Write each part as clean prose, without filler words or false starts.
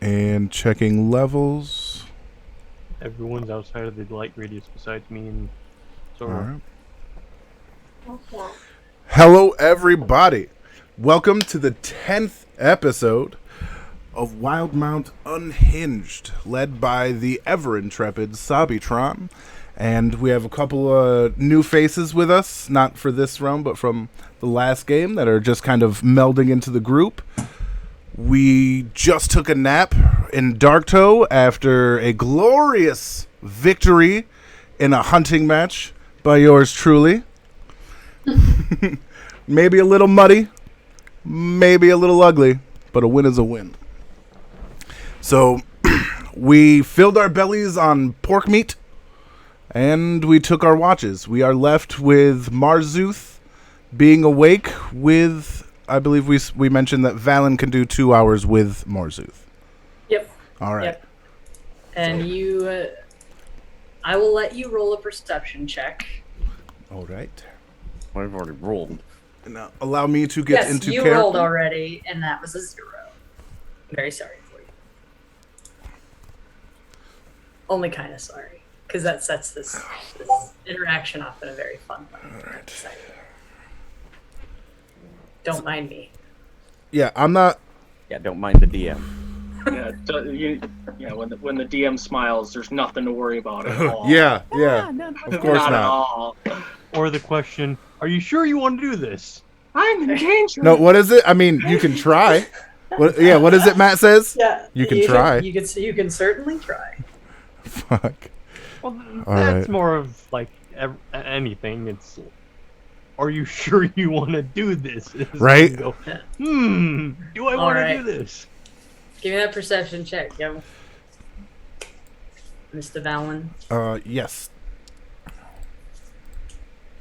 And checking levels. Everyone's outside of the light radius besides me and Zora. All right. Hello, everybody. Welcome to the 10th episode of Wildemount Unhinged, led by the ever-intrepid Sabitron. And we have a couple of new faces with us, not for this round, but from the last game, that are just kind of melding into the group. We just took a nap in Darktoe after a glorious victory in a hunting match by yours truly. Maybe a little muddy, maybe a little ugly, but a win is a win. So we filled our bellies on pork meat, and we took our watches. We are left with Marzuth being awake with... I believe we mentioned that Valen can do 2 hours with Marzuth. Yep. All right. Yep. And I will let you roll a perception check. All right. I've already rolled. Now, allow me to get yes, into you character. rolled already, and that was a 0. Very sorry for you. Only kind of sorry, because that sets this interaction off in a very fun way. All right. Don't mind me. Yeah, I'm not... Yeah, don't mind the DM. When the DM smiles, there's nothing to worry about at all. yeah. Of course Not not. at all. Or the question, are you sure you want to do this? I'm in danger. No, what is it? I mean, you can try. What is it Matt says? Yeah. You can try. You can certainly try. Fuck. Well, All that's right. more of like anything. It's, are you sure you want to do this? It's Right? Go, do I want to do this? Give me that perception check, yo. Mr. Valen. Yes.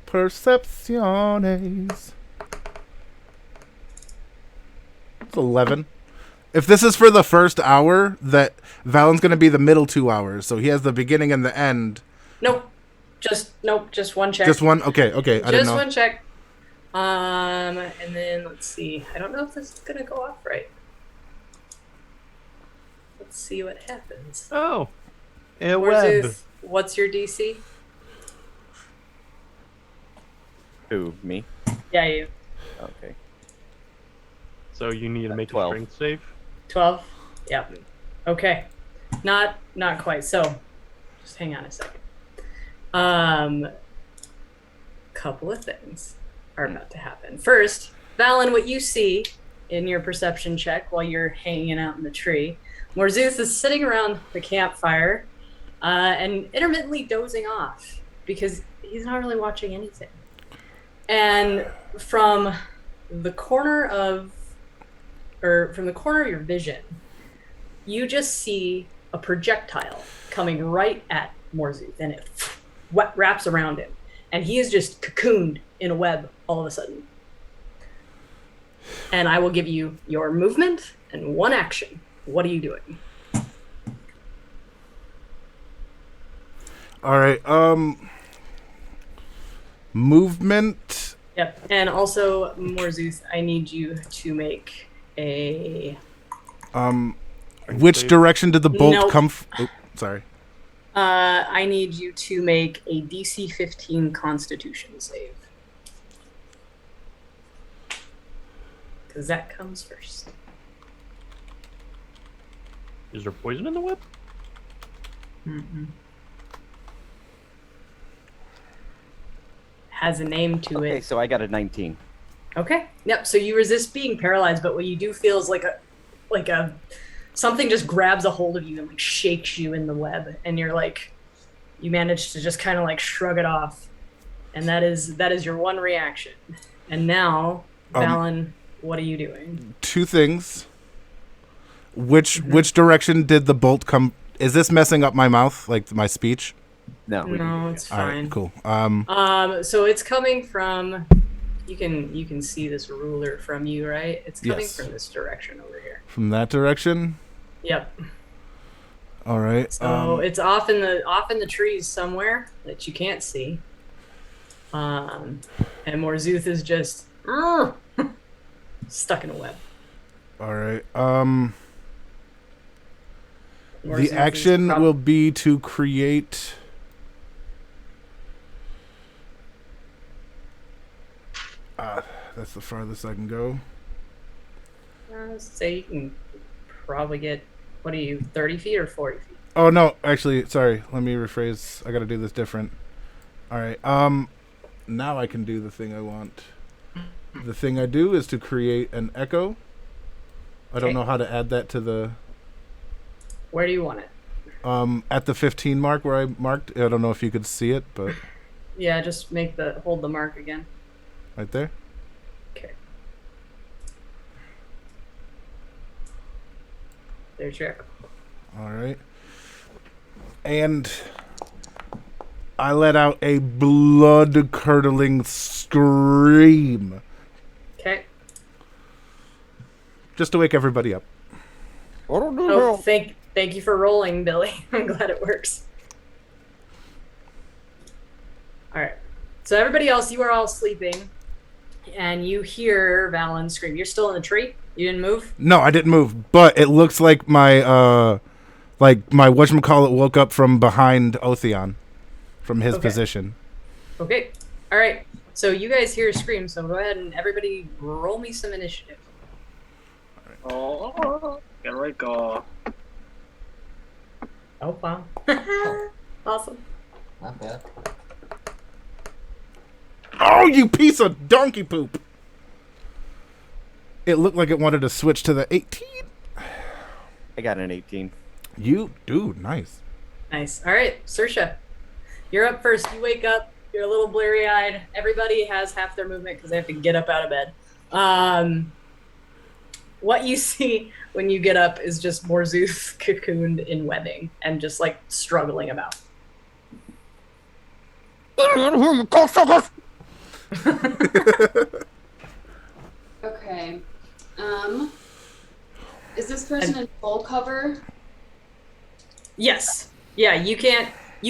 Percepciones. It's 11. If this is for the first hour, that Valen's going to be the middle 2 hours, so he has the beginning and the end. Nope. Just one check. Just one? Okay. I didn't Just know. one check. And then let's see. I don't know if this is gonna go off right. Let's see what happens. Oh, a web. Marzuth, what's your DC? Who, me? Yeah, you. Okay. So you need to make 12. a strength save. 12? Yep. Okay. Not quite. So, just hang on a second. Couple of things are about to happen. First, Valen, what you see in your perception check while you're hanging out in the tree, Marzuth is sitting around the campfire and intermittently dozing off because he's not really watching anything. And from the corner of your vision, you just see a projectile coming right at Marzuth, and it wraps around him, and he is just cocooned in a web all of a sudden. And I will give you your movement and one action. What are you doing? All right. Movement Yep. And also, Morzuth, I need you to make a. Which safe? direction did the bolt Nope. come? Sorry. I need you to make a DC 15 Constitution save. Because that comes first. Is there poison in the web? Has a name to Okay, it. so I got a 19. Okay. Yep. So you resist being paralyzed, but what you do feel is like a something just grabs a hold of you and like shakes you in the web, and you're like, you manage to just kind of like shrug it off, and that is your one reaction. And now, Valen, what are you doing? 2 things. Which direction did the bolt come? Is this messing up my mouth, like my speech? No. No, it's All fine. right, cool. So it's coming from. You can see this ruler from you, right? It's coming Yes. from this direction over here. From that direction. Yep. All right. So it's off in the trees somewhere that you can't see. And Morzuth is just stuck in a web. All right. Morzuth The is action prob- will be to create. That's the farthest I can go. say you can probably get, what are you, 30 feet or 40 feet? Oh no, actually, sorry. Let me rephrase. I got to do this different. All right. Now I can do the thing I want. The thing I do is to create an echo. I don't Okay. know how to add that to the Where do you want it? at the 15 mark where I marked. I don't know if you could see it, but Yeah, just hold the mark again. right there. Okay. There's your echo. All right. And I let out a blood-curdling scream Okay. just to wake everybody up. Oh, thank you for rolling, Billy. I'm glad it works. All right. So everybody else, you are all sleeping, and you hear Valen scream. You're still in the tree. You didn't move. No, I didn't move, but it looks like my whatchamacallit woke up from behind Otheon, from his Okay. position. Okay. All right. So you guys hear a scream. So go ahead and everybody roll me some initiative. Oh, there we go. Oh wow. Awesome. Not bad. Oh, you piece of donkey poop! It looked like it wanted to switch to the 18. I got an 18. You, dude, nice. Nice. All right, Saoirse, you're up first. You wake up. You're a little bleary-eyed. Everybody has half their movement because they have to get up out of bed. What you see when you get up is just Morzuth cocooned in webbing and just like struggling about. Okay. Is this person in full cover? Yes. Yeah, you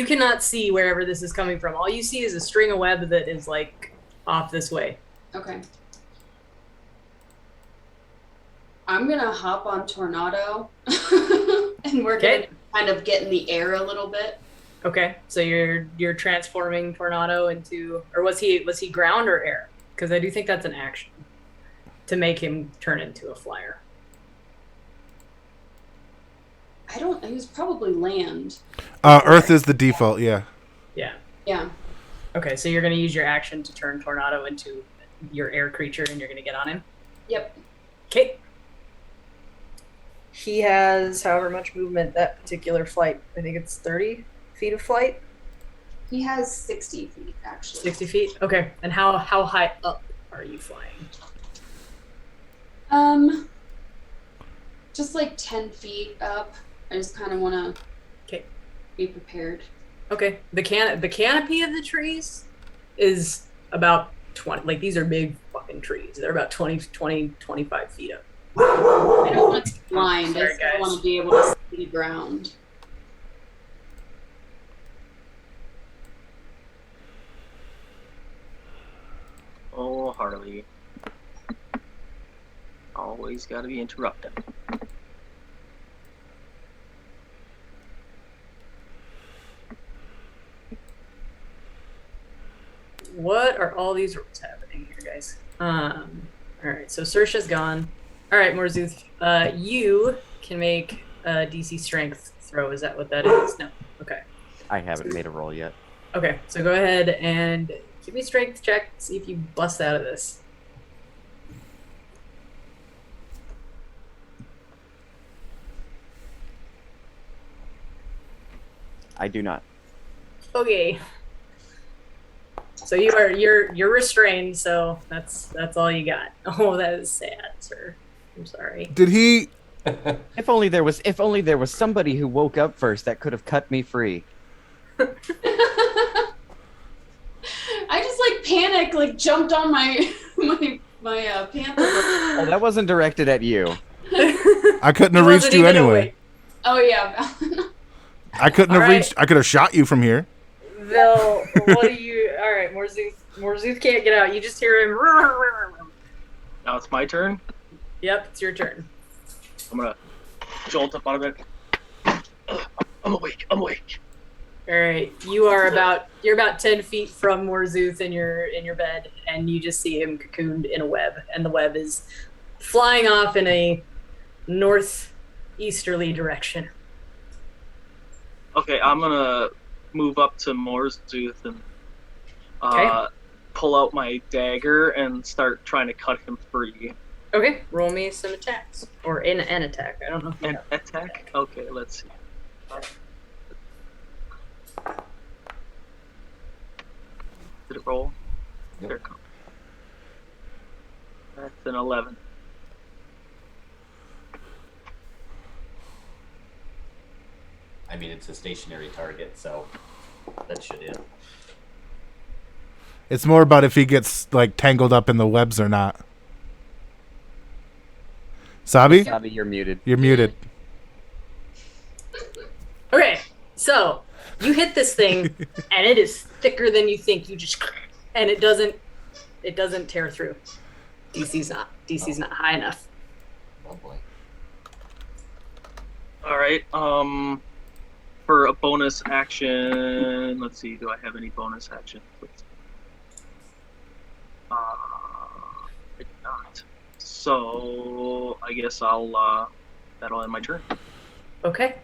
cannot see wherever this is coming from. All you see is a string of web that is like off this way. Okay. I'm gonna hop on Tornado and we're Okay. gonna kind of get in the air a little bit. Okay. So you're transforming Tornado into, or was he ground or air? Because I do think that's an action to make him turn into a flyer. It was probably land. Earth is the default, yeah. Yeah. Yeah. Okay, so you're going to use your action to turn Tornado into your air creature, and you're going to get on him? Yep. Okay. He has however much movement that particular flight. I think it's 30 feet of flight? He has 60 feet, actually. 60 feet? Okay. And how high up are you flying? Just like 10 feet up. I just kind of want to Okay. be prepared. Okay. The canopy of the trees is about 20. Like, these are big fucking trees. They're about 25 feet up. I don't want to be blind. Sorry, I still guys. want to be able to see the ground. Oh, Always got to be interrupted. What are all these rules happening here, guys? All right, so Sersha's gone. All right, Morzuth, you can make a DC strength throw. Is that what that is? No. Okay. I haven't made a roll yet. Okay, so go ahead and give me a strength check. See if you bust out of this. I do not. Okay. So you're restrained. So that's all you got. Oh, that is sad, sir. I'm sorry. Did he? If only there was somebody who woke up first that could have cut me free. I just like panic, like jumped on my panther. Oh, that wasn't directed at you. I couldn't have He reached wasn't you even anyway. awake. Oh yeah. I couldn't All have right. reached. I could have shot you from here. Bill, what do you? All right, Morzuth can't get out. You just hear him. Now it's my turn. Yep, it's your turn. I'm gonna jolt up out of bed. I'm awake. I'm awake. All right, you're about 10 feet from Morzuth in your bed, and you just see him cocooned in a web, and the web is flying off in a northeasterly direction. Okay, I'm gonna move up to Morzuth and Okay. pull out my dagger and start trying to cut him free. Okay, roll me some attacks or an attack. I don't know. If you An have attack? Okay, let's see. Did it roll? Yep. There it comes. That's an 11. I mean, it's a stationary target, so that should hit. It's more about if he gets like tangled up in the webs or not. Sabi, Bobby, you're muted. you're muted. Okay, so you hit this thing, and it is thicker than you think. You just, and it doesn't tear through. DC's not high enough. Oh boy. All right. For a bonus action, let's see. Do I have any bonus actions? I do not. So I guess I'll that'll end my turn. Okay.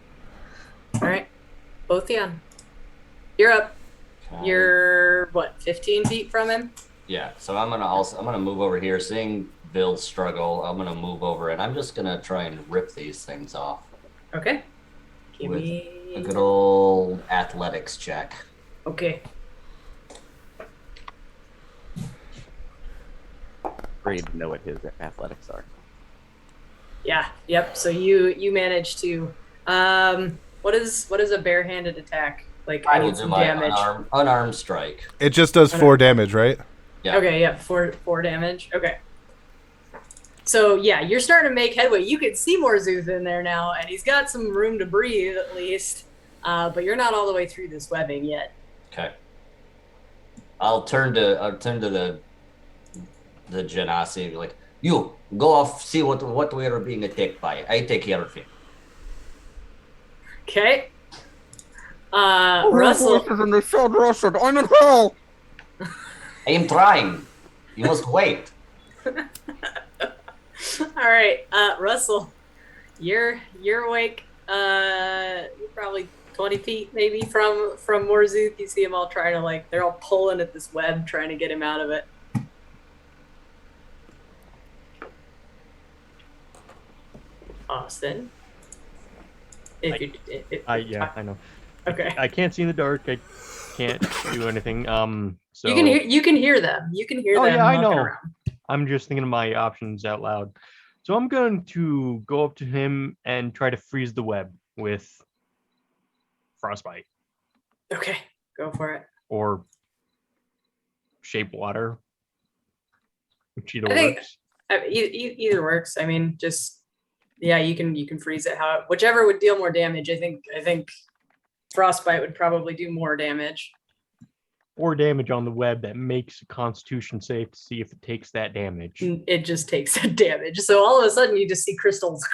All right, both of you. You're up. Okay. You're what, 15 feet from him? Yeah, so I'm gonna move over here. Seeing Bill struggle, I'm gonna move over and I'm just gonna try and rip these things off Okay. Give with me. a good old athletics check. Okay. Afraid to know what his athletics are. Yeah. Yep. So you managed to. What is a barehanded attack? Like I I will need do some my damage. unarmed strike. It just does 4 damage, right? Yeah. Okay. Yeah. Four damage. Okay. So yeah, you're starting to make headway. You can see Morzuth in there now, and he's got some room to breathe at least. But you're not all the way through this webbing yet. Okay. I'll turn to the Genasi and be like, you go off, see what we are being attacked by. I take care of it. Okay. Russell. I'm in hell. I am trying. You must wait. All right, Russell, you're awake. You're probably 20 feet maybe from Morzuth. You see them all trying to they're all pulling at this web, trying to get him out of it. Austin, Yeah, I know. Okay. I can't see in the dark. I can't do anything. So You can hear them. You can hear Oh, them. yeah, I walking know. around. I'm just thinking of my options out loud. So I'm going to go up to him and try to freeze the web with frostbite Okay, go for it. or shape water, which either I think- works. Either works. I mean, just yeah, you can freeze it whichever would deal more damage. I think frostbite would probably do more damage. 4 damage on the web that makes a Constitution save to see if it takes that damage. It just takes that damage. So all of a sudden you just see crystals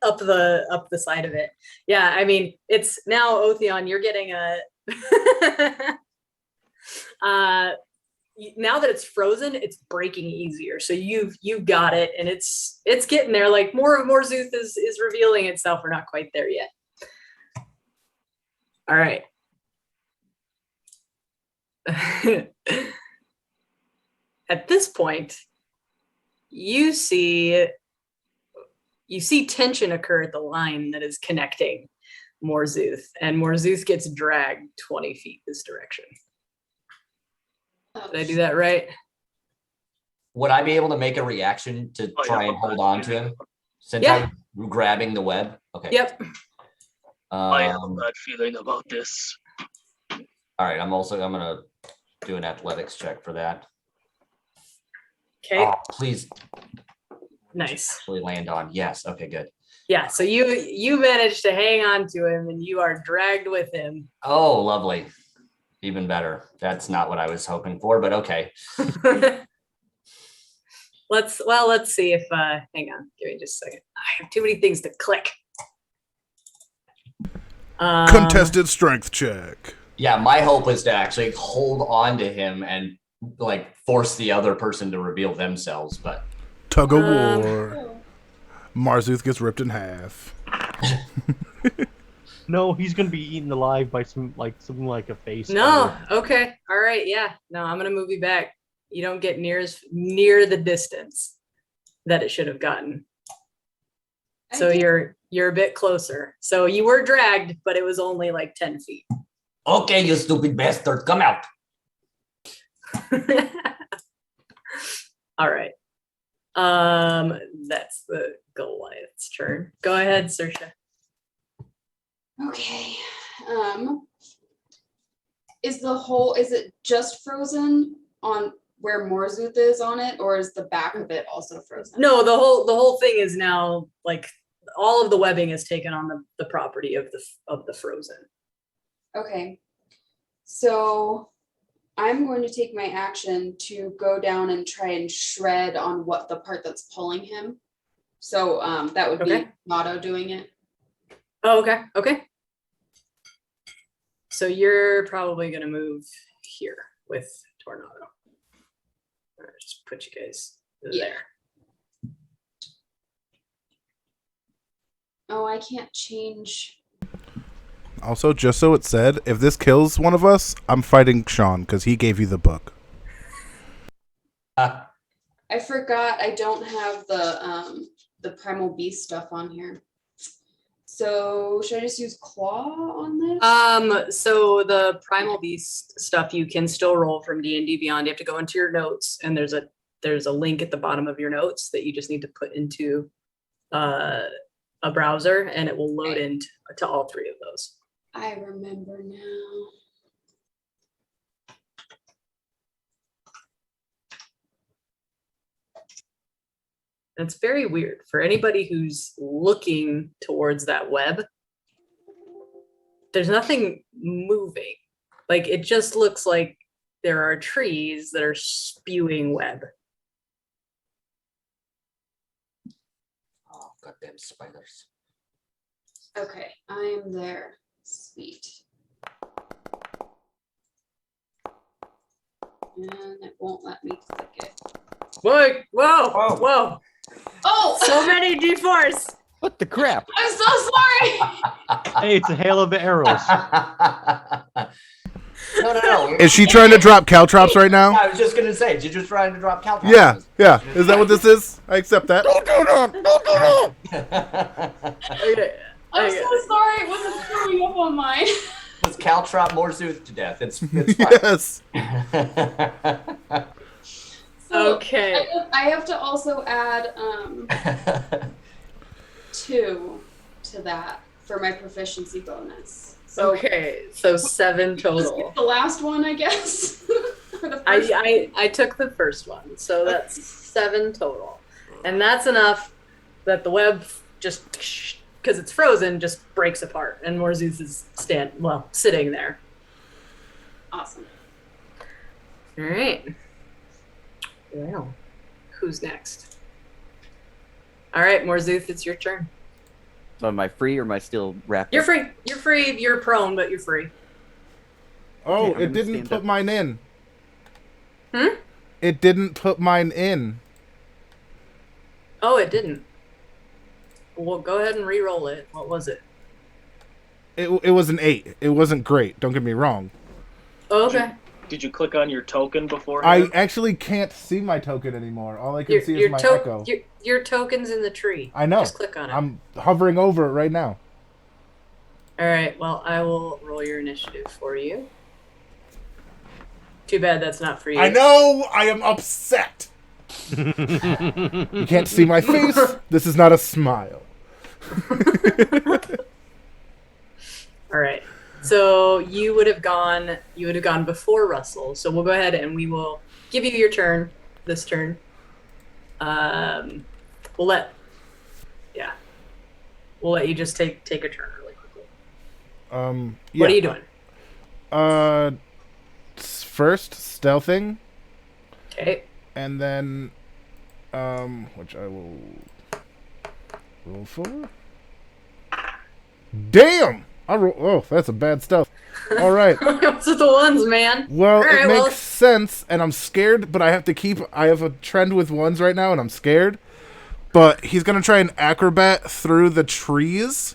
up the side of it. Yeah, I mean, it's now Otheon, you're getting a now that it's frozen, it's breaking easier. So you've got it, and it's getting there. Like more Zuth is revealing itself. We're not quite there yet. All right. At this point, you see tension occur at the line that is connecting Morzuth, and Morzuth gets dragged 20 feet this direction. Did I do that right? Would I be able to make a reaction to try and hold on to him? Since I'm grabbing the web? Okay. Yep. I have a bad feeling about this. All right, I'm gonna do an athletics check for that. Okay. Oh, please. Nice. Really land on. Yes. Okay, good. Yeah, so you managed to hang on to him, and you are dragged with him. Oh, lovely. Even better. That's not what I was hoping for, but okay. Let's see if hang on, give me just a second. I have too many things to click. Contested strength check. Yeah, my hope was to actually hold on to him and like force the other person to reveal themselves, but Tug of war. Marzuth gets ripped in half. No, he's gonna be eaten alive by something like a face. No, okay, all right, yeah. No, I'm gonna move you back. You don't get near the distance that it should have gotten. So you're a bit closer. So you were dragged, but it was only like 10 feet. okay, you stupid bastard, come out. All right. That's the Goliath's turn. Go ahead, Saoirse. Okay. Is it just frozen on where Morzuth is on it, or is the back of it also frozen? No, the whole thing is now like all of the webbing is taken on the property of the frozen. Okay. So I'm going to take my action to go down and try and shred on what the part that's pulling him. So that would be Nato doing it. Oh, okay. Okay. So you're probably going to move here with Tornado. All right, just put you guys there. Oh, I can't change. Also, just so it's said, if this kills one of us, I'm fighting Sean because he gave you the book. I forgot I don't have the primal beast stuff on here. So should I just use claw on this? So the primal beast stuff you can still roll from D&D Beyond. You have to go into your notes, and there's a link at the bottom of your notes that you just need to put into a browser, and it will load into all three of those. I remember now. It's very weird for anybody who's looking towards that web. There's nothing moving. Like, it just looks like there are trees that are spewing web. Oh, goddamn spiders. Okay, I am there. Sweet. And it won't let me click it. Whoa, whoa, whoa. Oh! So many D4s. What the crap? I'm so sorry! Hey, it's a hail of arrows. No. Is she trying to drop caltrops right now? I was just going to say, you're just trying to drop caltrops. Yeah. Is that what this is? I accept that. Don't do that! Okay. I'm so sorry, it wasn't showing up on mine. Let's caltrop Morzuth to death. It's fine. Yes. So Okay. I have to also add 2 to that for my proficiency bonus. So Okay, so 7 total. the last one, I guess. Or the first I took the first one, so that's 7 total. And that's enough that the web just, because it's frozen, just breaks apart. And Morzuth is sitting there. Awesome. All right. Well, who's next? All right, Morzuth, it's your turn. So am I free or am I still wrapped You're up? free. You're free. You're prone, but you're free. Oh, I'm it gonna didn't stand put up. mine in. Hmm? It didn't put mine in. Oh, it didn't. Well, go ahead and re-roll it. What was it? It was an 8. It wasn't great. Don't get me wrong. Oh, okay. Did you click on your token I beforehand? actually can't see my token anymore. All I can see is Your my echo. your token's in the tree. I know. Just click on it. I'm hovering over it right now. All right. Well, I will roll your initiative for you. Too bad that's not for you. I know. I am upset. You can't see my face. This is not a smile. All right. So you would have gone before Russell. So we'll go ahead and we will give you your turn this turn. We'll let you just take a turn really quickly. Yeah. What are you doing? First stealthing, Okay. and then which I will roll for. Damn! Oh, that's a bad stealth. All right. What's with the ones, man? Well, All right, it makes well- sense, and I'm scared, but I have a trend with ones right now, and I'm scared. But he's gonna try and acrobat through the trees.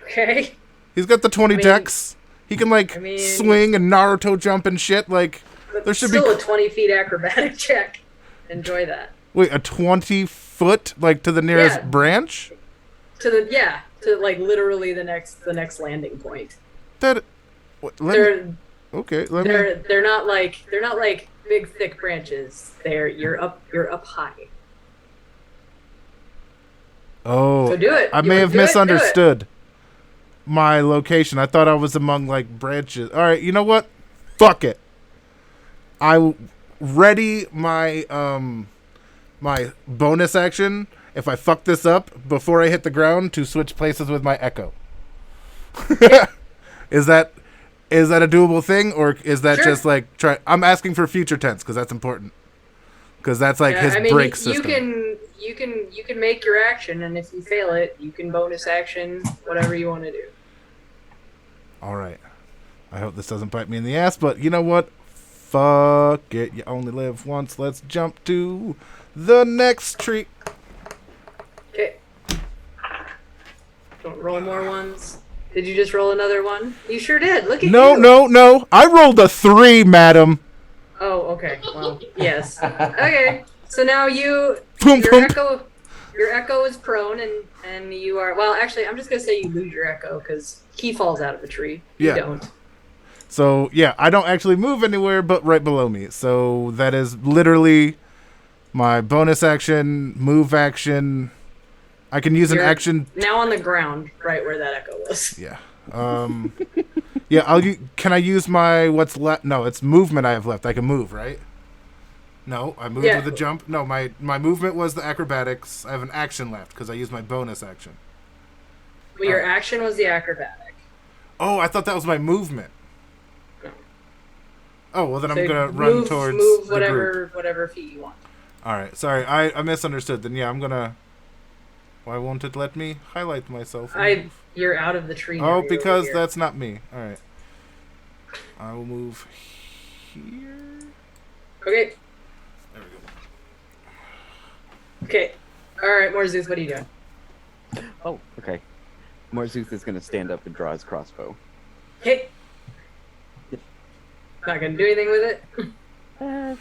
Okay. He's got the 20 I mean- dex. He can, like, I mean- swing and Naruto jump and shit. Like, But there should be... still a 20 feet acrobatic check. Enjoy that. Wait, a 20-foot, like, to the nearest Yeah. branch? To like literally the next landing point. That... Let me, They're okay, let me... they're not like big thick branches. You're up high. Oh, So do it. I You may wanna have do it? Do it. misunderstood my location. I thought I was among, like, branches. All right, you know what? Fuck it. I ready my my bonus action if I fuck this up before I hit the ground to switch places with my echo. Is that a doable thing, or is that Sure. just like try? I'm asking for future tense because that's important. Because that's like his I mean, break you system. you can make your action, and if you fail it, you can bonus action whatever you want to do. All right. I hope this doesn't bite me in the ass, but you know what? Fuck it. You only live once. Let's jump to the next tree. Okay. Don't roll more ones. Did you just roll another one? You sure did. Look at you. No. I rolled a 3, madam. Oh, okay. Well, yes. Okay. So now Boom, your boom. echo is prone, and you are. Well, actually, I'm just gonna say you lose your echo because he falls out of the tree. You Yeah. don't. So, yeah, I don't actually move anywhere but right below me. So that is literally my bonus action, move action. I can use an You're action. now on the ground, right where that echo was. Yeah. Yeah, can I use my what's left? No, it's movement I have left. I can move, right? No, I moved Yeah. with a jump. No, my movement was the acrobatics. I have an action left because I used my bonus action. Well, your action was the acrobatic. Oh, I thought that was my movement. No. Oh, well then So I'm gonna run move towards the group. whatever feet you want. All right, sorry, I misunderstood. Then yeah, I'm gonna. Why won't it let me highlight myself? You're out of the tree. now. Oh, You're because over here. that's not me. All right, I will move here. Okay. There we go. Okay. All right, Morzuth, what are you doing? Oh, okay. Morzuth is going to stand up and draw his crossbow. Okay. Not gonna do anything with it.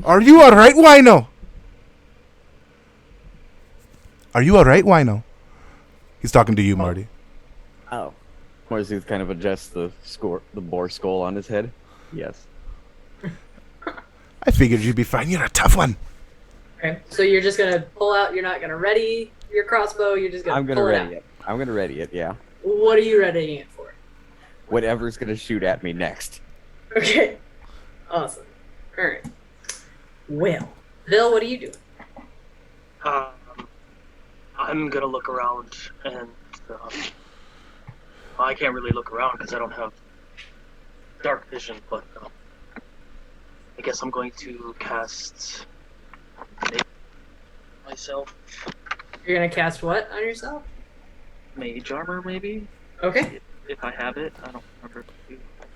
Are you all right, Wino? Are you all right, Wino? He's talking to you, Marty. Oh. Morzuth kind of adjusts the boar skull on his head. Yes. I figured you'd be fine. You're a tough one. Okay. So you're just gonna pull out. You're not gonna ready your crossbow. You're just gonna. I'm going to pull ready it. it. I'm going to ready it, yeah. What are you readying it for? Whatever's going to shoot at me next. Okay. Awesome. All right. Well, Bill, what are you doing? I'm gonna look around and well, I can't really look around because I don't have dark vision, but I guess I'm going to cast myself You're gonna cast what on yourself? mage armor, maybe. Okay. If I have it, I don't remember.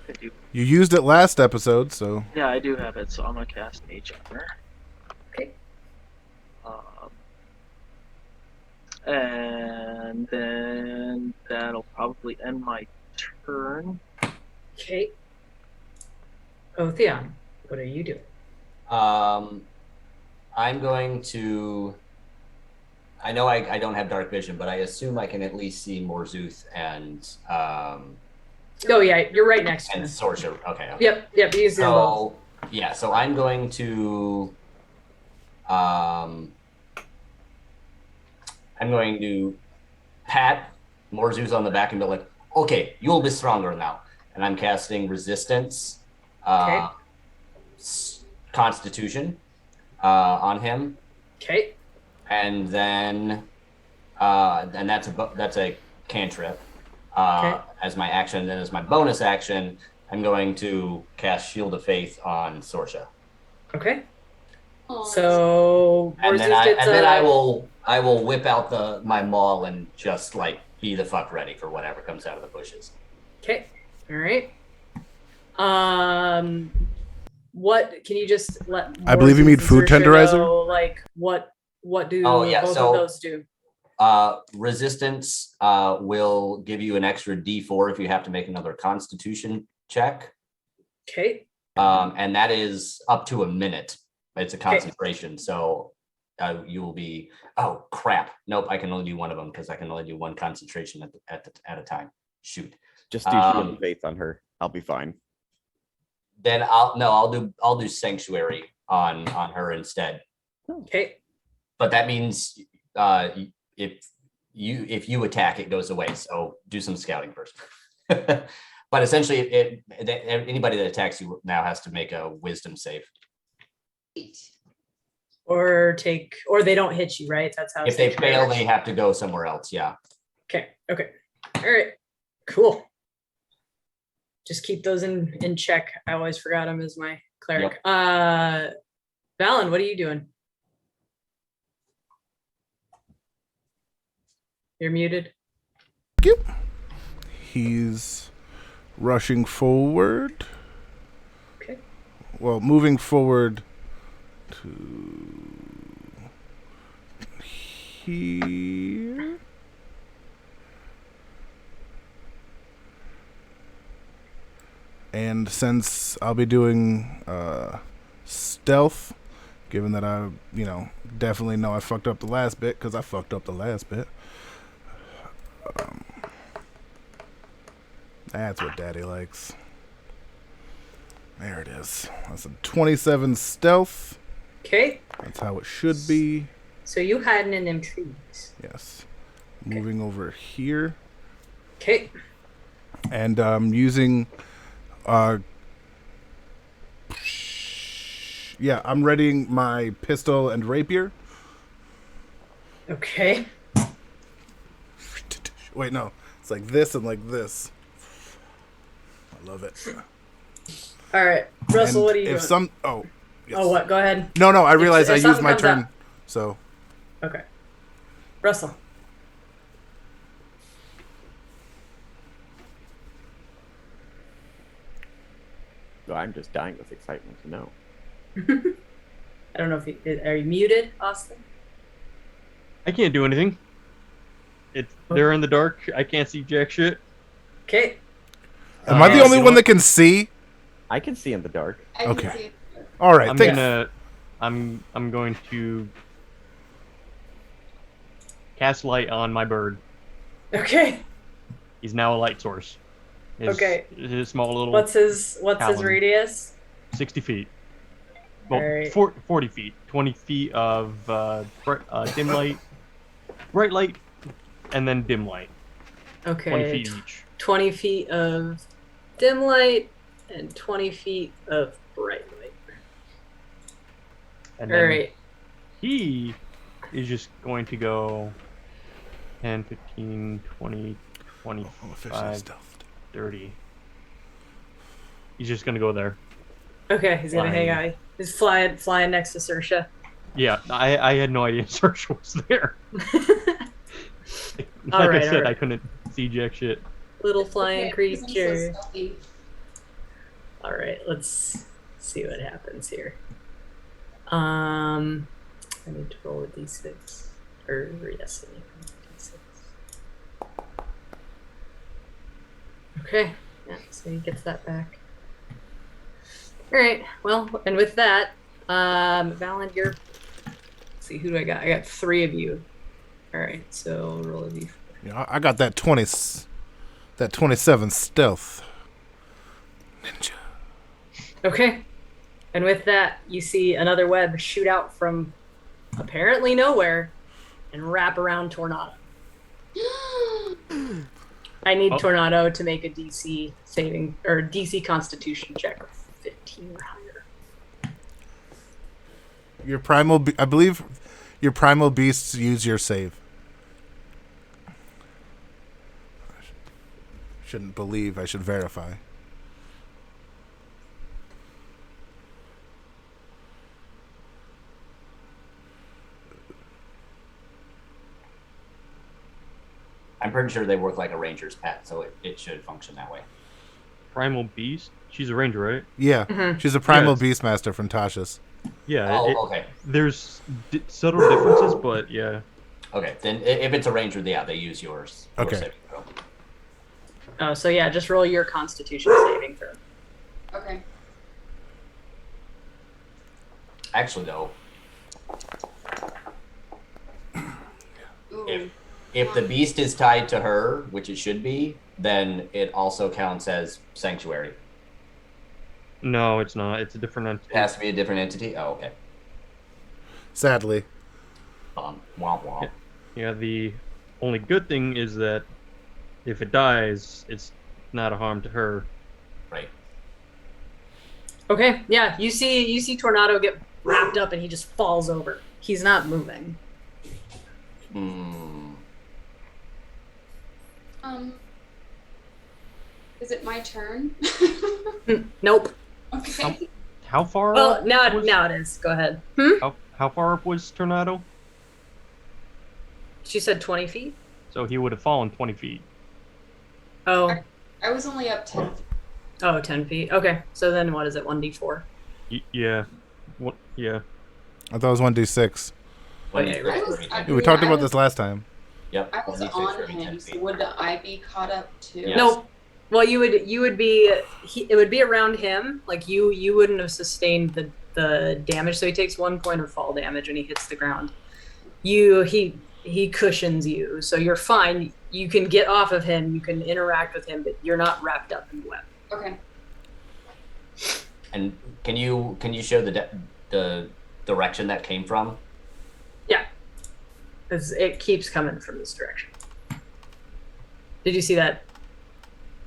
I do. You used it last episode, so Yeah, I do have it, so I'm gonna cast mage armor. Okay. And then that'll probably end my turn. Okay. Otheon, what are you doing? I'm going to. I know I don't have dark vision, but I assume I can at least see Morzuth and Oh yeah, you're right next to and him. Sorcerer. Okay. Yep. You see them both. So yeah, so I'm going to pat Morzuth on the back and be like, okay, you'll be stronger now. And I'm casting resistance, Okay. Constitution on him. Okay. And then and that's a cantrip Okay. as my action. And then as my bonus action, I'm going to cast Shield of Faith on Sorsha. Okay. Oh, So And then Morzuth gets I will whip out my maul and just like be the fuck ready for whatever comes out of the bushes. Okay. All right. What can you just let? I believe you Morzuth mean and food Saoirse tenderizer? know, like what do Oh, yeah, both so- of those do? Resistance will give you an extra D4 if you have to make another Constitution check. Okay. And that is up to a minute. It's a concentration, so you will be. Oh crap! Nope, I can only do one of them because I can only do one concentration at a time. Shoot. Just do Shield of Faith on her. I'll be fine. Then I'll do Sanctuary on her instead. Okay. But that means if you attack, it goes away. So do some scouting first. But essentially, anybody that attacks you now has to make a Wisdom save. Or they don't hit you, right? That's how. If they Sanctuary fail, works. they have to go somewhere else. Yeah. Okay. Okay. All right. Cool. Just keep those in check. I always forgot him as my cleric. Valen, what are you doing? You're muted. he's rushing forward. Okay. Well, moving forward to here. And since I'll be doing stealth, given that I, definitely know I fucked up the last bit, because I fucked up the last bit. That's what Daddy likes. There it is. That's a 27 stealth. Okay. That's how it should be. So you hiding in them trees. Yes. Moving over here. Okay. And using... yeah, I'm readying my pistol and rapier. Okay. Wait, no. It's like this and like this. I love it. All right. Russell, And what are you if doing? some... Oh. Yes. Oh, what? Go ahead. No, I realized I if used something my comes turn. up. So... Okay. Russell. Well, I'm just dying with excitement to know. I don't know if are you muted, Austin? I can't do anything. They're in the dark. I can't see jack shit. Okay. Am I the you only know one what? that can see? I can see in the dark. I can Okay. see it. All right, I'm going to cast light on my bird. Okay. He's now a light source. Okay. His small little What's his Talon. radius? 60 feet. Well, Alright. 40 feet. 20 feet of dim light, bright light, and then dim light. Okay. 20 feet each. 20 feet of dim light and 20 feet of bright light. And All then right. he is just going to go 10, 15, 20, officially 25, stealthed. 30. He's just going to go there. Okay, he's gonna hang out. He's flying next to Sersha. Yeah, I had no idea Sersha was there. Like All I right, said, all right. I couldn't see jack shit. Little flying Okay, because I'm so creature. stealthy. All right, let's see what happens here. I need to roll a d6. Or yes, I need a d6. Okay, yeah, so he gets that back. All right, well, and with that, Valen, you're. Let's see, who do I got? I got 3 of you. All right, so roll a d4. Yeah, I got that 27 stealth. Ninja. Okay. And with that, you see another web shoot out from apparently nowhere and wrap around Tornado. I need Tornado to make a DC saving or DC Constitution check of 15 or higher. Your primal, I believe, your primal beasts use your save. Shouldn't believe. I should verify. I'm pretty sure they work like a ranger's pet, so it should function that way. Primal Beast? She's a ranger, right? Yeah, Mhm. she's a primal Yes. beastmaster from Tasha's. Yeah. Oh, okay. There's subtle differences, but yeah. Okay, then if it's a ranger, yeah, they use yours. Your Okay. saving throw. Oh, so yeah, just roll your Constitution saving throw. Okay. Actually, though, Ooh. if the beast is tied to her, which it should be, then it also counts as sanctuary. No, it's not. It's a different entity. It has to be a different entity. Oh, okay. Sadly. Womp womp. Yeah, the only good thing is that if it dies, it's not a harm to her. Right. Okay, yeah, you see Tornado get wrapped up and he just falls over. He's not moving. Hmm. Is it my turn? Nope. Okay. How far Well, up now was, it is. Go ahead. how far up was Tornado? She said 20 feet. So he would have fallen 20 feet. Oh, I was only up 10. 10 feet. Okay, so then what is it? 1d4. Yeah. What? Yeah. I thought it was 1d6. Okay, I was, Yeah, we talked about this last time. Yep. I was 1d6 for on every 10 him, so feet. would I be caught up too? Yes. No. Well, you would be. It would be around him. Like you wouldn't have sustained the damage. So he takes 1 point of fall damage when he hits the ground. He cushions you, so you're fine. You can get off of him. You can interact with him, but you're not wrapped up in the web. Okay. And can you show the direction that came from? Yeah, because it keeps coming from this direction. Did you see that?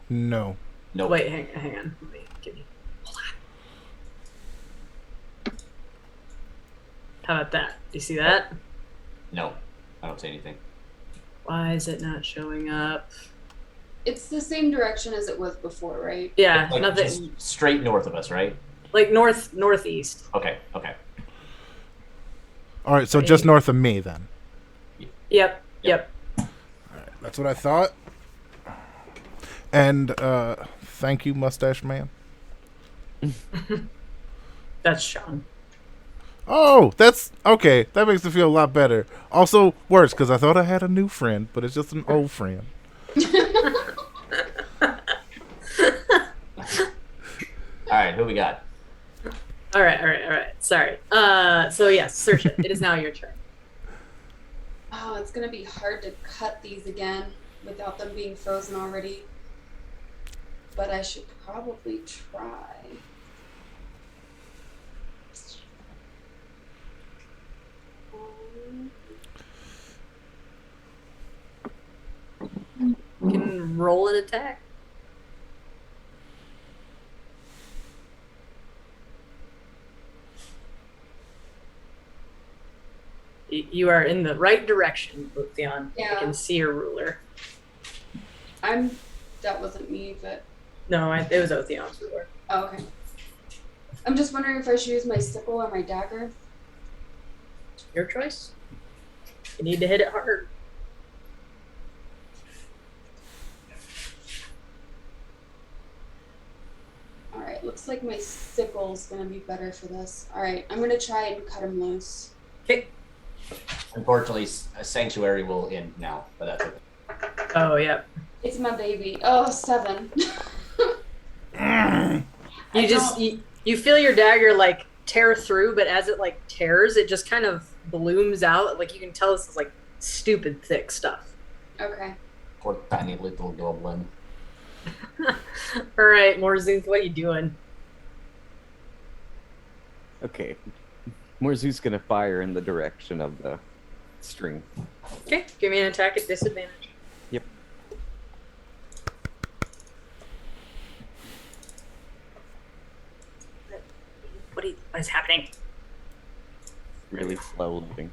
No. No. Wait, hang on. Wait, give me. Hold on. How about that? Do you see that? No. I don't see anything. Why is it not showing up? It's the same direction as it was before, right? Yeah, Like nothing. just straight north of us, right? Like northeast. Okay. Okay. All right, so just north of me then. Yep. That's what I thought. And thank you, Mustache Man. That's Sean. Oh, that's okay. That makes me feel a lot better. Also worse because I thought I had a new friend, but it's just an old friend. All right. Who we got? All right. Sorry. So yes, Sersha, it is now your turn. Oh, it's gonna be hard to cut these again without them being frozen already. But I should probably try. You can roll an attack. You are in the right direction, Luthien. Yeah. I can see your ruler. That wasn't me, but No, it was Otheon's ruler. oh, okay. I'm just wondering if I should use my sickle or my dagger. Your choice. You need to hit it hard. Alright, looks like my sickle's gonna be better for this. Alright, I'm gonna try and cut him loose. Okay. Unfortunately, a sanctuary will end now, but that's okay. Oh, yeah. It's my baby. Oh, 7. You feel your dagger like tear through, but as it like tears, it just kind of blooms out. Like you can tell this is like stupid thick stuff. Okay. Poor tiny little goblin. All right, Morzuth, what are you doing? Okay. Morzu's gonna fire in the direction of the string. Okay, give me an attack at disadvantage. Yep. What is happening? Really slow moving.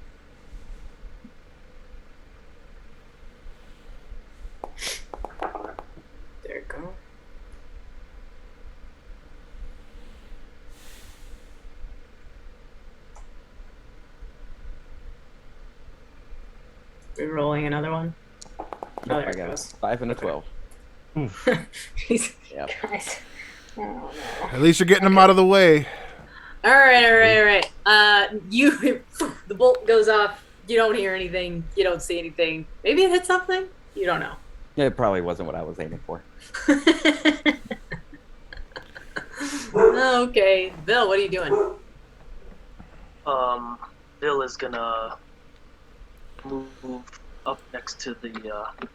There you go. We're rolling another one. Oh, there I it got goes. 5 and a 12. Jesus Yep. Christ. Oh, no. At least you're getting them out of the way. All right. You, the bolt goes off. You don't hear anything. You don't see anything. Maybe it hit something. You don't know. Yeah, it probably wasn't what I was aiming for. Okay, Bill, what are you doing? Bill is gonna move up next to the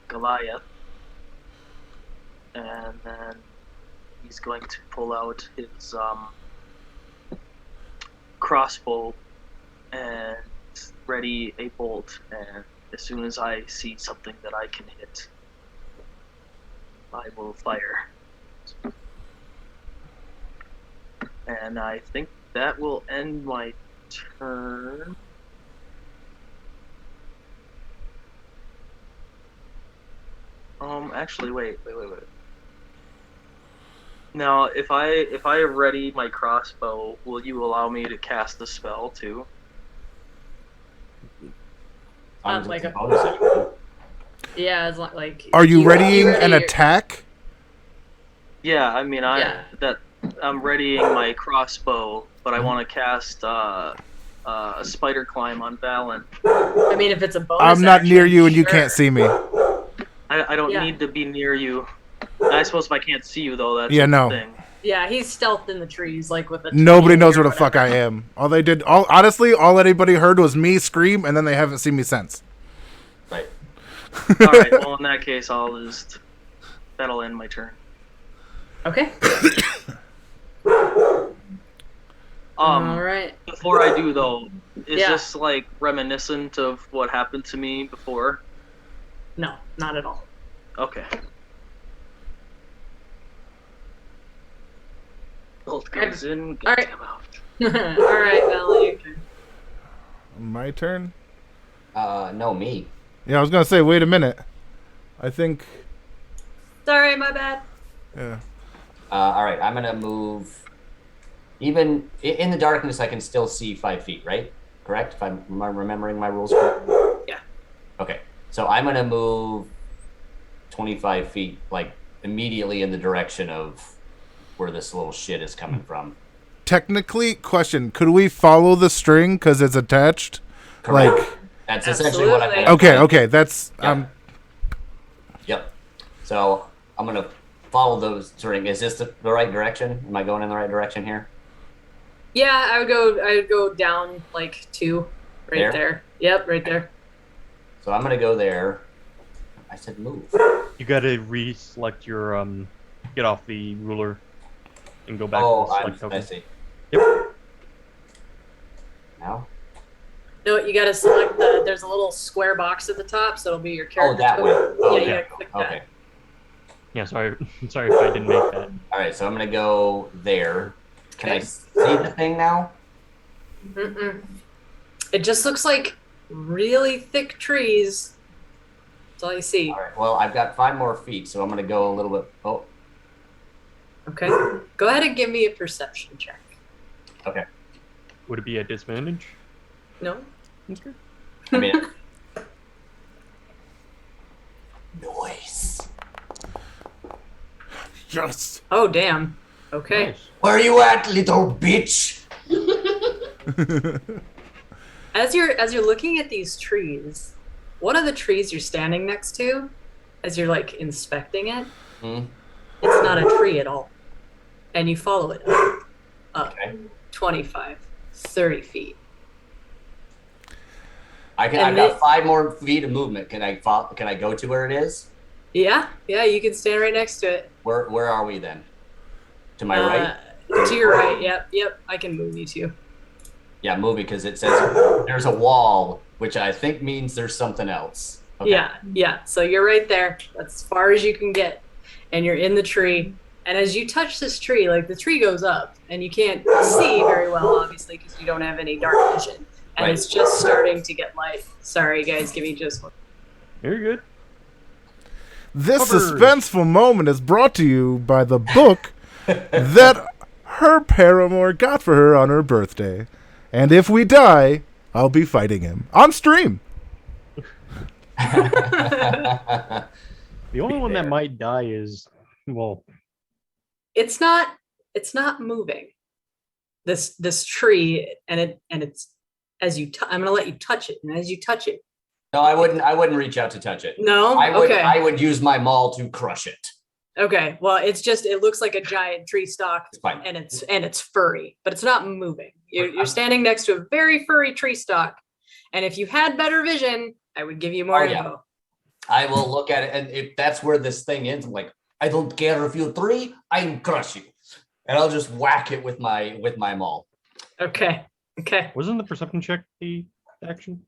Goliath, and then he's going to pull out his crossbow and ready a bolt. And as soon as I see something that I can hit, I will fire. And I think that will end my turn. Actually, wait. Now, if I ready my crossbow, will you allow me to cast the spell too? Like a- bonus action. Yeah, it's like. Are you readying ready an your- attack? Yeah, I mean, Yeah. I'm readying my crossbow, but I want to cast a spider climb on Valen. I mean, if it's a bonus. I'm not near action, you and you sure. can't see me. I don't Yeah. need to be near you. I suppose if I can't see you though, that's Yeah, the no. thing. Yeah, he's stealthed in the trees, like with a. Nobody 20 knows or where the fuck I whatever. am. Honestly, all anybody heard was me scream, and then they haven't seen me since. Right. All right. Well, in that case, that'll end my turn. Okay. All right. Before I do though, is Yeah. this like reminiscent of what happened to me before? No, not at all. Okay. Bolt goes in, All gets right. him out. All right, Valley. My turn? No, me. Yeah, I was gonna say, wait a minute. I think, Sorry, my bad. yeah. All right, I'm gonna move. Even in the darkness, I can still see 5 feet, right? Correct? If I'm remembering my rules correctly? Yeah. Okay, so I'm gonna move 25 feet, like immediately in the direction of where this little shit is coming from. Technically, question: could we follow the string because it's attached? Correct. Like, That's essentially what I'm Absolutely. gonna okay, that's Yeah. Yep. So I'm gonna follow those string. Is this the right direction? Am I going in the right direction here? Yeah, I would go down like 2, right there. Yep, right there. So I'm gonna go there. I said move. You gotta reselect your get off the ruler and go back Oh, to the select I token. see. Yep. Now? No, you gotta select there's a little square box at the top, so it'll be your Oh, character. that way. token. Oh, yeah, you yeah. gotta click that. Okay. Yeah, sorry if I didn't make that. All right. So I'm gonna go there. Can I Okay. see the thing now? Mm-mm. It just looks like really thick trees. That's all you see. All right. Well, I've got 5 more feet, so I'm gonna go a little bit. Oh, Okay. Go ahead and give me a perception check. Okay. Would it be a disadvantage? No. Okay. I mean, noise. Yes. Oh damn. Okay. Nice. Where you at, little bitch? As you're looking at these trees, one of the trees you're standing next to, as you're like inspecting it, Hmm? it's not a tree at all. And you follow it up Okay. 25, 30 feet. I've And got 5 more feet of movement. Can I go to where it is? Yeah, you can stand right next to it. Where are we then? To my right? To your right, yep. I can move you to. Yeah, moving because it says there's a wall, which I think means there's something else. Okay. Yeah. So you're right there. That's as far as you can get. And you're in the tree. And as you touch this tree, like the tree goes up and you can't see very well, obviously, because you don't have any dark vision. And Right. it's just starting to get light. Sorry, guys, give me just one. You're good. This Covers. suspenseful moment is brought to you by the book that her paramour got for her on her birthday. And if we die, I'll be fighting him on stream. The only one that might die is, well, It's not moving. This tree and it's as you I'm gonna let you touch it, and as you touch it. No, I wouldn't reach out to touch it. No? Okay. I would use my maul to crush it. Okay. Well, it looks like a giant tree stalk It's fine. and it's furry, but it's not moving. You're standing next to a very furry tree stalk. And if you had better vision, I would give you more Oh, yeah. info. I will look at it, and if that's where this thing ends, I'm like, I don't care if you're 3, I'm crush you. And I'll just whack it with my maul. Okay. wasn't the perception check the action?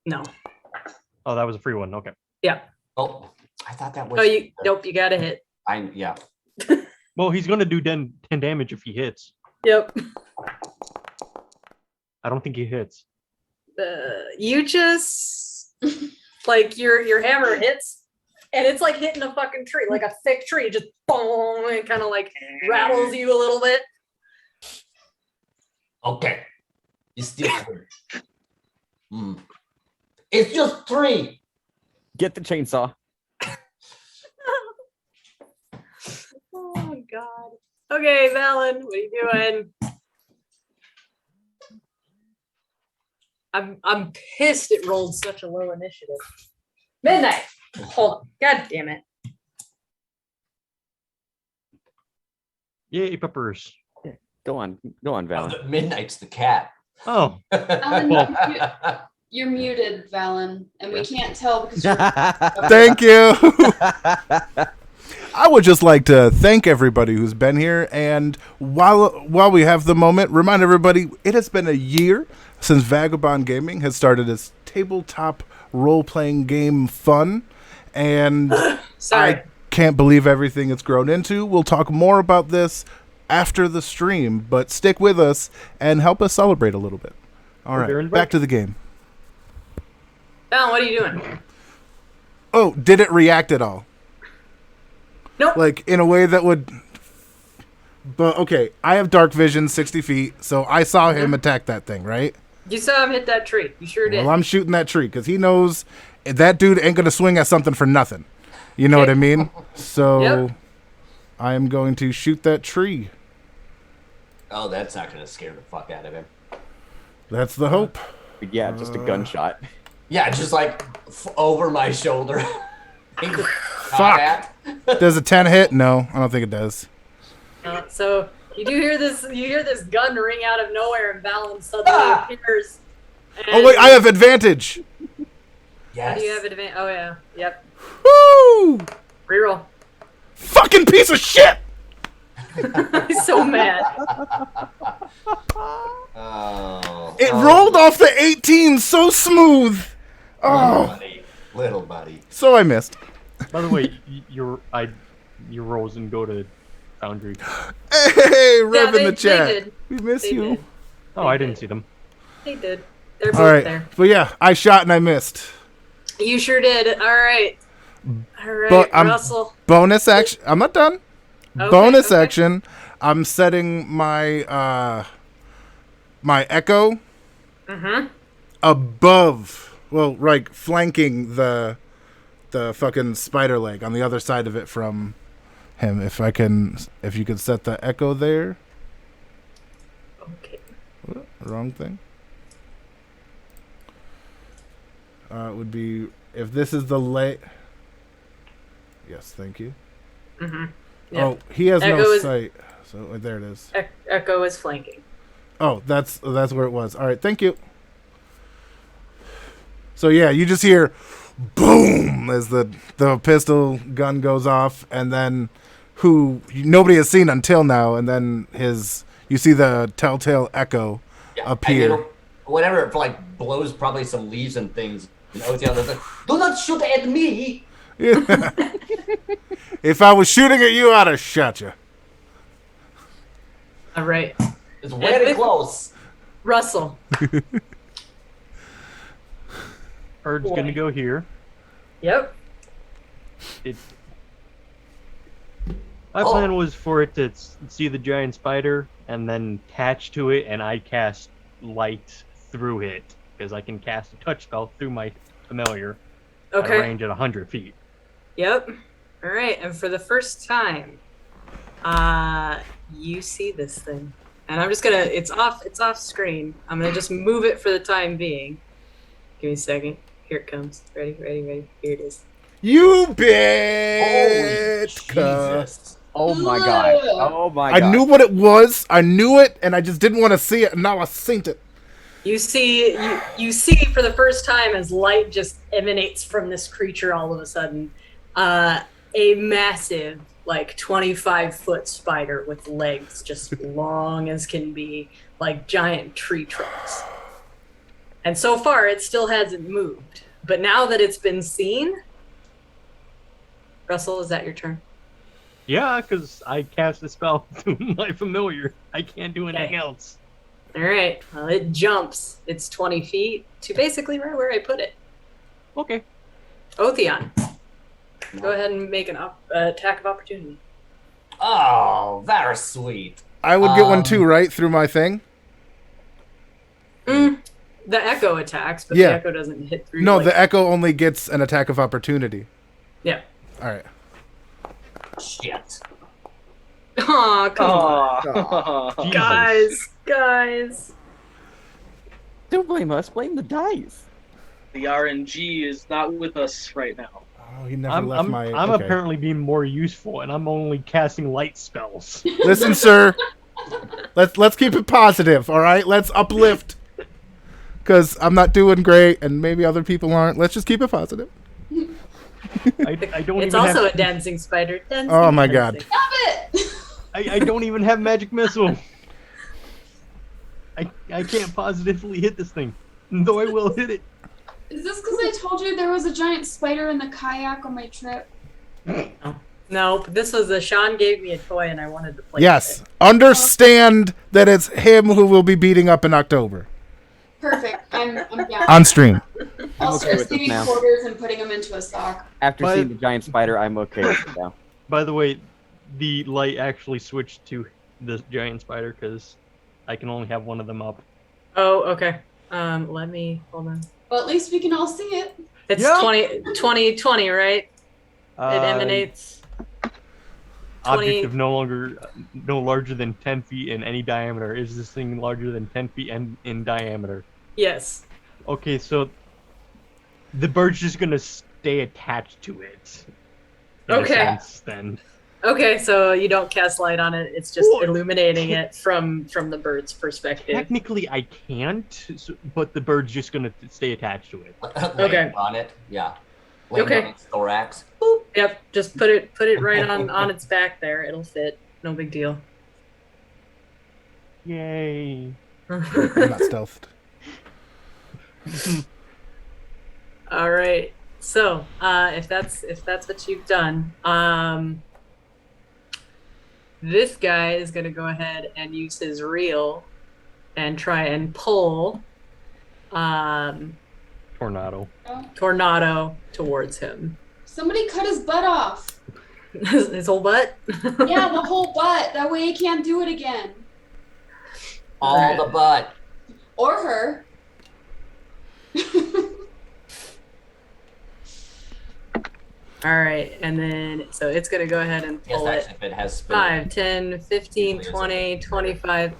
No. Oh, that was a free one. Okay. Yeah. Oh, I thought that was. Oh, nope, you got to hit. Yeah. Well, he's going to do 10 damage if he hits. Yep. I don't think he hits. You just like your hammer hits and it's like hitting a fucking tree, like a thick tree, just boom, and kind of like rattles you a little bit. Okay. It's still 3. It's just 3. Get the chainsaw. Oh god. Okay, Valen, what are you doing? I'm pissed it rolled such a low initiative. Midnight. Hold on. God damn it. Yay, peppers. Go on, Valen. Midnight's the cat. Oh, Alan, Well- you're muted, Valen, and we can't tell because you're. Thank you. I would just like to thank everybody who's been here, and while we have the moment, remind everybody it has been a year since Vagabond Gaming has started its tabletop role-playing game fun, and Sorry. I can't believe everything it's grown into. We'll talk more about this after the stream, but stick with us and help us celebrate a little bit. All right, Baron's back back. to the game. Valen, what are you doing? Oh, did it react at all? Nope. Like, in a way that would... But, okay, I have dark vision, 60 feet, so I saw him attack that thing, right? You saw him hit that tree. You sure did. Well, I'm shooting that tree, because he knows that dude ain't going to swing at something for nothing. You know what I mean? So, Yep. I am going to shoot that tree. Oh, that's not going to scare the fuck out of him. That's the hope. Yeah, just a gunshot. Yeah, just like over my shoulder. Fuck. Does a 10 hit? No, I don't think it does. So you do hear this. You hear this gun ring out of nowhere, and Valen suddenly appears. Oh, wait, I have advantage. How Yes. do you have advantage? Oh yeah. Yep. Woo! Reroll. Fucking piece of shit! He's so mad. Oh. It rolled off the 18 so smooth. Oh, Little buddy. so I missed. by the way, your rolls and go to Foundry. Hey, Rev in the they chat. did. We miss They you. did. Oh, I didn't see them. They did. They're both All right, there. but yeah, I shot and I missed. You sure did. All right. All right, But I'm- Russell. Bonus action. I'm not done. Okay, Bonus okay. action. I'm setting my my echo above, well, like flanking the fucking spider leg on the other side of it from him. If you could set the echo there. Okay. Wrong thing. It would be if this is the lay. Yes, thank you. Yep. Oh, he has Echo no is- sight. So there it is. Echo is flanking. Oh, that's where it was. All right, thank you. So yeah, you just hear boom as the pistol gun goes off, and then who nobody has seen until now, and then you see the telltale echo appear. Whenever it like blows probably some leaves and things, Otheon like, do not shoot at me. If I was shooting at you, I'd have shot you. All right. It's very close. Russell. Bird's gonna go here. Yep. My plan was for it to see the giant spider and then attach to it, and I cast light through it because I can cast a touch spell through my familiar at a Okay. range at 100 feet. Yep. All right. And for the first time, you see this thing, and I'm just gonna. It's off screen. I'm gonna just move it for the time being. Give me a second. Here it comes. Ready. Here it is. You Holy bitch! Jesus. Oh my god. Oh my god. I knew what it was. I knew it, and I just didn't want to see it. And now I seen it. You see, you see for the first time as light just emanates from this creature all of a sudden, a massive, like 25-foot spider with legs just long as can be, like giant tree trunks. And so far, it still hasn't moved. But now that it's been seen, Russell, is that your turn? Yeah, because I cast a spell through my familiar. I can't do anything else. All right. Well, it jumps. It's 20 feet to basically right where I put it. Okay. Otheon, go ahead and make an attack of opportunity. Oh, very sweet. I would get one too, right? Through my thing? The echo attacks, but Yeah. the echo doesn't hit through. No, like- the echo only gets an attack of opportunity. Yeah. All right. Shit. Aw, come on. Aw. Jesus. Guys. Don't blame us. Blame the dice. The RNG is not with us right now. Oh, he never I'm left my. I'm okay. apparently being more useful, and I'm only casting light spells. Listen, sir. Let's keep it positive. All right. Let's uplift. Because I'm not doing great, and maybe other people aren't. Let's just keep it positive. I don't It's even also have, a dancing spider. Dancing, Oh my god. dancing. Stop it! I don't even have magic missile. I can't positively hit this thing, though I will hit it. Is this because I told you there was a giant spider in the kayak on my trip? No, this was Sean gave me a toy and I wanted to play Yes. with it. Understand that it's him who will be beating up in October Perfect. I'm down. on stream. I'll okay start with this saving now. quarters and putting them into a sock. After But- seeing the giant spider, I'm okay with it now. By the way, the light actually switched to the giant spider because I can only have one of them up. Oh, okay. Let me hold on. Well, at least we can all see it. It's Yeah. 20, right? It emanates. Object 20 of no larger than 10 feet in any diameter. Is this thing larger than 10 feet in diameter? Yes. Okay, so the bird's just gonna stay attached to it. in a Okay. sense, then. Okay, so you don't cast light on it. It's just Well, illuminating it from the bird's perspective. Technically, I can't, but the bird's just gonna stay attached to it. Laying on it. Yeah. Laying Okay. on its thorax. Yep, just put it right on its back there. It'll fit. No big deal. Yay. I'm not stealthed. All right. So, if that's what you've done, this guy is gonna go ahead and use his reel and try and pull Tornado. Tornado towards him. Somebody cut his butt off. His whole butt. Yeah, the whole butt. That way he can't do it again. All the butt. Or her. All right, and then so it's going to go ahead and Yes, pull it. actually, if it has spin. 5, 10, 15, Usually is 20, a- 25.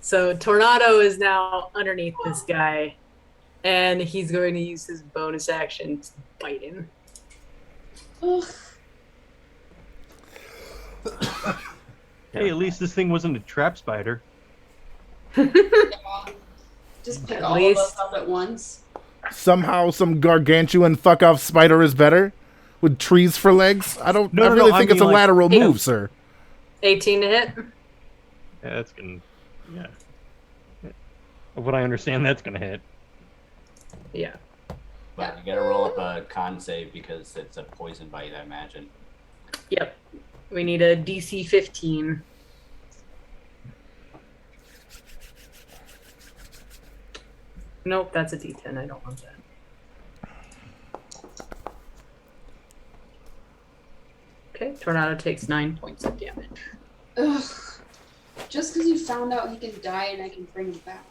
So Tornado is now underneath this guy, and he's going to use his bonus action to bite him. Ugh. Hey, at least this thing wasn't a trap spider. Just pick At all of least- us up at once. Somehow some gargantuan fuck off spider is better with trees for legs. I No, really I think mean, it's a like, lateral yeah. move, sir. 18 to hit. Yeah, that's gonna. Yeah. Of what I understand, that's gonna hit. Yeah. But you gotta roll up a con save because it's a poison bite, I imagine. Yep. We need a DC 15. Nope, that's a D10. I don't want that. Okay, Tornado takes 9 points of damage. Ugh. Just because you found out he can die and I can bring him back.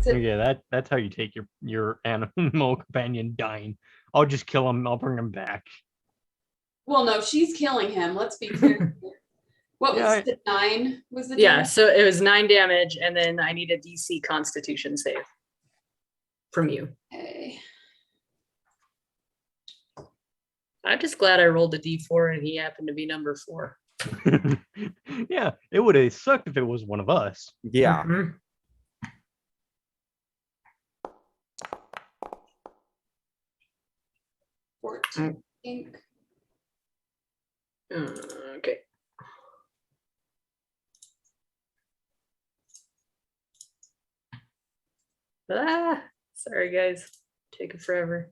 Yeah, that's how you take your animal companion dying. I'll just kill him. I'll bring him back. Well, no, she's killing him. Let's be clear. What was Yeah, the 9? Was the Yeah, damage? so it was 9 damage, and then I need a DC Constitution save from you. Okay. I'm just glad I rolled a D4 and he happened to be number 4. Yeah, it would have sucked if it was one of us. Yeah. Mhm. I think. Okay. Ah, sorry guys, taking forever.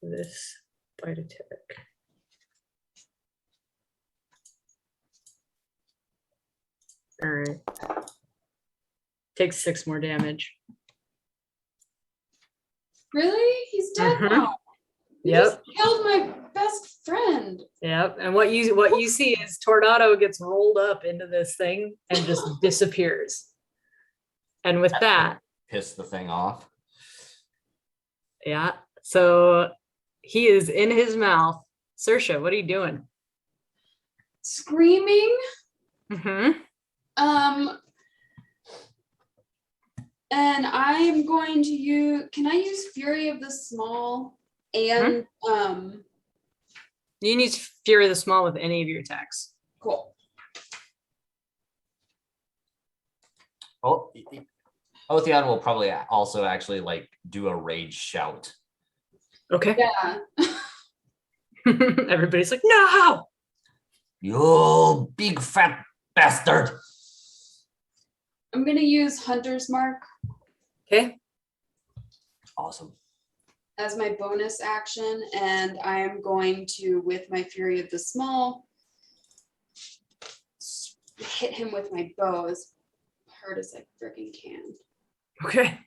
This bite attack. All right. Takes 6 more damage. Really? He's dead Mhm. now. You Yep. just killed my best friend. Yep. And what you see is Tornado gets rolled up into this thing and just disappears. And with that, Piss the thing off. yeah. So he is in his mouth. Saoirse, what are you doing? Screaming. Mm-hmm. And I am going to use. Can I use Fury of the Small and You need Fury the Small with any of your attacks. cool. Oh, Otheon will probably also actually like do a rage shout. Okay. Yeah. Everybody's like, no. You big fat bastard. I'm gonna use Hunter's Mark Okay. Awesome. as my bonus action, and I am going to, with my Fury of the Small, hit him with my bow as hard as I freaking can. Okay.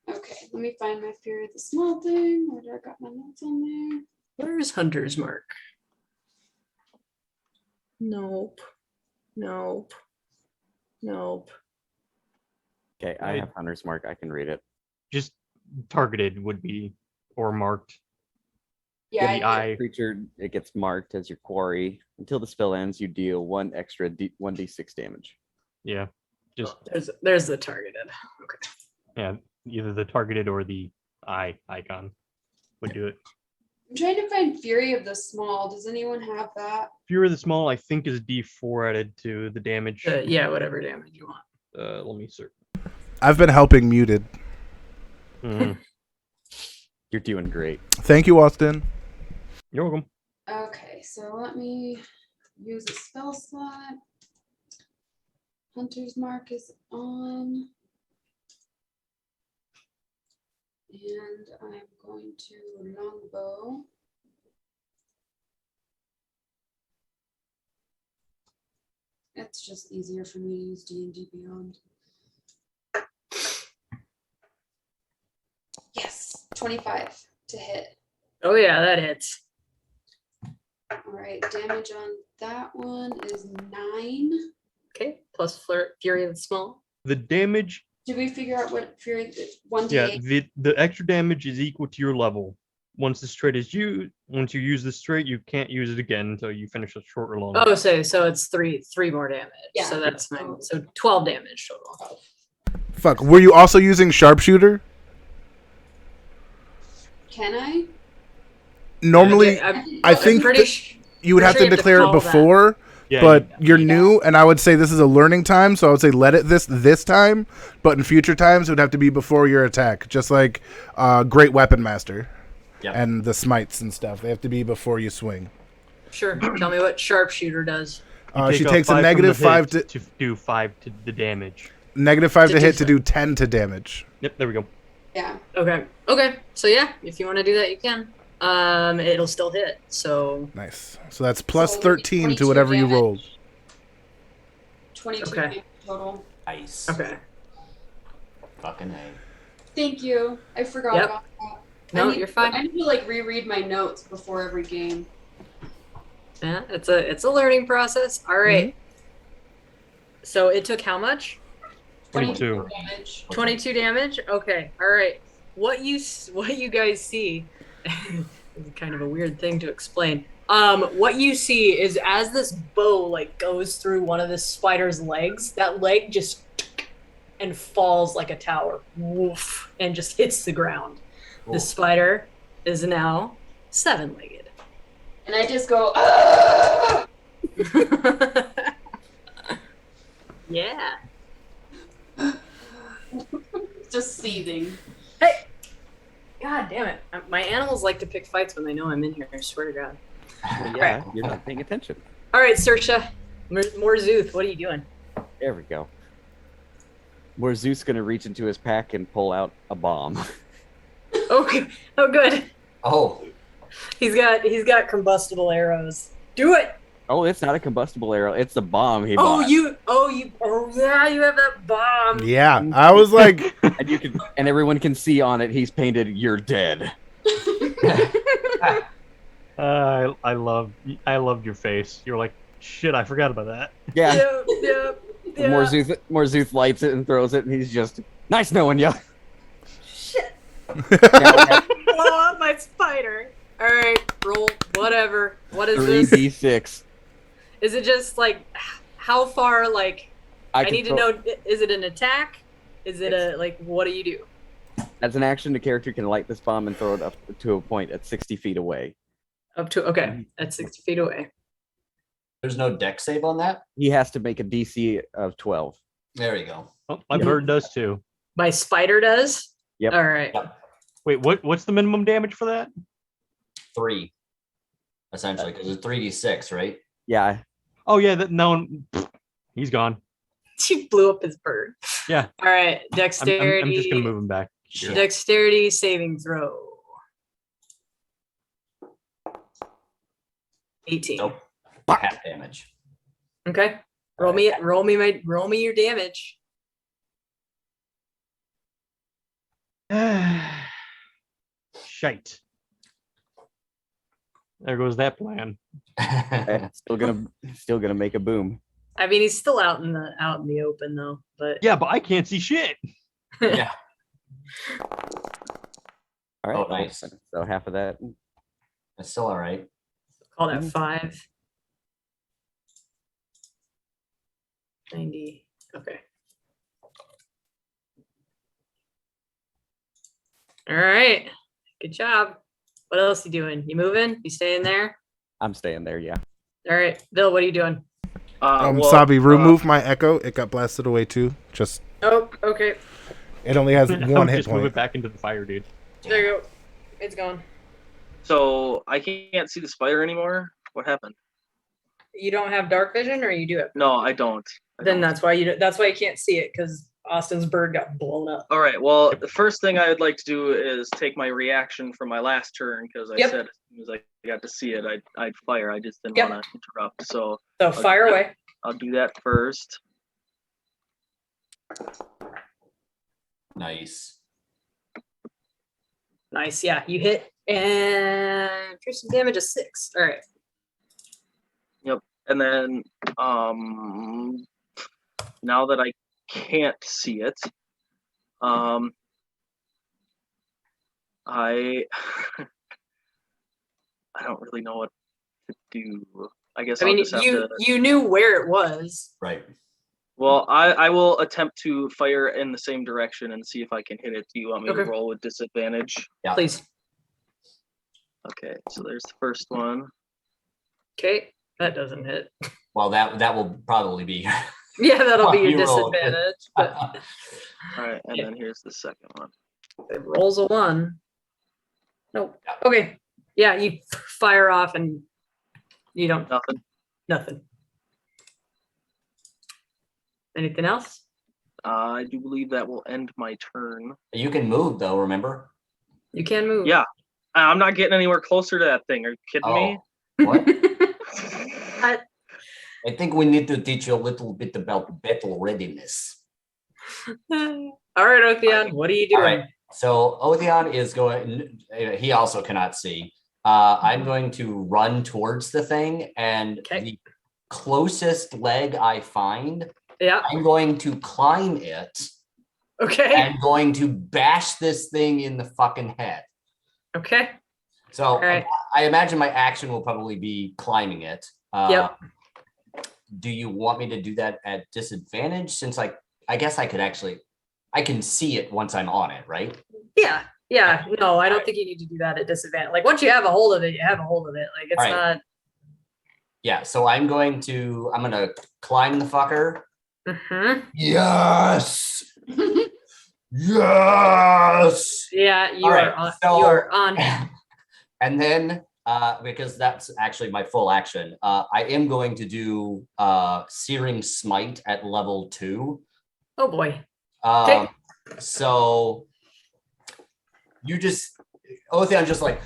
Okay, let me find my Fury of the Small thing. Where did I got my notes on there? Where's Hunter's Mark? Nope. Nope. Nope. Okay, I have Hunter's Mark. I can read it. Just targeted would be, or marked. Yeah, The eye. Creature, it gets marked as your quarry. Until the spell ends, you deal 1 extra 1d6 damage. Yeah, just There's the targeted. Okay. yeah, either the targeted or the eye icon would do it. I'm trying to find Fury of the Small. Does anyone have that? Fury of the Small, I think, is D4 added to the damage. Yeah, whatever damage you want. Let me search. I've been helping muted. Mhm. You're doing great. Thank you, Austin. You're welcome. Okay, so let me use a spell slot. Hunter's Mark is on. And I'm going to longbow. It's just easier for me to use D&D Beyond. Yes, 25 to hit. Oh yeah, that hits. All right, damage on that one is 9. Okay, plus Fury of the Small. The damage, Did we figure out what Fury 1d8? yeah, the extra damage is equal to your level. Once the trait is used, once you use this trait, you can't use it again until you finish a short or long. Oh, so it's three more damage. Yeah. So that's 9. So 12 damage total. Fuck. Were you also using sharpshooter? Can I? Normally, Yeah, I think pretty that you would have to you have to declare it call that. before. Yeah, But you're new, and I would say this is a learning time, so I would say let it this time. But in future times, it would have to be before your attack, just like Great Weapon Master Yep. and the smites and stuff. They have to be before you swing. Sure. Tell me what sharpshooter does. you take She off takes a 5 from negative the 5 hit to do 5 to the damage. negative 5 To to do hit to so. do 10 to damage. Yep, there we go. Yeah. Okay. So yeah, if you want to do that, you can. It'll still hit. So Nice. So that's plus So 13 to 22 whatever you damage. rolled. 22 Okay. damage total. Nice. okay. Fucking A. Thank you. I forgot Yep. about that. No, I need, you're fine. I need to like reread my notes before every game. Yeah, it's a learning process. All right. So it took how much? 22. damage. 22 damage. Okay. All right. What you guys see is kind of a weird thing to explain. What you see is as this bow like goes through one of the spider's legs, that leg just and falls like a tower, woof, and just hits the ground. Cool. The spider is now 7-legged. And I just go, "Ah!" Yeah. Just seething. Hey. God damn it! My animals like to pick fights when they know I'm in here. I swear to God. Yeah, you're not paying attention. All right, Sersha. More Zuth. What are you doing? There we go. Where Zeus gonna reach into his pack and pull out a bomb. Oh, oh, good. Oh, He's got combustible arrows. Do it. Oh, it's not a combustible arrow. It's the bomb he Oh, bought. oh yeah, you have that bomb. Yeah, I was like, And you can, and everyone can see on it. He's painted "You're dead." I loved your face. You're like, shit, I forgot about that. Yeah. Yep. Morzuth lights it and throws it, and he's just nice knowing you. Shit. Yeah, Blow up my spider. All right, roll whatever. What is this? 3d6. Is it just like how far? Like I need to know. Is it an attack? Is it a like? What do you do? As an action, the character can light this bomb and throw it up to a point at 60 feet away. Up to okay, at 60 feet away. there's no deck save on that. He has to make a DC of 12. There you go. Oh, my bird does too. My spider does. Yep. All right. Yep. Wait, what's the minimum damage for that? 3, essentially, because it's 3d6, right? Yeah. Oh yeah, no, he's gone. She blew up his bird. Yeah. All right. Dexterity. I'm just gonna move him back. Shit. Dexterity saving throw. 18. Nope. Half damage. Okay. Roll me your damage. Shite. There goes that plan. Still gonna make a boom. I mean, he's still out in the open though. But Yeah, but I can't see shit. Yeah. All right. Oh, nice. So half of that. It's still all right. call that 5. 90. Okay. All right. Good job. What else you doing? You moving? You staying there? I'm staying there. Yeah. All right. Bill, what are you doing? Sabi, remove my echo. It got blasted away too. Just Oh, okay. it only has one hit Just move point. it back into the fire, dude. There you go. It's gone. So I can't see the spider anymore. What happened? You don't have dark vision, or you do it? No, I don't. Then that's why you can't see it, because Austin's bird got blown up. All right. Well, the first thing I would like to do is take my reaction from my last turn, because I Yep. said as soon as I got to see it, I'd fire. I just didn't Yep. want to interrupt. So So fire away. I'll do that first. Nice. Nice. Yeah, you hit and do some damage of 6. All right. And then now that I can't see it, I I don't really know what to do. I guess I I'll mean, just have to. you knew where it was. Right. Well, I will attempt to fire in the same direction and see if I can hit it. Do you want me to Okay. roll with disadvantage? Yeah. Please. Okay, so there's the first one. Okay, that doesn't hit. Well, that will probably be. Yeah, that'll be your You rolled. disadvantage. But All right, and Yeah. then here's the second one. it rolls a 1. Nope. Okay. Yeah, you fire off and you don't. Nothing. Nothing. Anything else? I do believe that will end my turn. You can move though. Remember? You can move. Yeah, I'm not getting anywhere closer to that thing. Are you kidding me? What? I- I think we need to teach you a little bit about battle readiness. All right, Otheon, what are you doing? All right. So Otheon is going. He also cannot see. I'm going to run towards the thing, and the closest leg I find, Yeah. I'm going to climb it Okay. and going to bash this thing in the fucking head. Okay. So All right. I imagine my action will probably be climbing it. Yep. Do you want me to do that at disadvantage? Since I guess I can see it once I'm on it, right? Yeah. Yeah. No, I don't think you need to do that at disadvantage. Like once you have a hold of it, you have a hold of it. Like it's All right. not. Yeah. So I'm gonna climb the fucker. Mm-hmm. Yes. Yes. Yeah, you All are right, on. so- You are on him. And then, because that's actually my full action, I am going to do Searing Smite at level 2. Oh boy. So Otheon just like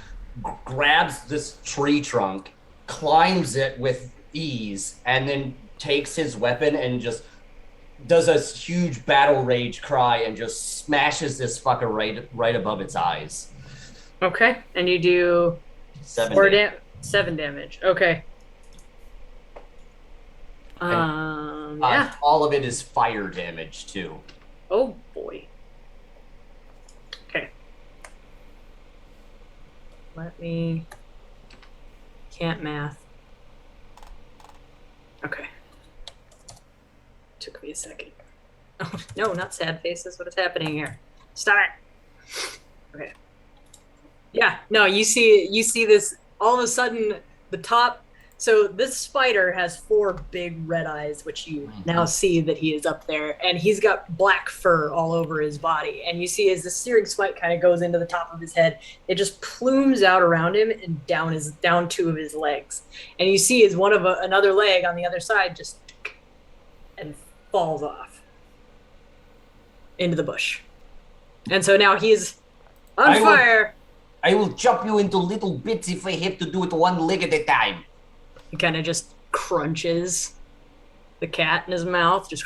grabs this tree trunk, climbs it with ease, and then takes his weapon and just does a huge battle rage cry and just smashes this fucker right above its eyes. Okay, and you do 7 7 damage. Okay. Yeah. All of it is fire damage too. Oh boy. Okay. Let me. Can't math. Okay. Took me a second. Oh no, not sad faces. What is happening here? Stop it. Okay. Yeah. No, you see this all of a sudden the top. So this spider has 4 big red eyes, which you now see that he is up there, and he's got black fur all over his body. And you see as the searing smite kind of goes into the top of his head, it just plumes out around him and down 2 of his legs. And you see as another leg on the other side just and falls off into the bush. And so now he's on fire. I will chop you into little bits if I have to do it one leg at a time. He kind of just crunches the cat in his mouth. Just.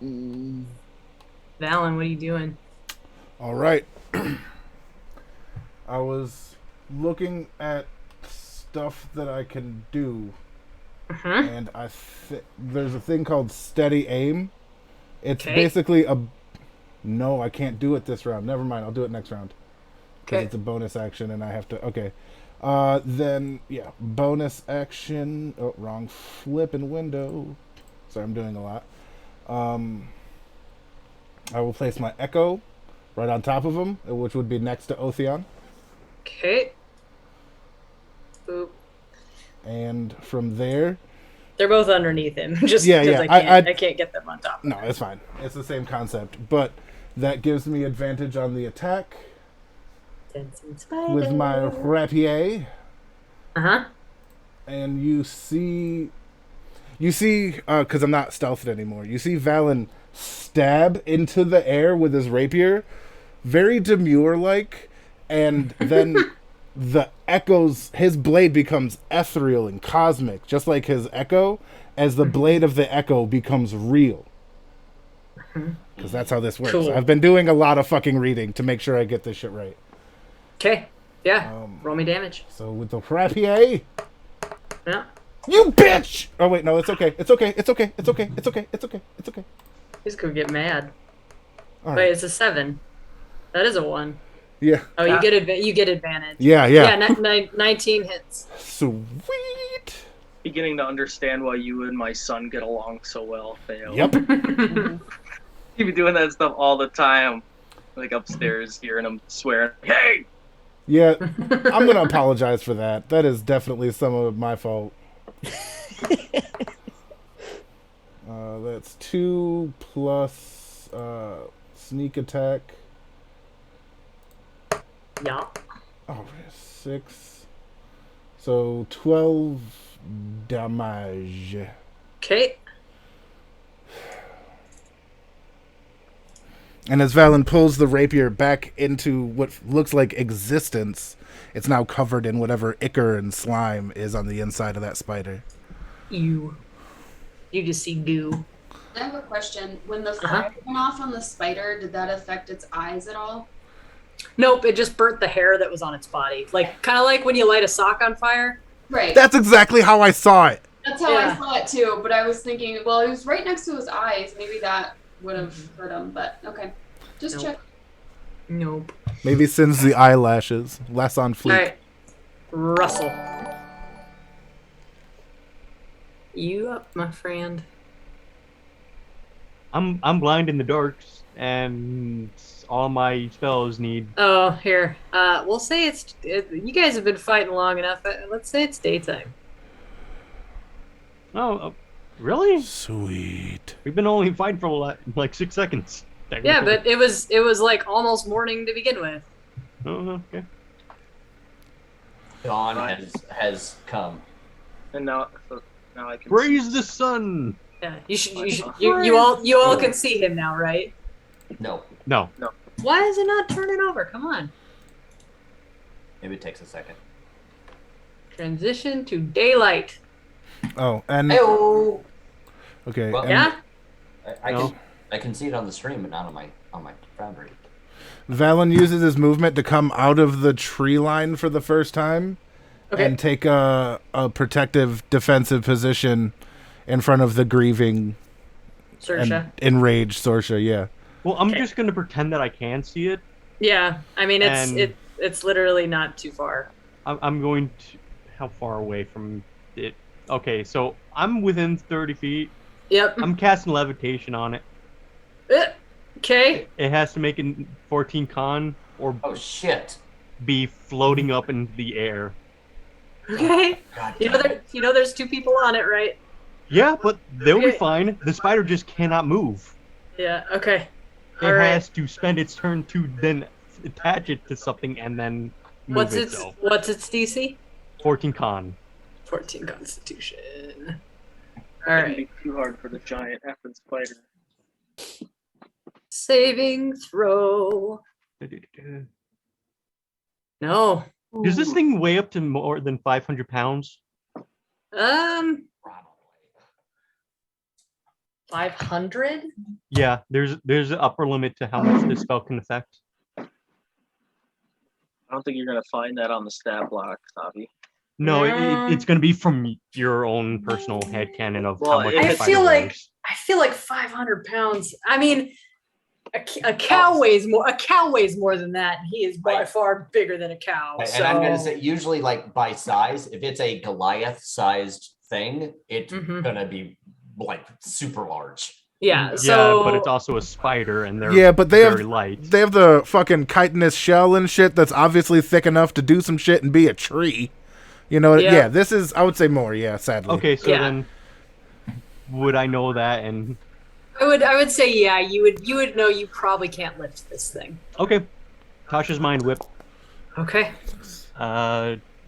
Valen, what are you doing? All right. I was looking at stuff that I can do, and there's a thing called steady aim. It's basically No, I can't do it this round. Never mind. I'll do it next round. Because it's a bonus action, and I have to. Okay. Then yeah, bonus action. Oh, wrong flipping window. Sorry, I'm doing a lot. I will place my echo right on top of him, which would be next to Otheon. Okay. Boop. And from there, they're both underneath him. Just Yeah, because yeah, I can't get them on top. no, it's fine. It's the same concept, but that gives me advantage on the attack with my rapier. And you see, because I'm not stealthed anymore. You see Valen stab into the air with his rapier, very demure-like, and then the echoes. His blade becomes ethereal and cosmic, just like his echo. As the blade of the echo becomes real, because that's how this works. Cool. I've been doing a lot of fucking reading to make sure I get this shit right. Okay. Yeah. Roll me damage. So with the rapier, Yeah. You bitch! Oh wait, no, it's okay. It's okay. It's okay. It's okay. It's okay. It's okay. It's okay. He's gonna get mad. All Wait, right. it's a 7. That is a 1. Yeah. Oh, you get advantage. Yeah. Yeah, Yeah. 19 hits. Sweet. Beginning to understand why you and my son get along so well, Theo. Yep. You be doing that stuff all the time. Like upstairs, hearing him swearing, "Hey!" Yeah. I'm gonna apologize for that. That is definitely some of my fault. That's 2 plus sneak attack. Yeah. Oh, 6. So 12 damage. Okay. And as Valen pulls the rapier back into what looks like existence, it's now covered in whatever ichor and slime is on the inside of that spider. You just see goo. I have a question. When the fire went off on the spider, did that affect its eyes at all? Nope, it just burnt the hair that was on its body. Like, kind of like when you light a sock on fire. Right. That's exactly how I saw it. That's how I saw it too, but I was thinking, well, it was right next to his eyes. Maybe that would have hurt him, but okay. Just check. Nope. Maybe since the eyelashes, less on fleek. All right. Russell. You up, my friend? I'm blind in the dark, and all my spells need. Oh, here. We'll say you guys have been fighting long enough. Let's say it's daytime. Oh, really? Sweet. We've been only fighting for like 6 seconds. Yeah, but it was like almost morning to begin with. Oh, okay. Dawn has come. And now I can Praise the sun. Yeah, you all can see him now, right? No, No. Why is it not turning over? Come on. maybe it takes a second. Transition to daylight. Oh, and Hey-oh! okay. Well, and Yeah. I can see it on the stream, but not on my Foundry. Valen uses his movement to come out of the tree line for the first time, and take a protective defensive position in front of the grieving Sersha. and enraged Sorsha. Yeah. Well, I'm just gonna pretend that I can see it. Yeah, I mean And- it's literally not too far. I'm going to. How far away from it? Okay, so I'm within 30 feet. Yep. I'm casting levitation on it. Okay. It has to make a 14 con or Oh shit! be floating up in the air. Okay. God You know damn it. there's 2 people on it, right? Yeah, but they'll be Okay. fine. The spider just cannot move. Yeah. Okay. It All right. has to spend its turn to then attach it to something and then move What's itself. its DC? 14 con. 14 Constitution. All It'd right. be too hard for the giant effing spider. Saving throw. No. Does this thing weigh up to more than 500 pounds? 500? Yeah, there's an upper limit to how much this spell can affect. I don't think you're gonna find that on the stat block, Sabi. No, Yeah. it's going to be from your own personal headcanon of Well, how much I the I spider feel like weighs. 500 pounds. I mean, a cow weighs more. A cow weighs more than that. And he is by Right. far bigger than a cow. And so. I'm gonna say, usually, like by size, if it's a Goliath-sized thing, it's Mhm. gonna be like super large. Yeah. Yeah, So. but it's also a spider, and they're Yeah, but they very have light. they have the fucking chitinous shell and shit that's obviously thick enough to do some shit and be a tree. You know, Yeah. yeah, this is, I would say more, yeah, sadly. Okay, so Yeah. then would I know that? And I would say yeah. You would know you probably can't lift this thing. okay, Tasha's mind whip. Okay.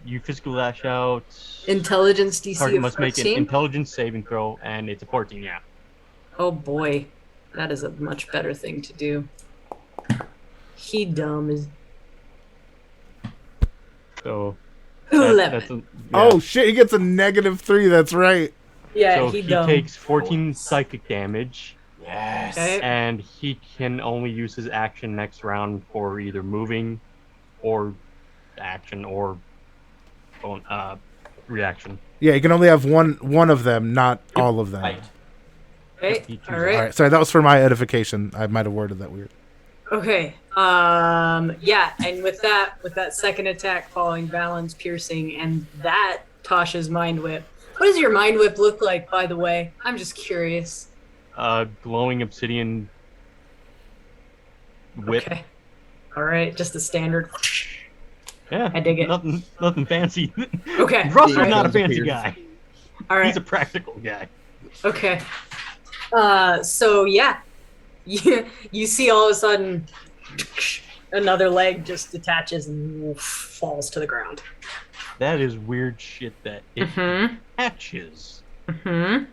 You physically lash out. Intelligence DC Target of must make an 14. intelligence saving throw, and it's a 14. Yeah. Oh boy, that is a much better thing to do. He dumb is So 11. that's a, yeah. Oh shit, he gets a -3, that's right. Yeah, So he he dumb. takes 14 psychic damage, Yes. Okay. and he can only use his action next round for either moving, or action, or reaction. Yeah, you can only have one of them, not all of them. Right. Okay. He chooses. All All right. right, sorry, that was for my edification. I might have worded that weird. Okay. Yeah, and with that second attack falling, Valen's piercing, and that Tasha's mind whip. What does your mind whip look like, by the way? I'm just curious. Glowing obsidian whip. Okay. All right, just the standard. Yeah, I dig it. Nothing fancy. Okay. Russell's All right. not a fancy Appears. guy. All right. He's a practical guy. Okay. So yeah, you see all of a sudden another leg just detaches and falls to the ground. That is weird shit that it Mm-hmm. hatches. Mm-hmm.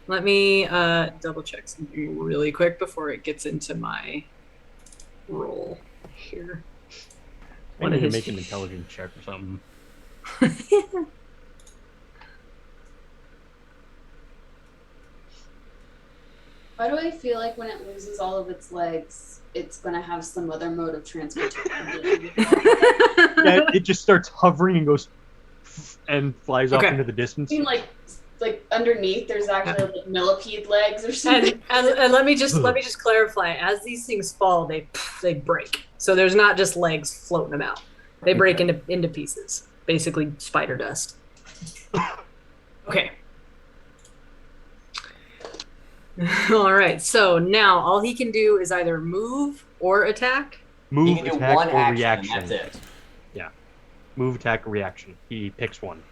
Let me double check something really quick before it gets into my roll here. I need to make an intelligence check or something. Why do I feel like when it loses all of its legs, it's gonna have some other mode of transportation? Yeah, it just starts hovering and goes and flies off Okay. into the distance. I mean, like underneath, there's actually like millipede legs or something. And let me just clarify. As these things fall, they break. So there's not just legs floating about. They break into pieces. Basically, spider dust. Okay. All right. So now all he can do is either move or attack. Move, You can do attack, one or action, reaction. and that's it. Move, attack, or reaction. He picks one.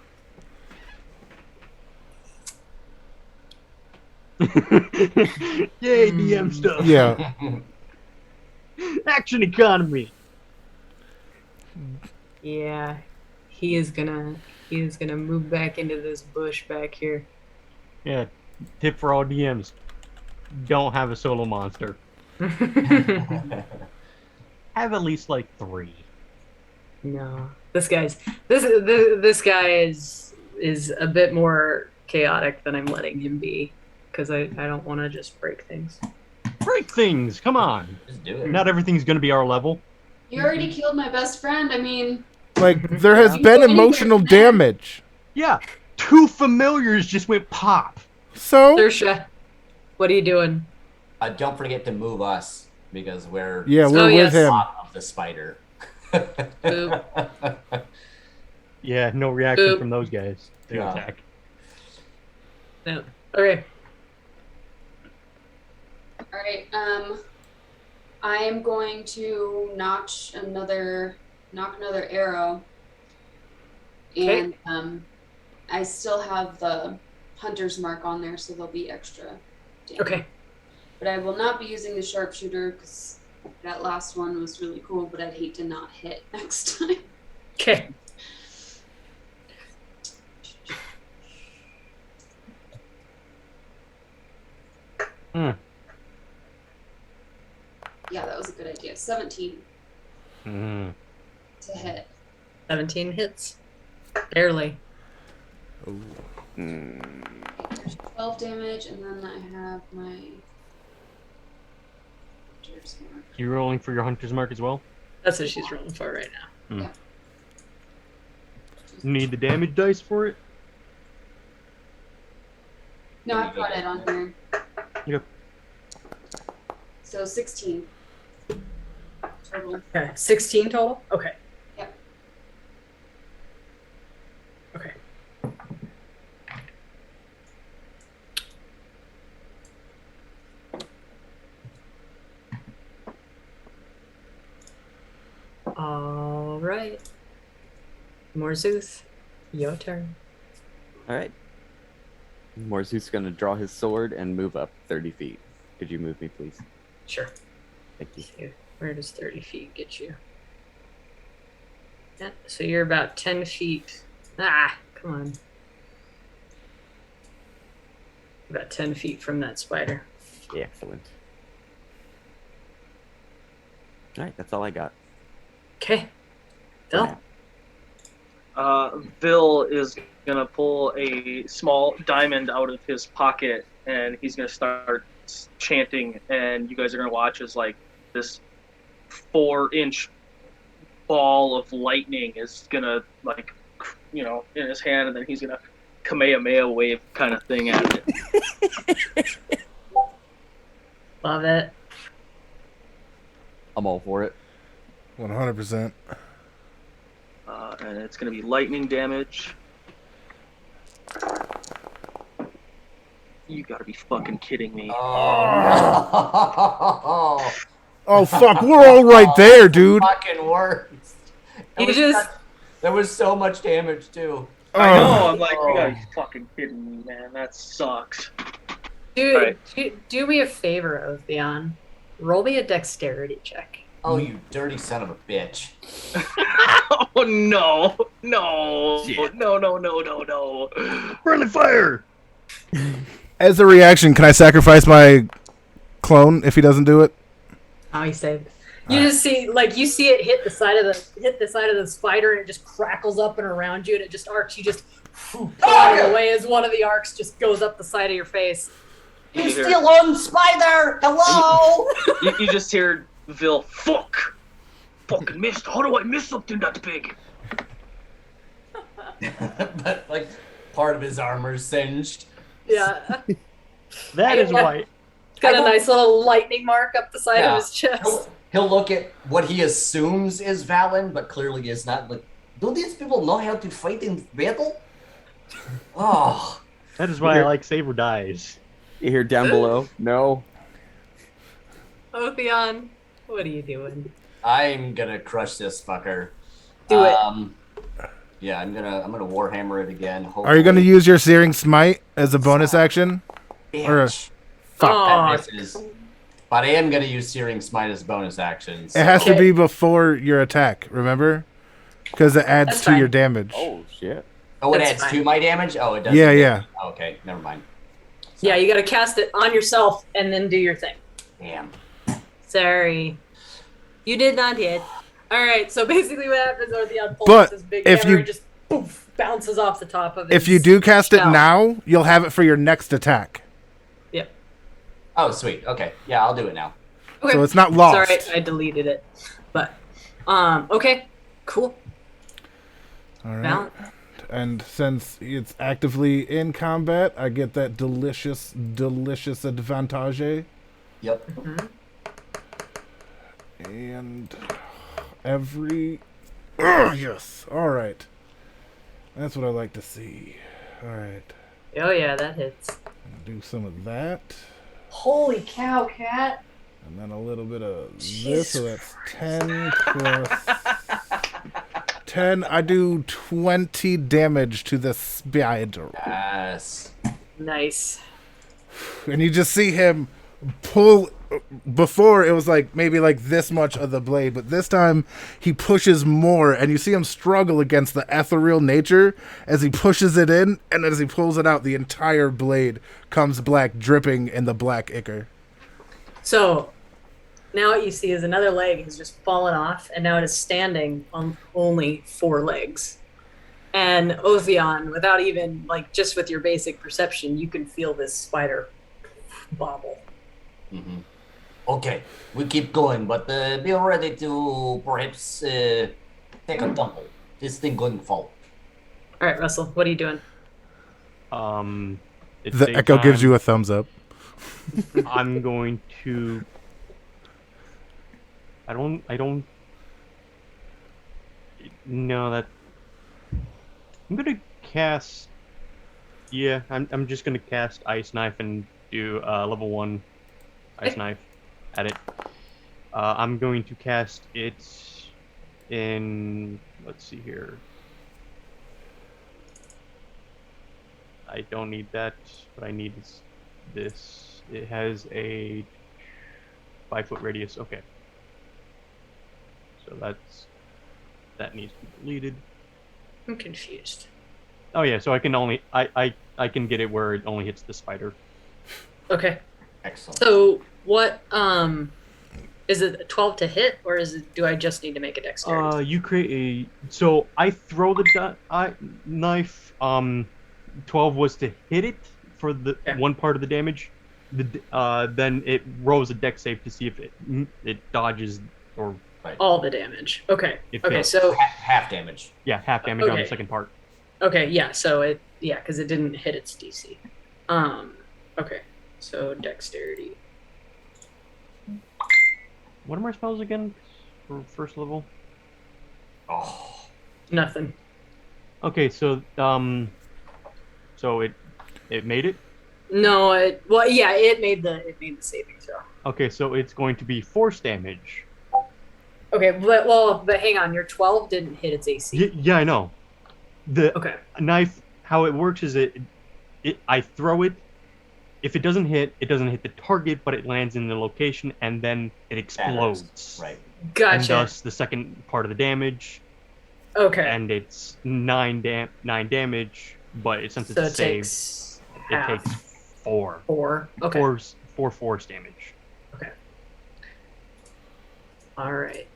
Yay, DM stuff. Yeah. Action economy. Yeah, he is gonna move back into this bush back here. Yeah. Tip for all DMs. Don't have a solo monster. Have at least like 3. No, this guy is a bit more chaotic than I'm letting him be, because I don't want to just break things. Break things. Come on. Just do it. Not everything's gonna be our level. You already killed my best friend. I mean, Like, there has been emotional damage. Yeah. 2 familiars just went pop. So, Saoirse, what are you doing? Don't forget to move us because we're yeah, we're Oh, with yes. him. top of the spider. Boop. Yeah, no reaction Boop. from those guys to No. attack. No. Okay. all right. I am going to knock another arrow, Okay. and I still have the hunter's mark on there, so there'll be extra damage. Okay. But I will not be using the sharpshooter because that last one was really cool, but I'd hate to not hit next time. Okay. Yeah, that was a good idea. 17 Mm. to hit. 17 hits. Barely. There's 12 damage, and then I have my hunter's mark. You rolling for your hunter's mark as well? That's what she's rolling for right now. You need the damage dice for it? No, I've got it on here. Yep. So 16 total. Okay. 16 total? Okay. Yep. Okay. All right. Morzuth, your turn. All right. Morzuth's gonna draw his sword and move up 30 feet. Could you move me, please? Sure. Thank you. Okay, where does 30 feet get you? Yeah, so you're about 10 feet. Ah, come on. About 10 feet from that spider. Excellent. All right, that's all I got. Okay. for Phil? now. Bill is gonna pull a small diamond out of his pocket and he's gonna start chanting, and you guys are gonna watch as like this 4-inch ball of lightning is gonna like in his hand, and then he's gonna Kamehameha wave kind of thing at it. Love it. I'm all for it. 100%. And it's gonna be lightning damage. You gotta be fucking kidding me. Oh, Oh, fuck. We're all right there, dude. fucking worst. There was so much damage too. I know. I'm like, you gotta be fucking kidding me, man. That sucks. Do me a favor, Otheon. Roll me a dexterity check. Oh, you dirty son of a bitch. Oh no. No. Shit. No. Friendly fire! As a reaction, can I sacrifice my clone if he doesn't do it? Oh, he saved. You just see, you see it hit the side of the spider, and it just crackles up and around you, and it just arcs. You just pull out of the way as one of the arcs just goes up the side of your face. You still on spider! Hello! You just hear Vil, fuck! Fucking missed. How do I miss something that big? But like part of his armor's singed. Yeah. That is why. It's got a nice little lightning mark up the side Yeah. of his chest. He'll look at what he assumes is Valen, but clearly is not. Like, do these people know how to fight in battle? Oh. That is why I like Saber dies. You hear down below? No. Otheon, what are you doing? I'm gonna crush this fucker. Do it. Yeah, I'm gonna Warhammer it again. Are you going to use your Searing Smite as a bonus action? Or Bitch. fuck. Aw, That misses. But I am gonna use Searing Smite as bonus action. So. It has to Okay. be before your attack, remember? Because it adds That's to fine. your damage. Oh shit. Oh, it That's adds fine. to my damage? Oh, it does. Yeah. Oh, okay, never mind. yeah, you got to cast it on yourself and then do your thing. Damn. Sorry. You did not hit. Alright, so basically what happens is Otheon pulls But this big if hammer you- and just poof, bounces off the top of it. If you do cast it spell. now, you'll have it for your next attack. Yep. Oh, sweet. Okay, yeah, I'll do it now. Okay. So it's not lost. Sorry, I deleted it. But, okay. Cool. All right. Balance. And since it's actively in combat, I get that delicious advantage. Yep. And every... yes. All right. That's what I like to see. All right. Oh yeah, that hits. Do some of that. Holy cow, cat. And then a little bit of this, so that's 10 plus 10. I do 20 damage to the spider. Yes. Nice. And you just see him pull. Before, it was maybe this much of the blade, but this time he pushes more, and you see him struggle against the ethereal nature as he pushes it in, and as he pulls it out, the entire blade comes black, dripping in the black ichor. So now what you see is another leg has just fallen off, and now it is standing on only 4 legs. And Otheon, without even just with your basic perception, you can feel this spider bobble. Mm-hmm. Okay, we keep going, but be ready to perhaps take a tumble. This thing going to fall. All right, Russell, what are you doing? It's The echo gives you a thumbs up. I'm going to. I don't. No, that. I'm gonna cast. Yeah, I'm just gonna cast Ice Knife and do level 1 Ice Knife at it. I'm going to cast it in. Let's see here. I don't need that. What I need is this. It has a 5-foot radius. Okay. So that needs to be deleted. I'm confused. Oh yeah, so I can only I can get it where it only hits the spider. Okay. Excellent. So what is it a 12 to hit, or do I just need to make a dexterity? You create a. So I throw the knife. 12 was to hit it for the one part of the damage. Then it rolls a dex save to see if it dodges or. Right. All the damage. Okay. It Okay. fails. So Half damage. Yeah, half damage on the Okay. second part. Okay, yeah, so because it didn't hit its DC. Okay, so dexterity. What are my spells again for first level? Oh, Nothing. Okay, so so it made it. No, it made the saving throw. Okay, so it's going to be force damage. Okay, but hang on, your 12 didn't hit its AC. Yeah, I know. The Okay. knife, how it works is I throw it. If it doesn't hit the target, but it lands in the location, and then it explodes. right. Gotcha. And thus the second part of the damage. Okay. And it's 9 damage, but since So it's saved, it takes 4. 4. Okay. 4 force damage. Okay. All right.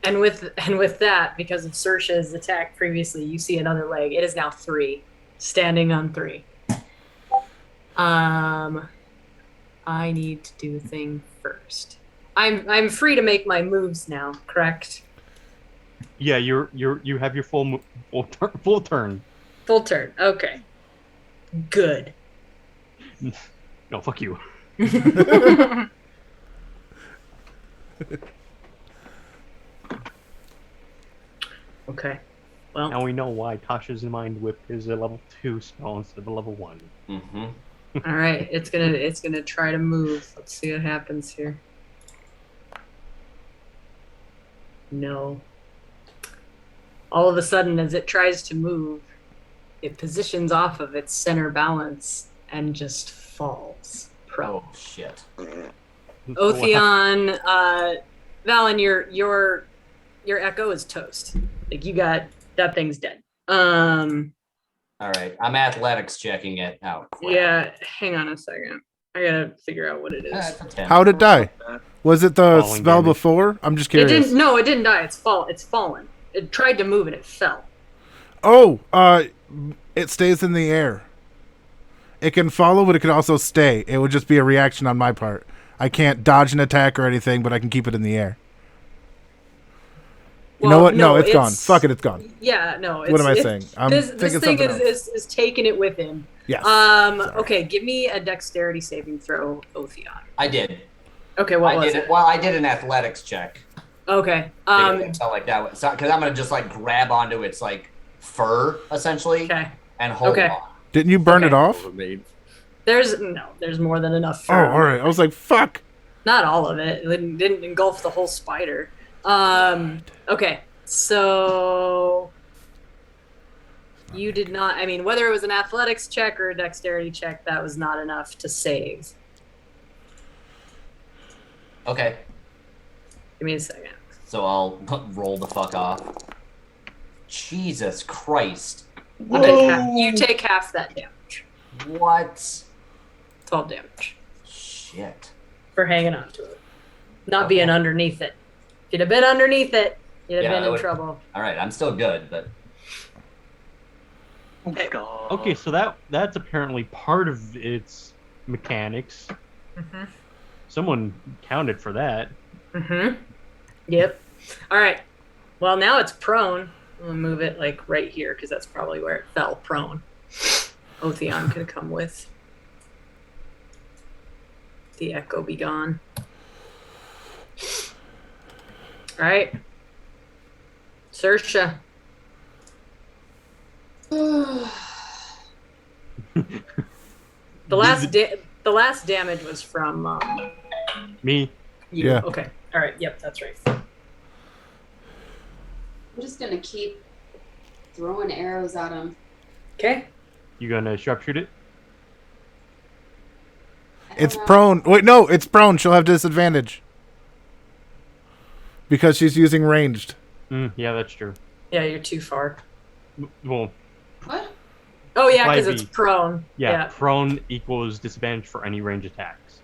And with that, because of Sersha's attack previously, you see another leg. It is now 3, standing on 3. I need to do a thing first. I'm free to make my moves now, correct? Yeah, you have your full turn. Full turn. Okay. Good. No, fuck you. Okay. Well, Now we know why Tasha's Mind Whip is a level 2 spell instead of a level 1. Mm-hmm. all right. It's gonna try to move. Let's see what happens here. No. All of a sudden, as it tries to move, it positions off of its center balance and just falls prone. Oh shit. Otheon, Valen, your echo is toast. Like you got that thing's dead. All right, I'm athletics checking it out. Yeah, hang on a second. I gotta figure out what it is. That's a 10. How'd it die? Was it the Falling spell damage. before? I'm just It curious. didn't. No, it didn't die. It's fallen. It tried to move and it fell. Oh, it stays in the air. It can follow, but it could also stay. It would just be a reaction on my part. I can't dodge an attack or anything, but I can keep it in the air. You know Well, what? No, it's gone. it's- Fuck it, it's gone. Yeah, no. What am I saying? I'm this thinking thing something else. is taking it with him. Yes. Sorry. Okay, give me a dexterity saving throw, Otheon. I did. Okay, what I was did it? Well, I did an athletics check. Okay. I felt like that was because I'm gonna just like grab onto its like fur essentially Okay. and hold Okay. on. Didn't you burn it okay. off? There's more than enough. Oh, all right. I was like, fuck. Not all of it. It didn't engulf the whole spider. Okay, so you did not. I mean, whether it was an athletics check or a dexterity check, that was not enough to save. Okay, Give me a second. so I'll roll the fuck off. Jesus Christ! You take half that damage. What? 12 damage Shit. for hanging on to it, not Okay. being underneath it. If you'd have been underneath it, you'd have Yeah, been that in would- trouble. All right, I'm still good, but Oh god. Okay, so that's apparently part of its mechanics. Mm-hmm. Someone counted for that. Mm-hmm. Yep. All right. Well, now it's prone. I'm gonna move it like right here because that's probably where it fell prone. Otheon could come with. The echo be gone. All right. Sersha. The last damage was from Me. you. Yeah. Okay. All right. Yep, that's right. I'm just gonna keep throwing arrows at him. Okay. You gonna sharpshoot it? I don't It's know. prone. Wait, no, it's prone. She'll have disadvantage. Because she's using ranged. Yeah, that's true. Yeah, you're too far. Well, What? Oh yeah, because 5e. it's prone. yeah, prone equals disadvantage for any range attacks.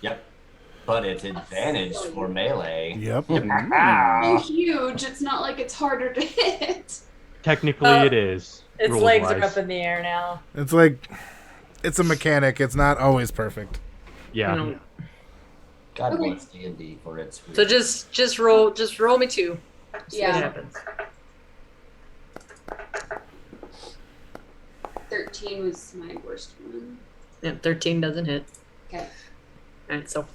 yep. But it's advantage for melee. Yep. You're huge. It's not like it's harder to hit. Technically, Oh, it is. Its legs are rules-wise. up in the air now. It's like, it's a mechanic. It's not always perfect. Yeah. God Okay. bless D&D for its. So just roll me 2. See Yeah. what happens. 13 was my worst one. Yeah, 13 doesn't hit. Okay. Alright, so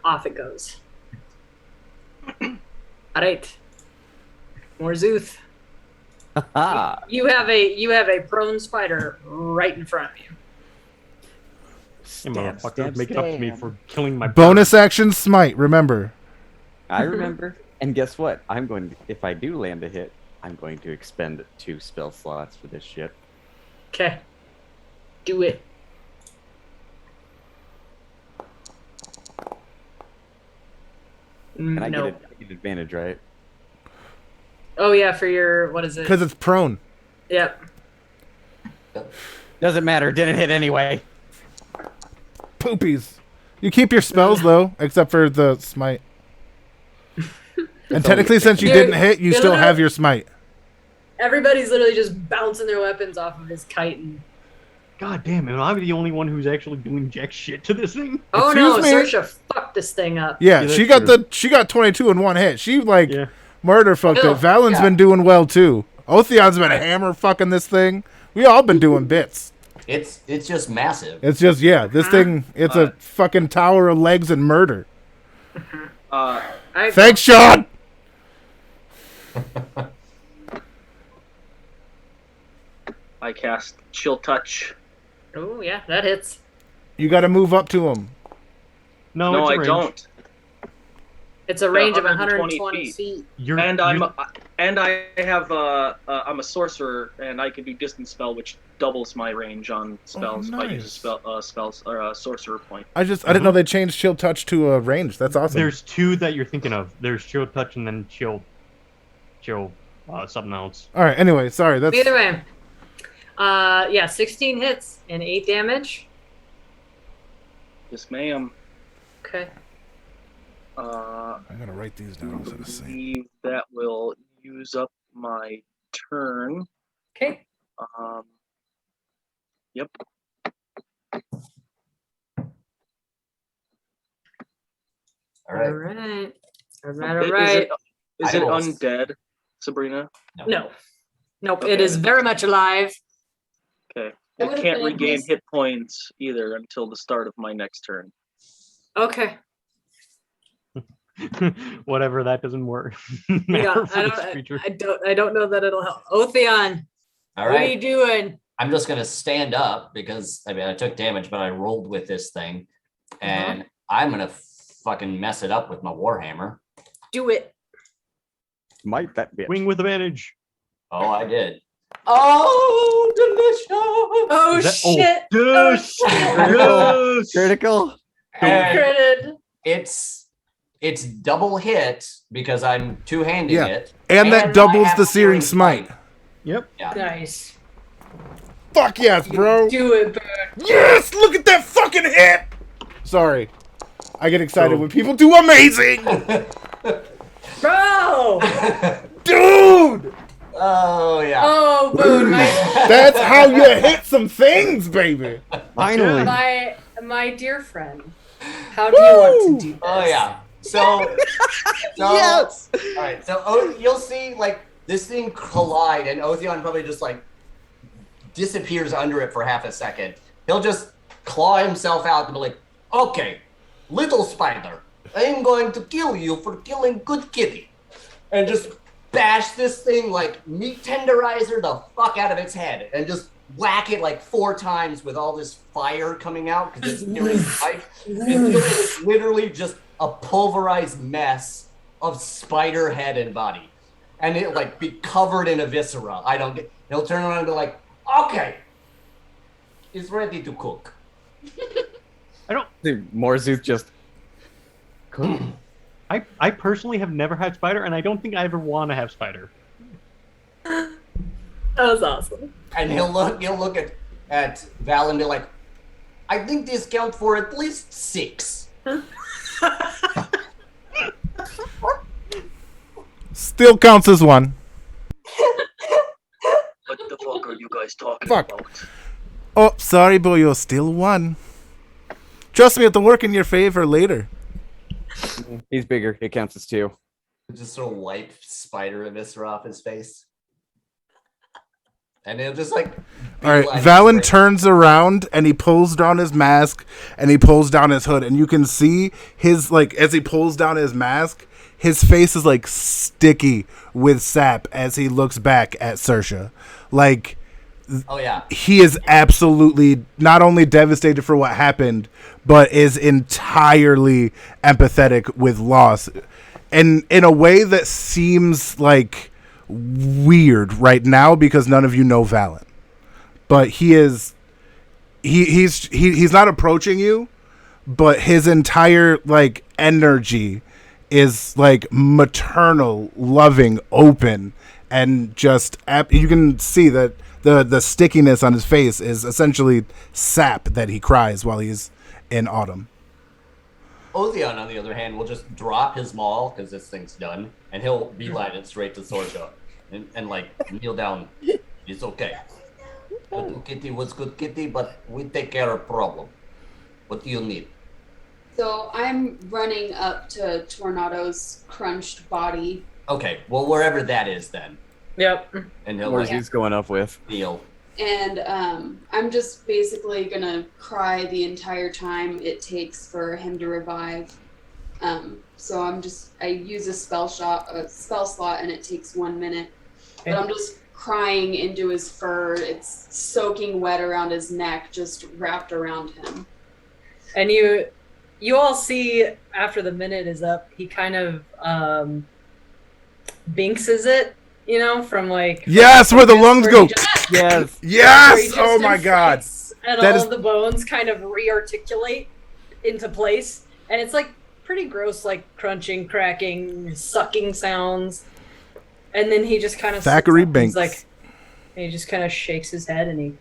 off it goes. Alright. Morzuth. Ha! You have a prone spider right in front of you. You motherfuckers make it up to me for killing my Bonus action smite, remember. I remember. And guess what? I'm going to, if I do land a hit, I'm going to expend 2 spell slots for this shit. Okay. Do it. And I No. get advantage, right? Oh yeah, for your what is it? Because it's prone. Yep. Doesn't matter. Didn't hit anyway. Poopies. You keep your spells, though, except for the smite. And technically, since you You're- didn't hit, you you're still literally- have your smite. Everybody's literally just bouncing their weapons off of his kite and God damn it! I'm the only one who's actually doing jack shit to this thing. oh no, Excuse me? Saoirse fucked this thing up. Yeah, Yeah, she that's got she got 22 in one hit. She Yeah. murder fucked No, it. Valen's yeah. been doing well too. Otheon's been hammer fucking this thing. We all been doing bits. It's just massive. It's just this thing. It's a fucking tower of legs and murder. Thanks, Sean. I cast Chill Touch. Oh yeah, that hits. You got to move up to him. No, No, it's a I range. don't. It's a range of 120 120 feet. And I have I'm a sorcerer, and I can do distance spell, which doubles my range on spells if I use a nice. spells or a sorcerer point. I didn't know they changed chill touch to a range. That's awesome. There's 2 that you're thinking of. There's chill touch and then chill something else. All right. Anyway, sorry. That's Either way. Yeah, 16 hits and 8 damage. Yes, ma'am. Okay. I'm gonna write these down instead of I saying. believe that will use up my turn. Okay. Yep. All right. All right. All right. Is All right. it, is I it will- undead, Sabrina? No. Nope. Okay. It is very much alive. Okay. That It would've can't been regain nice. hit points either until the start of my next turn. Okay. Whatever, that doesn't work. Yeah, Matter for this creature. I don't know that it'll help. Otheon, All what are you right. doing? I'm just gonna stand up because I took damage, but I rolled with this thing, and I'm gonna fucking mess it up with my warhammer. Do it. Might that bitch. Wing with advantage. Oh, I did. Oh, delicious! Oh Is that- oh, shit. Yes! Yes! Critical. And Critted. it's double hit because I'm two-handing Yeah. it, And that I doubles have the searing smite. Yep. Yeah. Nice. Fuck yes, bro. Do it, bro. Yes, look at that fucking hit. Sorry, I get excited So- when people do amazing, Bro! dude. Oh yeah. Oh, Boone, That's how you hit some things, baby. Finally. my dear friend. How do you want to do this? Oh yeah. So Yes! All right. So you'll see like this thing collide, and Otheon probably just like disappears under it for half a second. He'll just claw himself out and be like, "Okay, little spider, I'm going to kill you for killing good kitty," and just bash this thing like meat tenderizer the fuck out of its head, and just whack it like 4 times with all this fire coming out because it's during fight until it's literally just a pulverized mess of spider head and body, and it like be covered in a viscera. I don't get. He'll turn around and be like, "Okay, it's ready to cook." Dude, Morzuth just. Cool. I personally have never had spider, and I don't think I ever want to have spider. That was awesome. And he'll look at Val and be like, "I think this counts for at least 6." Still counts as one. What the fuck are you guys talking Fuck. about? Oh, sorry, boy, you're still one. Trust me, it'll work in your favor later. He's bigger. It counts as 2. Just sort of wipe spider viscera off his face. And he'll just like. All right, Valen turns around and he pulls down his mask and he pulls down his hood, and you can see his, like, as he pulls down his mask, his face is like sticky with sap as he looks back at Saoirse. Like, oh yeah, he is absolutely not only devastated for what happened, but is entirely empathetic with loss, and in a way that seems like weird right now because none of you know Valen. But he's not approaching you, but his entire like energy is like maternal, loving, open, and just you can see that the stickiness on his face is essentially sap that he cries while he's in autumn. Otheon, on the other hand, will just drop his maul because this thing's done, and he'll beeline it straight to Saoirse and like kneel down. It's okay. Kitty was good, Kitty, but we take care of problem. What do you need? So I'm running up to Tornado's crunched body. Okay, well, wherever that is then. Yep. And he'll Where's he's going up with? kneel. And I'm just basically gonna cry the entire time it takes for him to revive. So I use a spell slot, and it takes 1 minute. But I'm just crying into his fur. It's soaking wet around his neck, just wrapped around him. And you all see after the minute is up, he kind of binkses it, you know, from like Yes, where the lungs go. Yes. Yes. Oh my God. And That all is- of the bones kind of rearticulate into place, and it's like pretty gross, like crunching, cracking, sucking sounds. And then he just kind of Thackeray He's Binks. like, and he just kind of shakes his head and he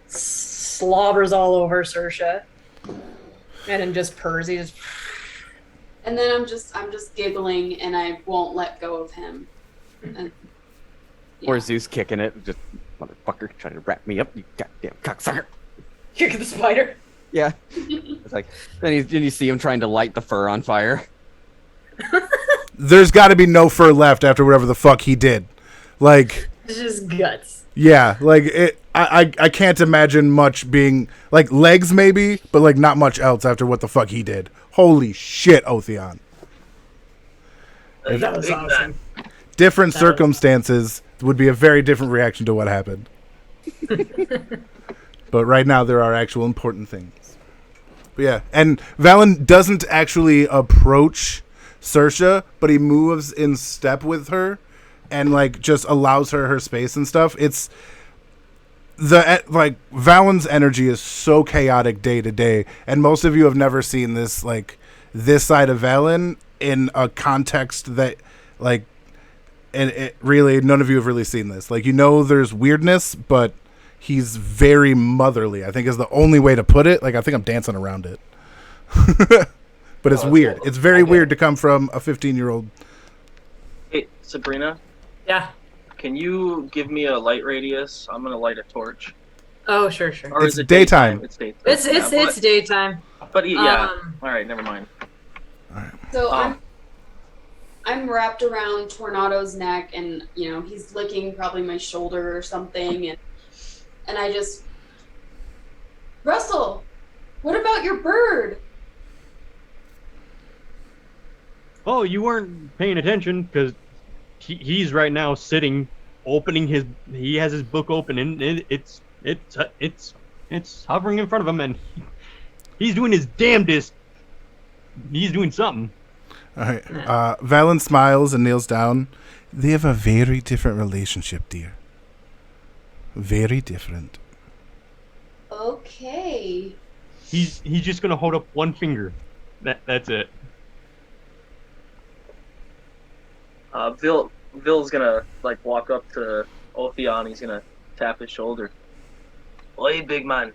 slobbers all over Saoirse, and then just purrs. He just. And then I'm just giggling, and I won't let go of him. And, Or Zeus kicking it, just motherfucker trying to wrap me up, you goddamn cocksucker. Kick the spider. Yeah. It's like then you see him trying to light the fur on fire. There's got to be no fur left after whatever the fuck he did. Like, It's just guts. yeah, like it. I can't imagine much being like legs maybe, but like not much else after what the fuck he did. Holy shit, Otheon. That was awesome. Different That was- circumstances would be a very different reaction to what happened. But right now there are actual important things. But yeah, and Valen doesn't actually approach Saoirse, but he moves in step with her and like just allows her space and stuff. It's like Valen's energy is so chaotic day to day, and most of you have never seen this side of Valen in a context that like, and it really none of you have really seen this. Like, you know, there's weirdness, but he's very motherly, I think is the only way to put it. Like, I think I'm dancing around it. But it's weird. It's very weird to come from a 15-year-old. Hey, Sabrina, Yeah. can you give me a light radius? I'm gonna light a torch. Oh, sure. Or It's is it daytime. It's daytime. It's daytime. But yeah. Um, All right, never mind. so Oh. I'm wrapped around Tornado's neck, and you know he's licking probably my shoulder or something, and I just, Russell, what about your bird? Oh, you weren't paying attention because he's right now sitting, opening he has his book open, and it's hovering in front of him, and he's doing his damnedest. He's doing something. All right. Valen smiles and kneels down. They have a very different relationship, dear. Very different. Okay. He's just gonna hold up one finger. That's it. Vill's gonna like walk up to Otheon. He's gonna tap his shoulder. Oi, big man.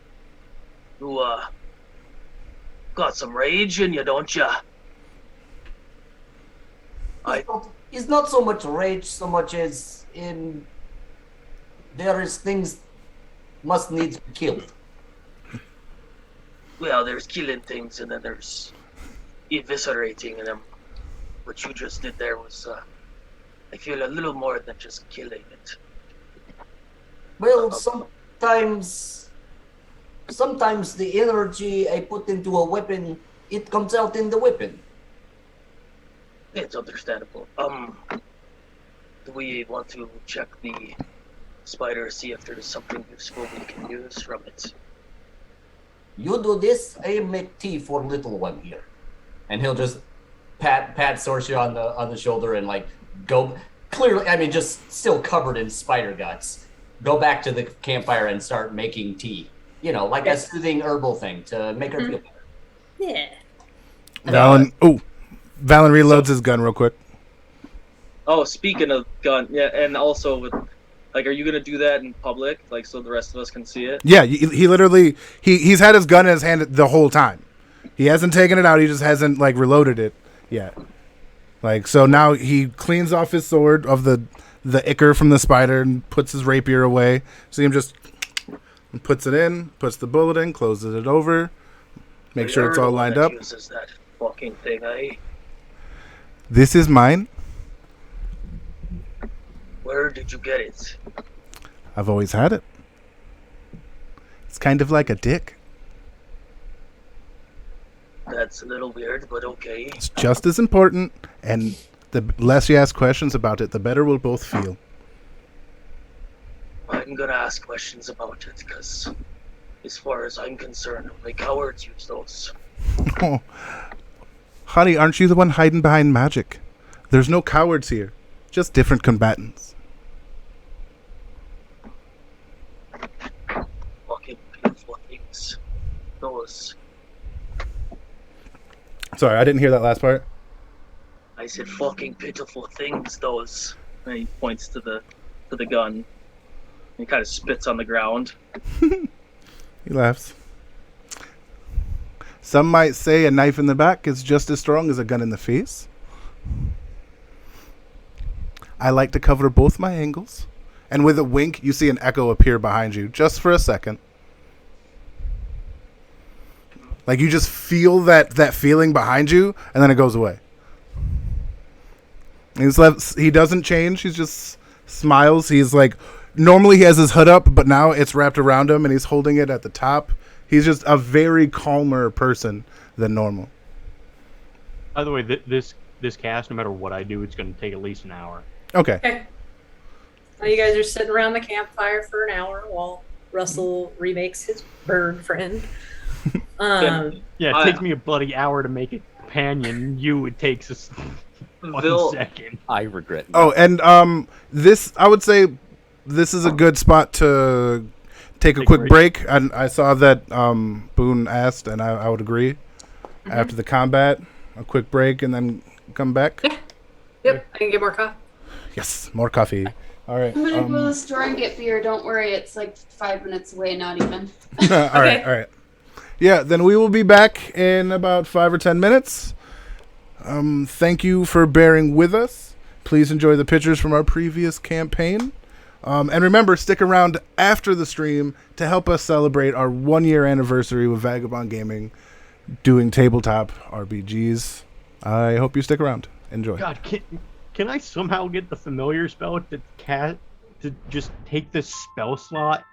You got some rage in you, don't ya? It's not so much rage, so much as in there is things must needs be killed. Well, there's killing things, and then there's eviscerating, and then what you just did there was I feel a little more than just killing it. Well, sometimes the energy I put into a weapon, it comes out in the weapon. It's understandable. Do we want to check the spider, see if there's something useful we can use from it? You do this, I make tea for little one here. And he'll just pat Sorcia on the shoulder and like go clearly, I mean, just still covered in spider guts. Go back to the campfire and start making tea. You know, like a soothing herbal thing to make her feel better. Yeah. Valen reloads his gun real quick. Oh, speaking of gun, yeah, and also with, like, are you gonna do that in public, like, so the rest of us can see it? Yeah, he literally he's had his gun in his hand the whole time. He hasn't taken it out. He just hasn't like reloaded it yet. Like, so now he cleans off his sword of the ichor from the spider and puts his rapier away. See him just puts it in, puts the bullet in, closes it over, make sure it's all lined up. Uses that fucking thing, eh? This is mine. Where did you get it? I've always had it. It's kind of like a dick. That's a little weird, but okay. It's just as important, and the less you ask questions about it, the better we'll both feel. I'm gonna ask questions about it, because as far as I'm concerned, only cowards use those. Oh. Honey, aren't you the one hiding behind magic? There's no cowards here, just different combatants. Fucking beautiful things. Those. Sorry, I didn't hear that last part. I said fucking pitiful things, those. And he points to the gun. He kind of spits on the ground. He laughs. Some might say a knife in the back is just as strong as a gun in the face. I like to cover both my angles. And with a wink, you see an echo appear behind you, just for a second. Like, you just feel that feeling behind you, and then it goes away. He doesn't change. He just smiles. He's like, normally he has his hood up, but now it's wrapped around him, and he's holding it at the top. He's just a very calmer person than normal. By the way, this cast, no matter what I do, it's going to take at least an hour. Okay. Well, you guys are sitting around the campfire for an hour while Russell remakes his bird friend. Yeah, it takes me a bloody hour to make a companion. You, it takes us 1 second. I regret. Oh, and this, I would say, this is a good spot to take a quick break. And I saw that Boone asked, and I would agree. Mm-hmm. After the combat, a quick break, and then come back. Yeah. Yep, I can get more coffee. Yes, more coffee. All right. I'm gonna go to the store and get beer. Don't worry, it's like 5 minutes away, not even. All right. Yeah, then we will be back in about 5 or 10 minutes. Thank you for bearing with us. Please enjoy the pictures from our previous campaign. And remember, stick around after the stream to help us celebrate our 1-year anniversary with Vagabond Gaming, doing tabletop RPGs. I hope you stick around. Enjoy. God, can I somehow get the familiar spell to just take this spell slot?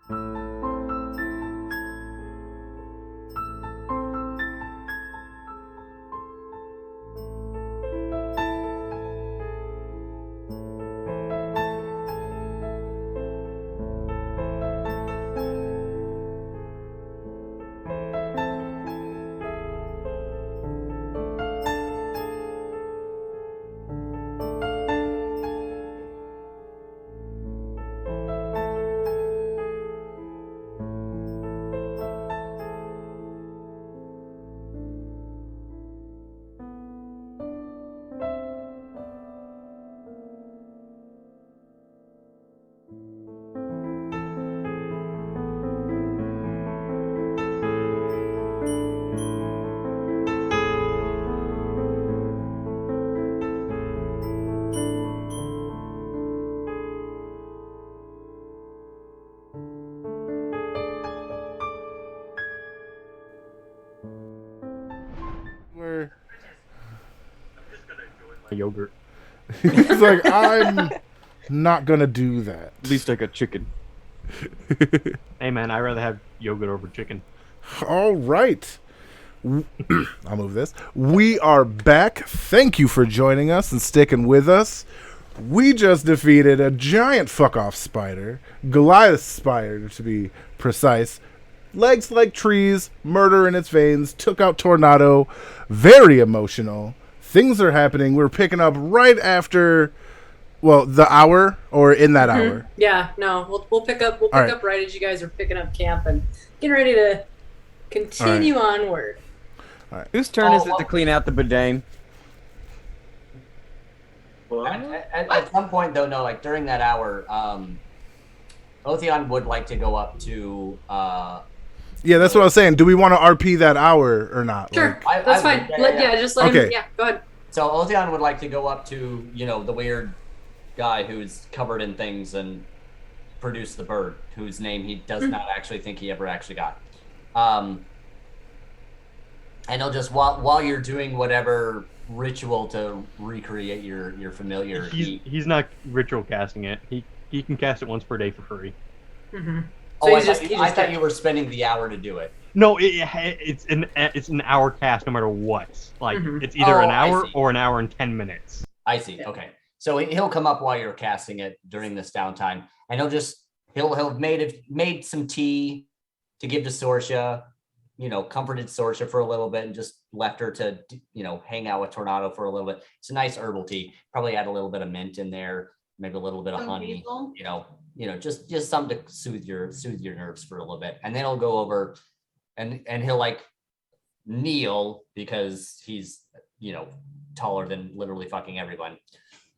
Where Yogurt. he's like, I'm not gonna do that. At least I got chicken. Hey man, I'd rather have yogurt over chicken. All right. I'll move this. We are back. Thank you for joining us and sticking with us. We just defeated a giant fuck-off spider, Goliath spider to be precise. Legs like trees, murder in its veins, took out Tornado. Very emotional. Things are happening. We're picking up right after, well, the hour or in that hour. Yeah, no, we'll pick up. We'll pick All right. up right as you guys are picking up camp and getting ready to continue onward. Whose turn is it to clean out the bidet? At some point, though, no, like during that hour, Otheon would like to go up to. Yeah, that's what I was saying. Do we want to RP that hour or not? Sure, Like, that's fine. Just let Okay. him. Yeah, go ahead. So Otheon would like to go up to, the weird guy who's covered in things and produce the bird, whose name he does not actually think he ever actually got. And he'll just, while you're doing whatever ritual to recreate your familiar, He's not ritual casting it. He can cast it once per day for free. Mm-hmm. Oh, So I thought you were spending the hour to do it. No, it's an hour cast no matter what. Like it's either an I hour see. or an hour and 10 minutes. I see. Okay. So he'll come up while you're casting it during this downtime, and he'll have made some tea to give to Sorsha, comforted Sorsha for a little bit and just left her to, hang out with Tornado for a little bit. It's a nice herbal tea. Probably add a little bit of mint in there, maybe a little bit of Some honey, basil? just something to soothe your nerves for a little bit. And then he'll go over and he'll like kneel because he's, taller than literally fucking everyone.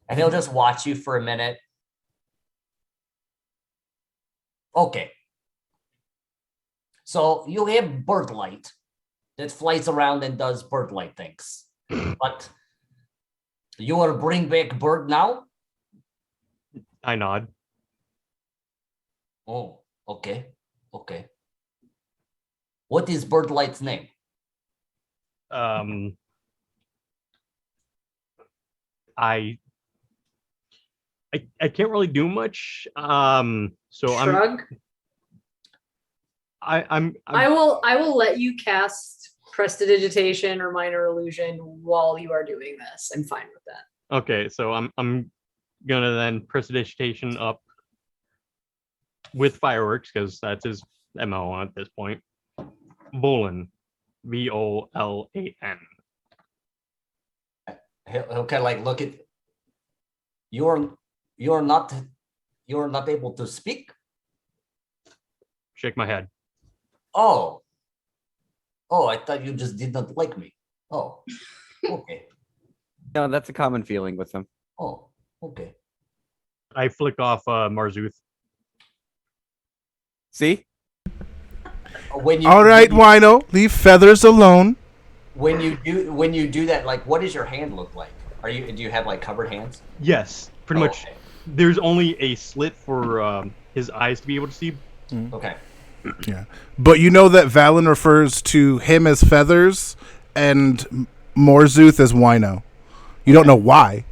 And he'll just watch you for a minute. Okay. So you have bird light that flies around and does bird light things. But you will bring back bird now? I nod. Oh, okay. Okay. What is bird light's name? I can't really do much. So Shrug. I will let you cast prestidigitation or minor illusion while you are doing this. I'm fine with that. Okay, so I'm gonna then prestidigitation up with fireworks because that's his MO at this point. Volan, Volan. He'll kind of like look at you're not able to speak. Shake my head. Oh, I thought you just did not like me. Oh, okay. No, that's a common feeling with them. Oh, okay. I flick off Marzuth. See? all right, Wino, leave feathers alone. When you do that, like, what does your hand look like? Do you have like covered hands? Yes, pretty much. Okay. There's only a slit for his eyes to be able to see. Okay. Yeah, but you know that Valen refers to him as feathers and Morzuth as Wino. You don't know why.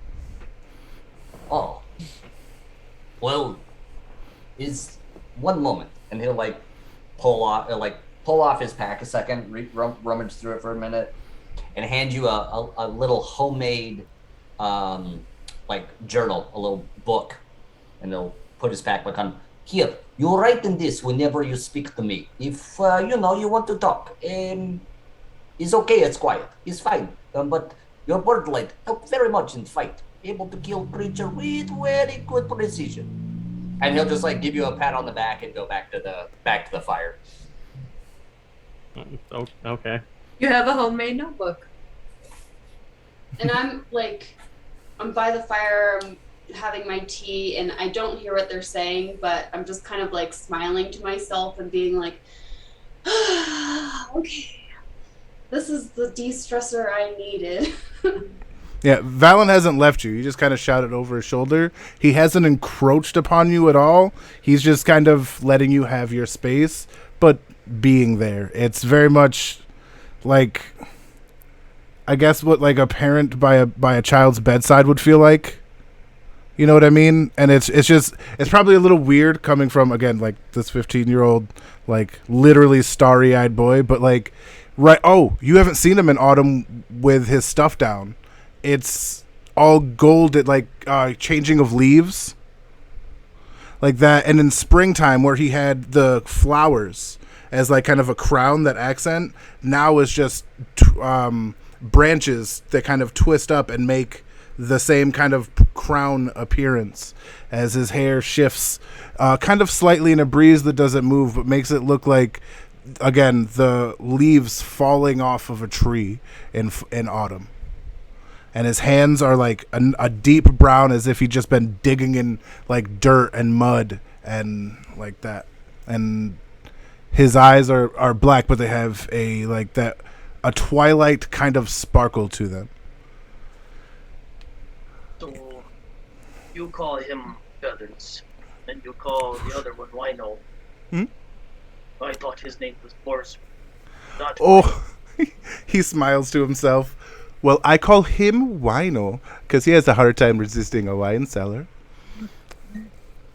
Oh. Well, is one moment. and he'll like pull off his pack a second, rummage through it for a minute, and hand you a little homemade like journal, a little book, and he'll put his pack back on. Here, you write in this whenever you speak to me. If you want to talk, it's okay, it's quiet, it's fine. But your bird light helped very much in fight, able to kill creature with very good precision. And he'll just like give you a pat on the back and go back to the fire. Okay. You have a homemade notebook. And I'm by the fire, I'm having my tea, and I don't hear what they're saying, but I'm just kind of like smiling to myself and being like, okay, this is the de-stressor I needed. Yeah, Valen hasn't left you. You just kind of shouted over his shoulder. He hasn't encroached upon you at all. He's just kind of letting you have your space, but being there. It's very much like, I guess, what like a parent by a child's bedside would feel like. You know what I mean? And it's probably a little weird coming from, again, like this 15-year-old, like literally starry-eyed boy, but like, right. Oh, you haven't seen him in autumn with his stuff down. It's all gold, like changing of leaves, like that. And in springtime, where he had the flowers as like kind of a crown, that accent, now is just branches that kind of twist up and make the same kind of crown appearance as his hair shifts kind of slightly in a breeze that doesn't move, but makes it look like, again, the leaves falling off of a tree in autumn. And his hands are like a deep brown, as if he'd just been digging in like dirt and mud and like that. And his eyes are black, but they have a twilight kind of sparkle to them. So you call him Feathers, and you call the other one Wino. I thought his name was Morse. Not Oh, he smiles to himself. Well, I call him Wino because he has a hard time resisting a wine cellar.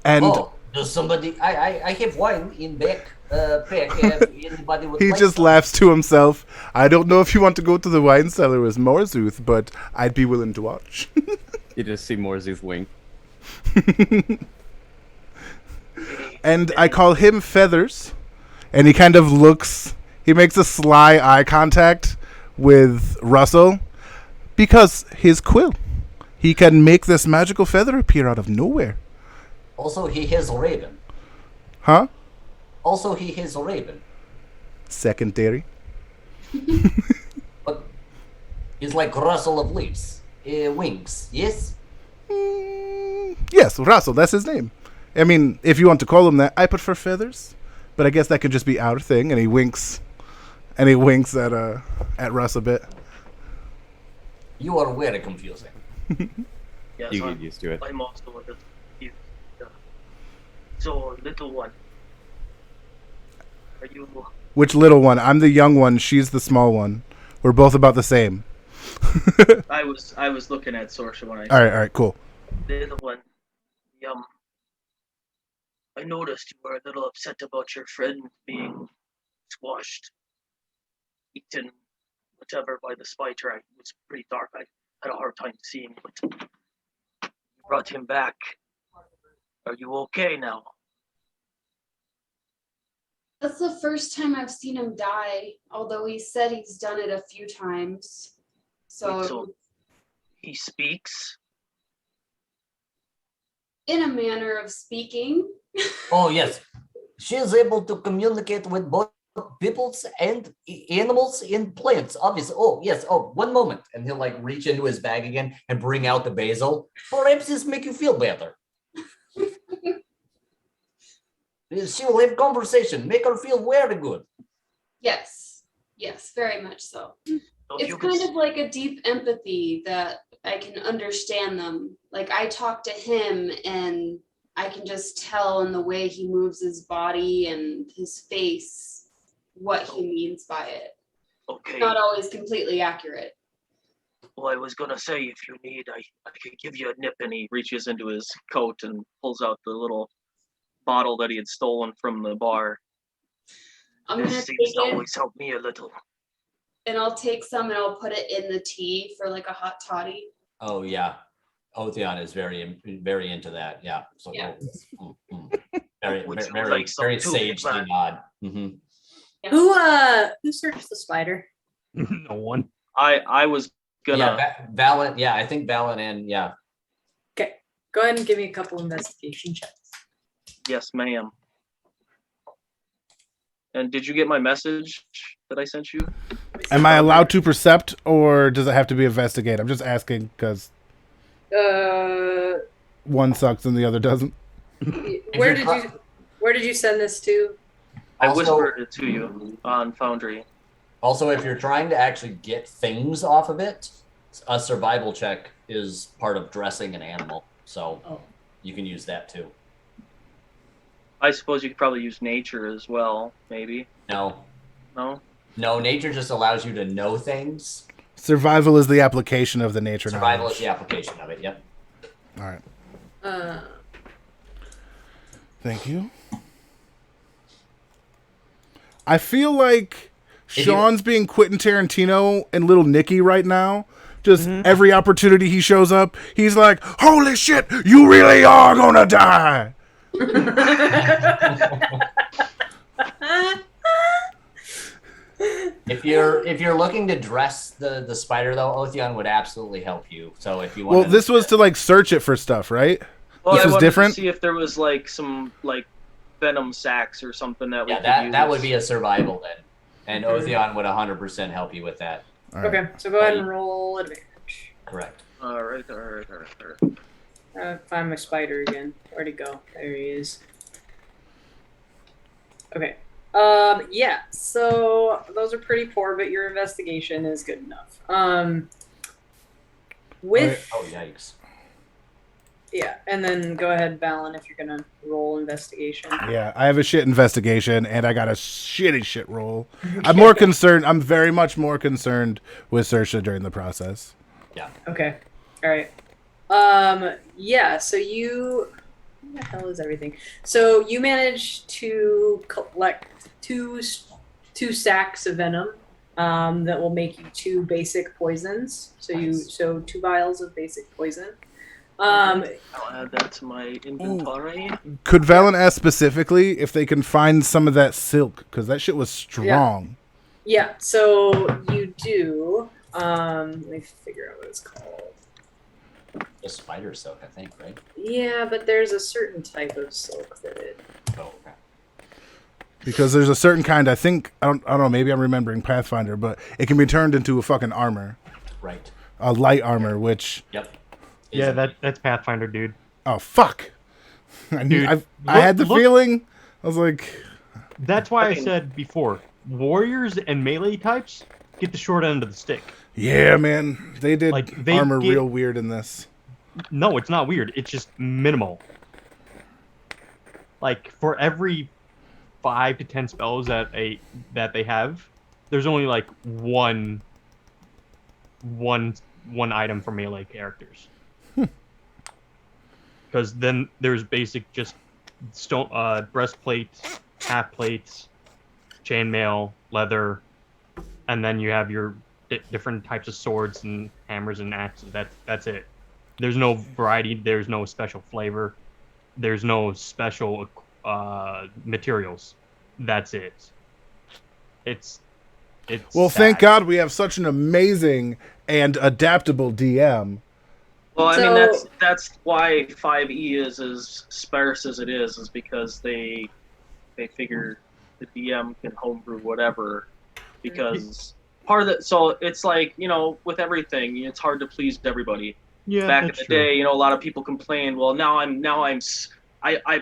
And does somebody? I have wine in back. If anybody would he like just some. laughs to himself. I don't know if you want to go to the wine cellar with Morzuth, but I'd be willing to watch. You just see Morzuth wink. And I call him Feathers. And he kind of looks, he makes a sly eye contact with Russell because his quill. He can make this magical feather appear out of nowhere. Also, he has a raven. Huh? Also, he has a raven. Secondary. But he's like rustle of leaves. Wings, yes? Yes, Russell, that's his name. I mean, if you want to call him that, I prefer Feathers. But I guess that could just be our thing. And he winks. And he winks at Russ a bit. You are very confusing. Yes, You get used to it. I'm also a little confused. So, little one, are you? Which little one? I'm the young one. She's the small one. We're both about the same. I was looking at Sorsha when I. All right, cool. Little one, I noticed you were a little upset about your friend being squashed, eaten, whatever, by the spider. It was pretty dark. I had a hard time seeing, but you brought him back. Are you okay now? That's the first time I've seen him die, although he said he's done it a few times. So He speaks? in a manner of speaking. Oh, yes. She is able to communicate with both peoples and animals and plants, obviously. Oh, yes. Oh, one moment. And he'll like reach into his bag again and bring out the basil. Perhaps this make you feel better. She will have conversation, make her feel very good. Yes, very much so. It's kind of like a deep empathy that I can understand them. Like I talk to him and I can just tell in the way he moves his body and his face what he means by it. Okay. Not always completely accurate. Well, I was gonna say, if you need, I could give you a nip. And he reaches into his coat and pulls out the little bottle that he had stolen from the bar. I'm gonna This take seems to it always help me a little. and I'll take some and I'll put it in the tea for like a hot toddy. Oh yeah, Otheon is very into that. Yeah. So Yeah. very Would you very like some very too, sagely man? nod. Mm-hmm. Who searched the spider? No one. I was gonna. Yeah, Valen. Yeah, I think Valen and yeah. Okay, go ahead and give me a couple investigation checks. Yes, ma'am. And did you get my message that I sent you? Am I allowed to percept, or does it have to be investigate? I'm just asking because one sucks and the other doesn't. Where did you send this to? I Also- whispered it to you on Foundry. Also, if you're trying to actually get things off of it, a survival check is part of dressing an animal, so Oh. you can use that too. I suppose you could probably use nature as well, maybe. No, No? nature just allows you to know things. Survival is the application of the nature Survival knowledge. is the application of it. Yep. All right. Uh, Thank you. I feel like If you- Sean's being Quentin Tarantino and Little Nicky right now. Just every opportunity he shows up, he's like, "Holy shit, you really are gonna die." If you're looking to dress the spider though, Otheon would absolutely help you. So if you want, Well, this was to like search it for stuff, right? Well, This I is wanted different? to see if there was like some like venom sacs or something that we could use. that would be a survival then, and Otheon would 100% help you with that. All right. okay, so go ahead and roll advantage. Correct. All right. Find my spider again. Where'd he go? There he is. Okay. Yeah. So those are pretty poor, but your investigation is good enough. With Oh yikes. yeah, and then go ahead, Balin, if you're gonna roll investigation. Yeah, I have a shit investigation, and I got a shitty shit roll. I'm more concerned. I'm very much more concerned with Saoirse during the process. Okay. All right. Yeah. So you. What the hell is everything? So you managed to collect two sacks of venom. That will make you 2 basic poisons. So 2 vials of basic poison. I'll add that to my inventory. Could Valen ask specifically if they can find some of that silk? Because that shit was strong. Yeah. So you do. Let me figure out what it's called. The spider silk, I think, right? Yeah, but there's a certain type of silk that it. Oh, okay. Because there's a certain kind, I think, I don't know, maybe I'm remembering Pathfinder, but it can be turned into a fucking armor. Right. A light armor, which... Yep. Yeah, that's Pathfinder, dude. Oh, fuck. I knew, Dude, I had the look- feeling. I was like... That's why I mean- said before, warriors and melee types get the short end of the stick. Yeah, man. They did Like, they armor get- real weird in this. No, it's not weird. It's just minimal. Like for every 5 to 10 spells that they have, there's only like one item for melee characters. Because then there's basic just stone breastplates, half plates, chainmail, leather, and then you have your different types of swords and hammers and axes. That's it. There's no variety. There's no special flavor. There's no special materials. That's it. It's. Well, thank sad. God we have such an amazing and adaptable DM. Well, I So- mean that's why 5e is as sparse as it is because they figure the DM can homebrew whatever because part of it. So it's like with everything, it's hard to please everybody. Yeah, Back in that's the true. day, a lot of people complain. Well, now I'm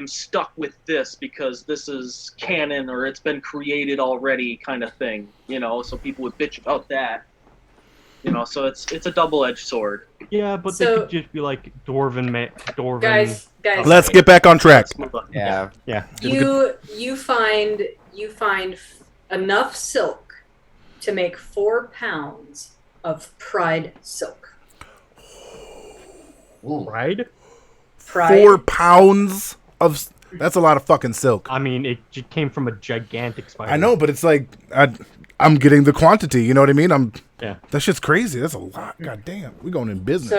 stuck with this because this is canon or it's been created already, kind of thing. So people would bitch about that. So it's a double-edged sword. Yeah, but they So- could just be like dwarven. Guys, Let's get back on track. Let's move on. Yeah. Yeah. you find enough silk to make 4 pounds of pride silk. Ooh. Pride? Pride. 4 pounds of... That's a lot of fucking silk. I mean, it came from a gigantic spider. I know, but it's like I'm getting the quantity. You know what I mean? Yeah. That shit's crazy. That's a lot. God damn, we going in business.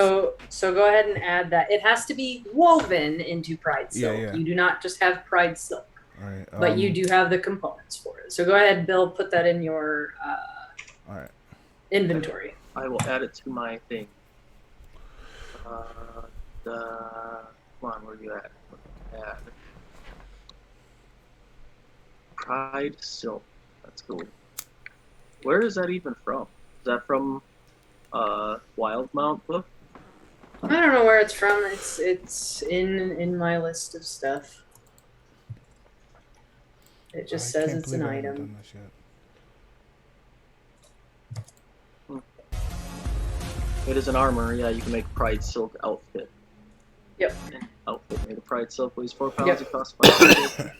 So go ahead and add that. It has to be woven into Pride silk. Yeah. You do not just have Pride silk, All right, but you do have the components for it. So go ahead, Bill. Put that in your All right. inventory. I will add it to my thing. Come on, where are you at? Add. Pride silk. That's cool. Where is that even from? Is that from Wildemount book? I don't know where it's from. It's in my list of stuff. It just says it's an item. It is an armor. Yeah, you can make Pride silk outfit. Yep. Outfit made of Pride silk weighs 4 pounds. Yep. It costs 5.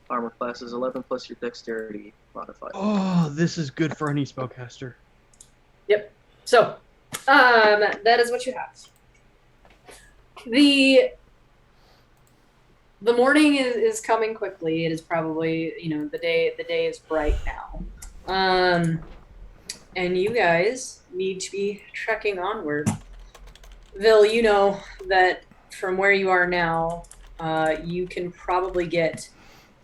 Armor class is 11 plus your dexterity modifier. Oh, this is good for any spellcaster. Yep. So, that is what you have. The morning is coming quickly. It is probably, the day is bright now. And you guys need to be trekking onward. Vil, you know that from where you are now, you can probably get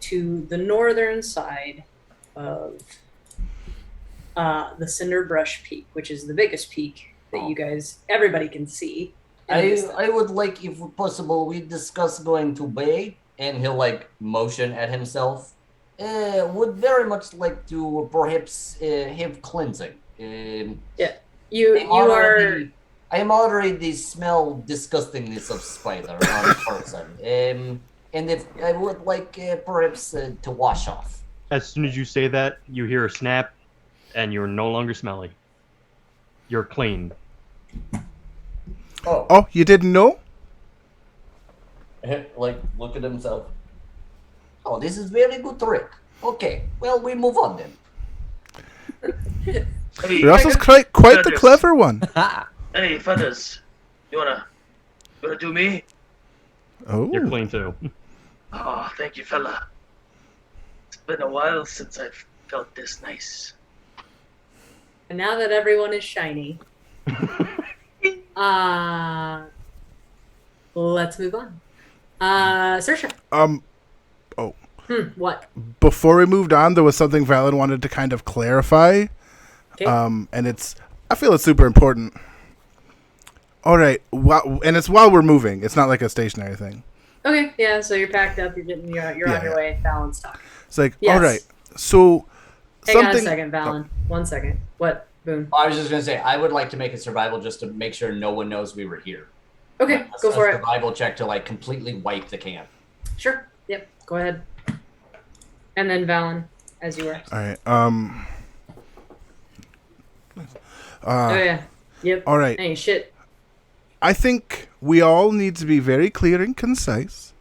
to the northern side of the Cinderbrush Peak, which is the biggest peak that everybody can see. I would like, if possible, we discuss going to Bay, and he'll like motion at himself. Would very much like to perhaps have cleansing. I am already smell disgustingness of spider on person. And if I would like perhaps to wash off. As soon as you say that, you hear a snap, and you're no longer smelly. You're clean. Oh, you didn't know? Like, look at himself. Oh, this is very good trick. Okay, well, we move on then. Hey, Russell's quite the Feathers. clever one. Hey, Feathers. You wanna do me? Oh. You're clean too. Oh, thank you, fella. It's been a while since I've felt this nice. And now that everyone is shiny, let's move on. Saoirse. What? Before we moved on, there was something Valen wanted to kind of clarify. Okay. And I feel it's super important. All right. And it's while we're moving. It's not like a stationary thing. Okay, yeah, so you're packed up, you're on your way, Valen's talking. It's like, Yes. all right. So Hang on a something. second, Valen. 1 second. What? Boom. I was just gonna say, I would like to make a survival just to make sure no one knows we were here. Okay, go for it. Survival check to like completely wipe the camp. Sure. Yep, go ahead. And then Valen, as you were. All right. Oh, yeah. Yep. All right. Hey, shit. I think we all need to be very clear and concise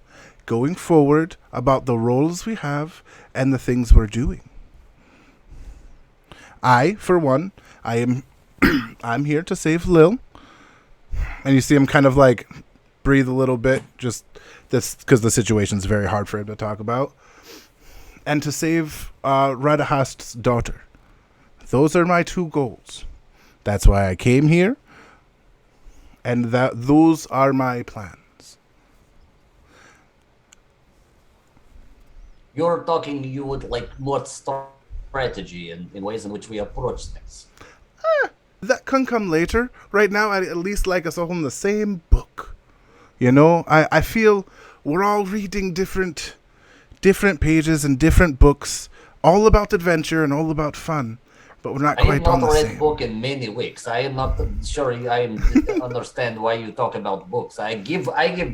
going forward about the roles we have and the things we're doing. I, for one, I'm here to save Lil. And you see him kind of like breathe a little bit, just this because the situation's very hard for him to talk about. And to save Radahast's daughter. Those are my two goals. That's why I came here. And those are my plans. You're talking, you would like more strategy in ways in which we approach things. That can come later. Right now, I'd at least like us all in the same book. You know, I feel we're all reading different pages and different books, all about adventure and all about fun, but we're not quite on the I have not read same. book in many weeks. I am not sure I understand why you talk about books. I give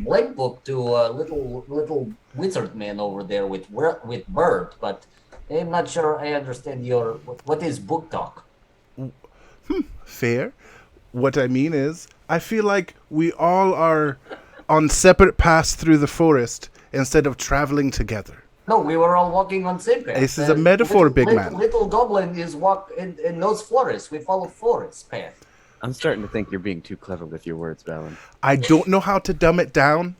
blank book to a little wizard man over there with bird, but I'm not sure I understand what is book talk. Fair. What I mean is, I feel like we all are on separate paths through the forest instead of traveling together. No, we were all walking on same path. This is a metaphor, big man. Little goblin is walk in those forests. We follow forest path. I'm starting to think you're being too clever with your words, Valen. I don't know how to dumb it down.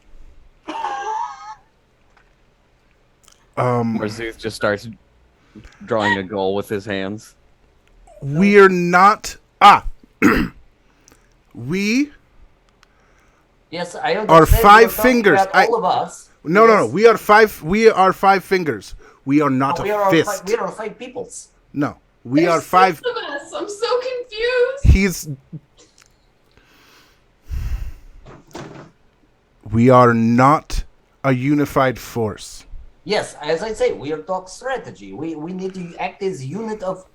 Marzuth just starts drawing a goal with his hands. We're not. We Yes, I understand. are you're five talking fingers. about all of us. No. Yes. We are five. We are five fingers. We are not We a are fist. we are five peoples. No, we There's are five. 6 of us. I'm so confused. He's. We are not a unified force. Yes, as I say, we are talk strategy. We need to act as unit of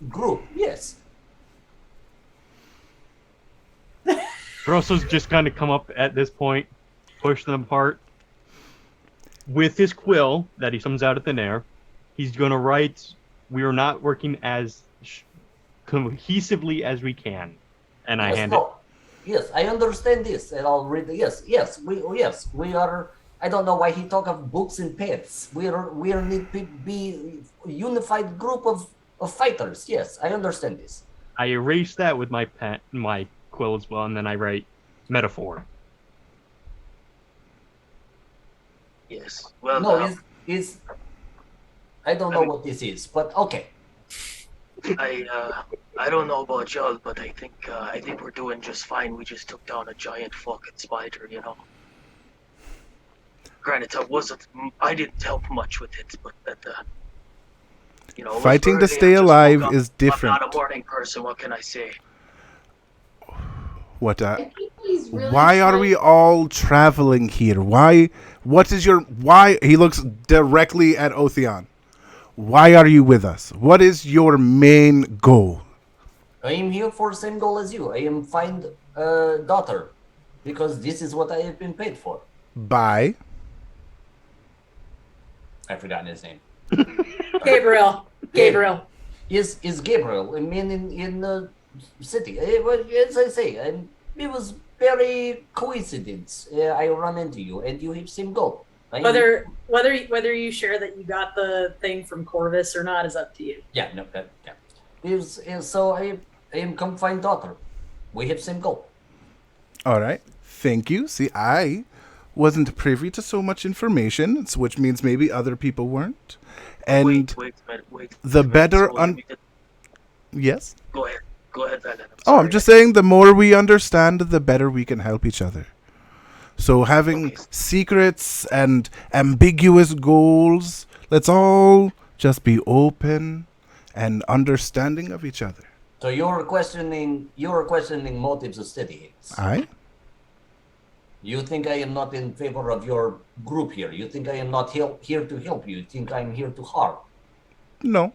group. Yes. Russell's just kind of come up at this point, push them apart. With his quill that he summons out of thin air, he's going to write, "We are not working as cohesively as we can." And I hand it. Yes, I understand this, and I'll read. Yes, we are. I don't know why he talk of books and pens. We need to be a unified group of fighters. Yes, I understand this. I erase that with my pen, my quill as well, and then I write metaphor. Yes. Well, No, is I don't know what this is, but okay. I don't know about y'all, but I think we're doing just fine. We just took down a giant fucking spider, you know. Granted, I didn't help much with it, but you know, it was Fighting to early, stay I just alive woke up. is different. I'm not a morning person. What can I say? What? I think he's really Why are trying- we all traveling here? Why? What is your why? He looks directly at Otheon. Why are you with us? What is your main goal? I am here for the same goal as you. I am find a daughter, because this is what I have been paid for. By I've forgotten his name. Gabriel. Gabriel. Is Gabriel, a man in the city. As I say, it was very coincidence. I run into you, and you have same goal. Whether you share that you got the thing from Corvus or not is up to you. Yeah, no, yeah. So I am come find daughter. We have same goal. all right, thank you. See, I wasn't privy to so much information, which means maybe other people weren't. And Wait a minute. the better So let me get- yes. Go ahead, Valen. Oh, I'm just saying the more we understand, the better we can help each other. So having Okay. secrets and ambiguous goals, let's all just be open and understanding of each other. So you're questioning motives of study. Aye? You think I am not in favor of your group here? You think I am not here to help you? You think I'm here to harm? No.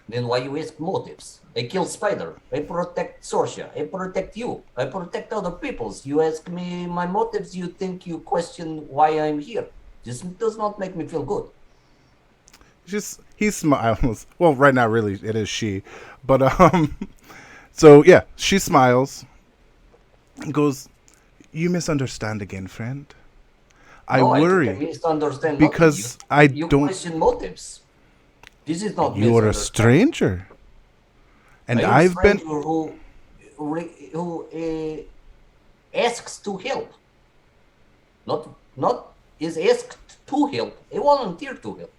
Then why you ask motives? I kill Spider. I protect Sorcia. I protect you. I protect other peoples. You ask me my motives, you think you question why I'm here. This does not make me feel good. He smiles. Well, right now, really, it is she. But, so, yeah, she smiles and goes, "You misunderstand again, friend. I No, worry think I misunderstand because motives. I You don't... question motives. This is not You're a misunderstanding. stranger. And I am a I've been... stranger who asks to help. Not is asked to help. A volunteer to help.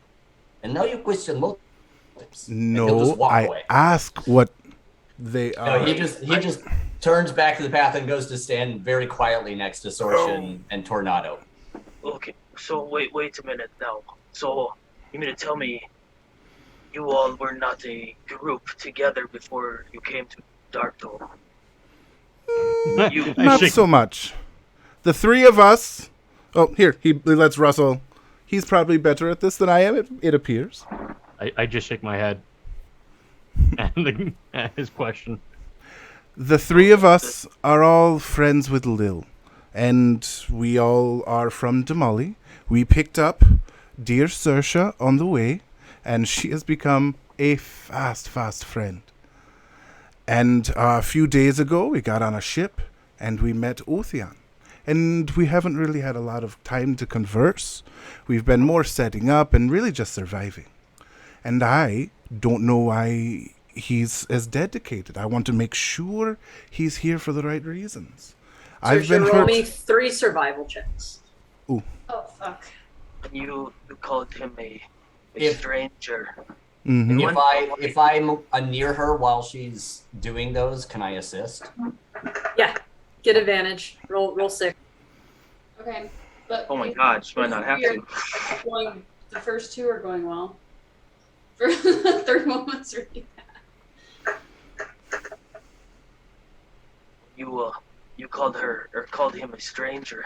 And now you question motives. And he'll No, just walk I away. ask what they are. No, he just turns back to the path and goes to stand very quietly next to Sorcia and Tornado. Okay, so wait a minute now. So you mean to tell me you all were not a group together before you came to Dark Dome? You- Not so much. The three of us... Oh, here, he lets Russell... He's probably better at this than I am, it appears. I just shake my head. And his question. The three of us are all friends with Lil. And we all are from Damali. We picked up dear Saoirse on the way. And she has become a fast friend. And a few days ago, we got on a ship. And we met Otheon. And we haven't really had a lot of time to converse. We've been more setting up and really just surviving. And I don't know why he's as dedicated. I want to make sure he's here for the right reasons. I've been roll hurt. me 3 survival checks. Oh fuck. And you called him a If- stranger. Mm-hmm. If I'm near her while she's doing those, can I assist? Yeah. Get advantage. Roll 6. Okay. But Oh my god, she might not have to. The first 2 are going well. For the third one was really bad. You called him a stranger.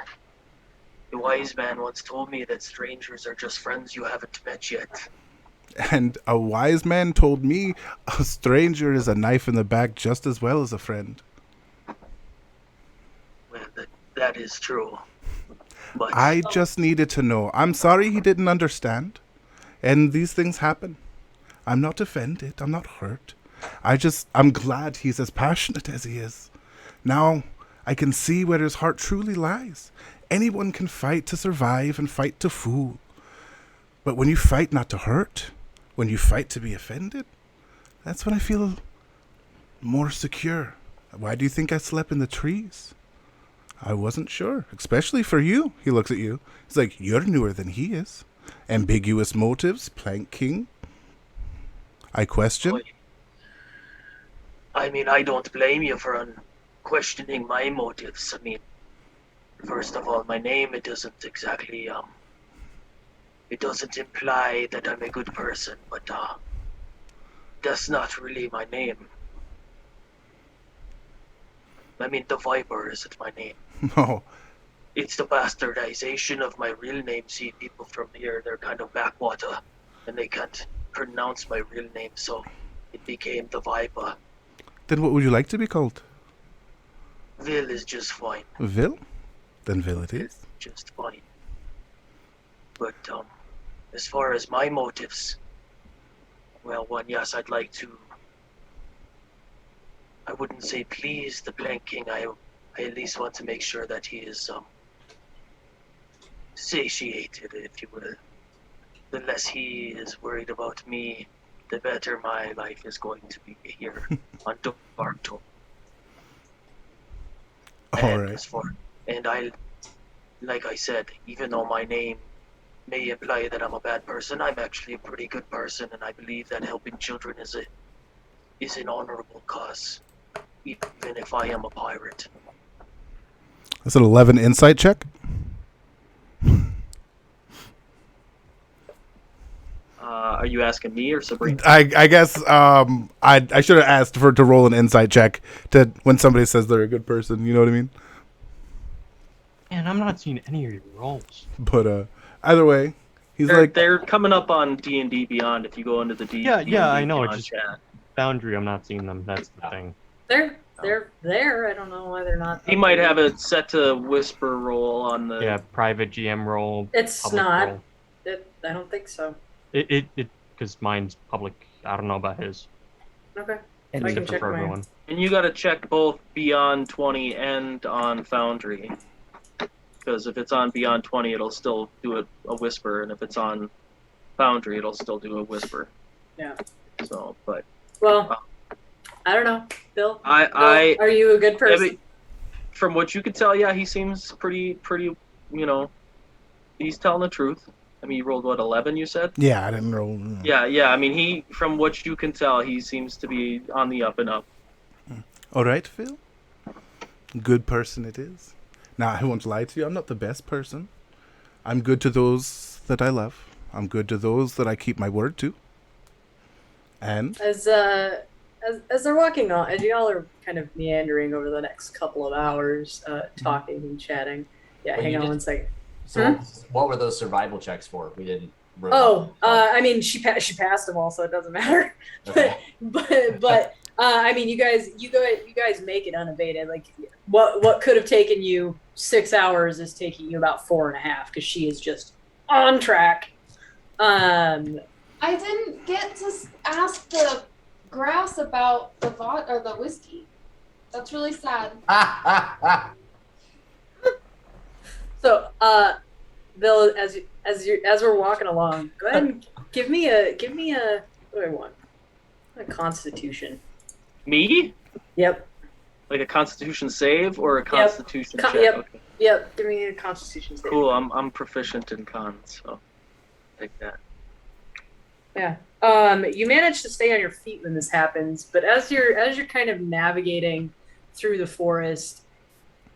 The wise man once told me that strangers are just friends you haven't met yet. And a wise man told me a stranger is a knife in the back just as well as a friend. Well, that is true. But I just needed to know. I'm sorry he didn't understand. And these things happen. I'm not offended. I'm not hurt. I'm glad he's as passionate as he is. Now I can see where his heart truly lies. Anyone can fight to survive and fight to fool. But when you fight not to hurt, when you fight to be offended, that's when I feel more secure. Why do you think I slept in the trees? I wasn't sure, especially for you. He looks at you. He's like, you're newer than he is. Ambiguous motives, Plank King. I question. I mean, I don't blame you for questioning my motives. I mean, first of all, my name, it doesn't exactly, it doesn't imply that I'm a good person, but, that's not really my name. I mean, the Viper isn't my name. No. It's the bastardization of my real name. See, people from here, they're kind of backwater, and they can't pronounce my real name, so it became the Viper. Then what would you like to be called? Vil is just fine. Vil? Then Vil it is. Just fine. But, as far as my motives, well, one, yes, I'd like to, I wouldn't say please the Plank King. I at least want to make sure that he is, satiated, if you will. The less he is worried about me, the better my life is going to be here on Darktown. All right. Like I said, even though my name may imply that I'm a bad person, I'm actually a pretty good person, and I believe that helping children is an honorable cause, even if I am a pirate. That's an 11 insight check. Are you asking me or Sabrina? I guess I should have asked to roll an insight check to when somebody says they're a good person. You know what I mean? Man, I'm not seeing any of your rolls. But either way, he's They're coming up on D&D Beyond if you go into the D&D Yeah, I know. Beyond It's just chat. Boundary. I'm not seeing them. That's the thing. They're there. I don't know why they're not. He might have it set to whisper roll on the... Yeah, private GM roll. It's public not. roll. I don't think so. It because mine's public. I don't know about his. Okay. And I It's can different check for mine. everyone. And you gotta check both Beyond 20 and on Foundry. Because if it's on Beyond 20, it'll still do a whisper, and if it's on Foundry, it'll still do a whisper. Yeah. So, but... Well, I don't know. Bill, are you a good person? From what you could tell, yeah, he seems pretty, he's telling the truth. I mean, you rolled, what, 11, you said? yeah, I didn't roll. Yeah, I mean, from what you can tell, he seems to be on the up and up. All right, Phil. Good person it is. Now, I won't lie to you. I'm not the best person. I'm good to those that I love. I'm good to those that I keep my word to. And As they're walking on, as y'all are kind of meandering over the next couple of hours, talking and chatting. Yeah, Well, hang you on did- 1 second. So what were those survival checks for? We didn't. I mean, she passed them all, so it doesn't matter. Okay. but I mean, you guys make it unabated. Like what could have taken you 6 hours is taking you about 4.5 because she is just on track. I didn't get to ask the grass about the or the whiskey. That's really sad. So, Bill, as we're walking along, go ahead and give me a what do I want? A Constitution. Me? Yep. Like a Constitution save or a Constitution check? Yep. Okay. Yep. Give me a Constitution save. Cool. I'm proficient in cons, so Take that. Yeah. You manage to stay on your feet when this happens, but as you're kind of navigating through the forest,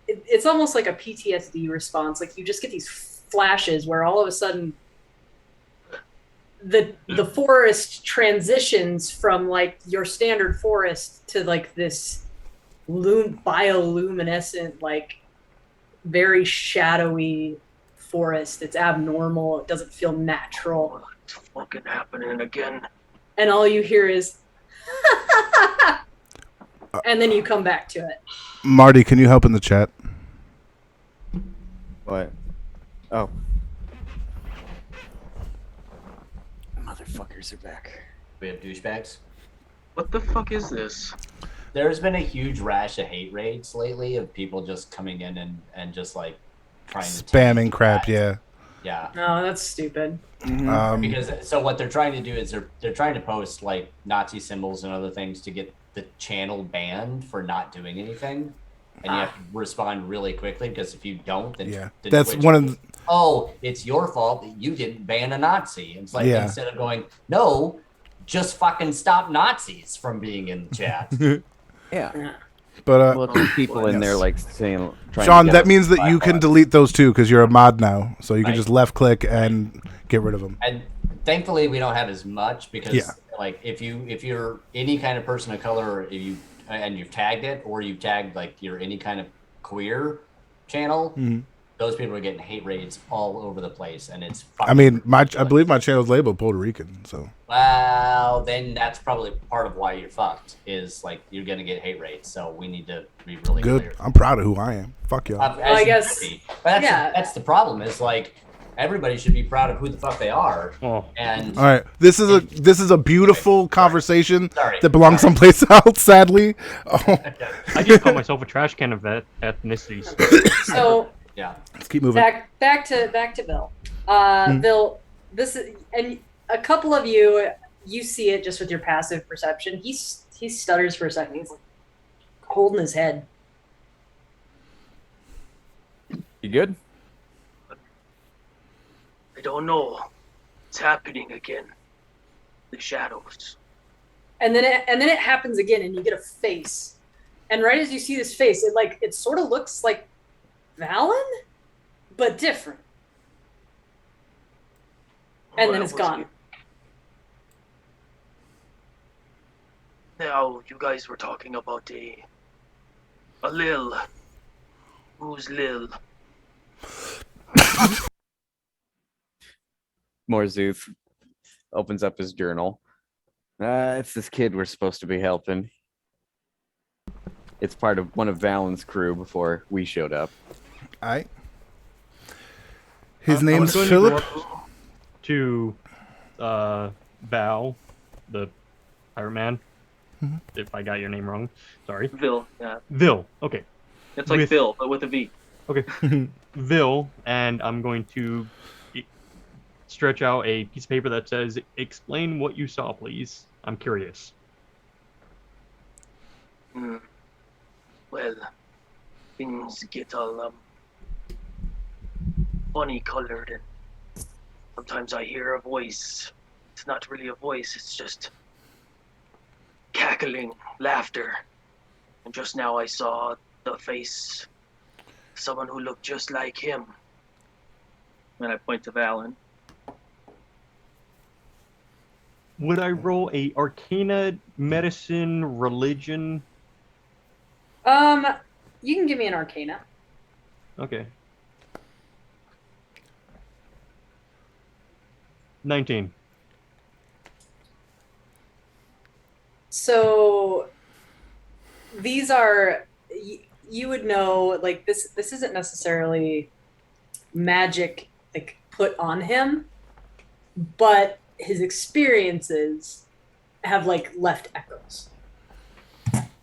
it's almost like a PTSD response. Like you just get these flashes where all of a sudden the forest transitions from like your standard forest to like this bioluminescent, like very shadowy forest. It's abnormal. It doesn't feel natural. What's fucking happening again? And all you hear is and then you come back to it. Marty, can you help in the chat? What? Oh. Motherfuckers are back. We have douchebags. What the fuck is this? There's been a huge rash of hate raids lately of people just coming in and just like trying to Spamming crap, yeah. Yeah. Oh, that's stupid. Because so what they're trying to do is they're trying to post like Nazi symbols and other things to get the channel banned for not doing anything, and you have to respond really quickly because if you don't, then Yeah, then that's Twitch one of the, oh, it's your fault that you didn't ban a Nazi. It's like Yeah. instead of going no, just fucking stop Nazis from being in the chat. Yeah. but Well, there's people in there yes. like saying, trying Sean, to get that us means that to you can bypass. delete those too because you're a mod now, so you can Right. just left click and get rid of them. And thankfully we don't have as much because Yeah. like if you're any kind of person of color or if you and you've tagged it or you've tagged like you're any kind of queer channel, those people are getting hate raids all over the place and it's I mean, fucking I ridiculous. believe my channel's labeled Puerto Rican, so Well, then that's probably part of why you're fucked. Is like you're gonna get hate rates, so we need to be really good. clear. I'm proud of who I am. Fuck y'all. As I you guess- should be. But that's the problem. Is like everybody should be proud of who the fuck they are. Oh. And All right, this is a beautiful conversation Sorry. that belongs someplace else. Sadly, oh, I just call myself a trash can of ethnicities. So yeah, let's keep moving. back to Bill. Bill, this is, and a couple of you see it just with your passive perception. He stutters for a second. He's like holding his head. You good? I don't know. It's happening again. The shadows. And then it happens again, and you get a face. And right as you see this face, it sort of looks like Valen, but different. And Oh, then that it's was gone. it. Now, you guys were talking about a Lil. Who's Lil? Morzuth opens up his journal. It's this kid we're supposed to be helping. It's part of one of Valen's crew before we showed up. All right. His I name's was going to Philip. go up to Val, the Pirate Man. If I got your name wrong, sorry. Vil, yeah. Vil. Okay. It's like With- Phil, but with a V. Okay. Vil, and I'm going to stretch out a piece of paper that says, "Explain what you saw, please. I'm curious." Well, things get all funny colored, and sometimes I hear a voice. It's not really a voice, it's just cackling laughter. And just now I saw the face of someone who looked just like him. And I point to Valen. Would I roll a Arcana, Medicine, Religion? You can give me an Arcana. Okay. 19. So these are you would know, like, this isn't necessarily magic like put on him, but his experiences have like left echoes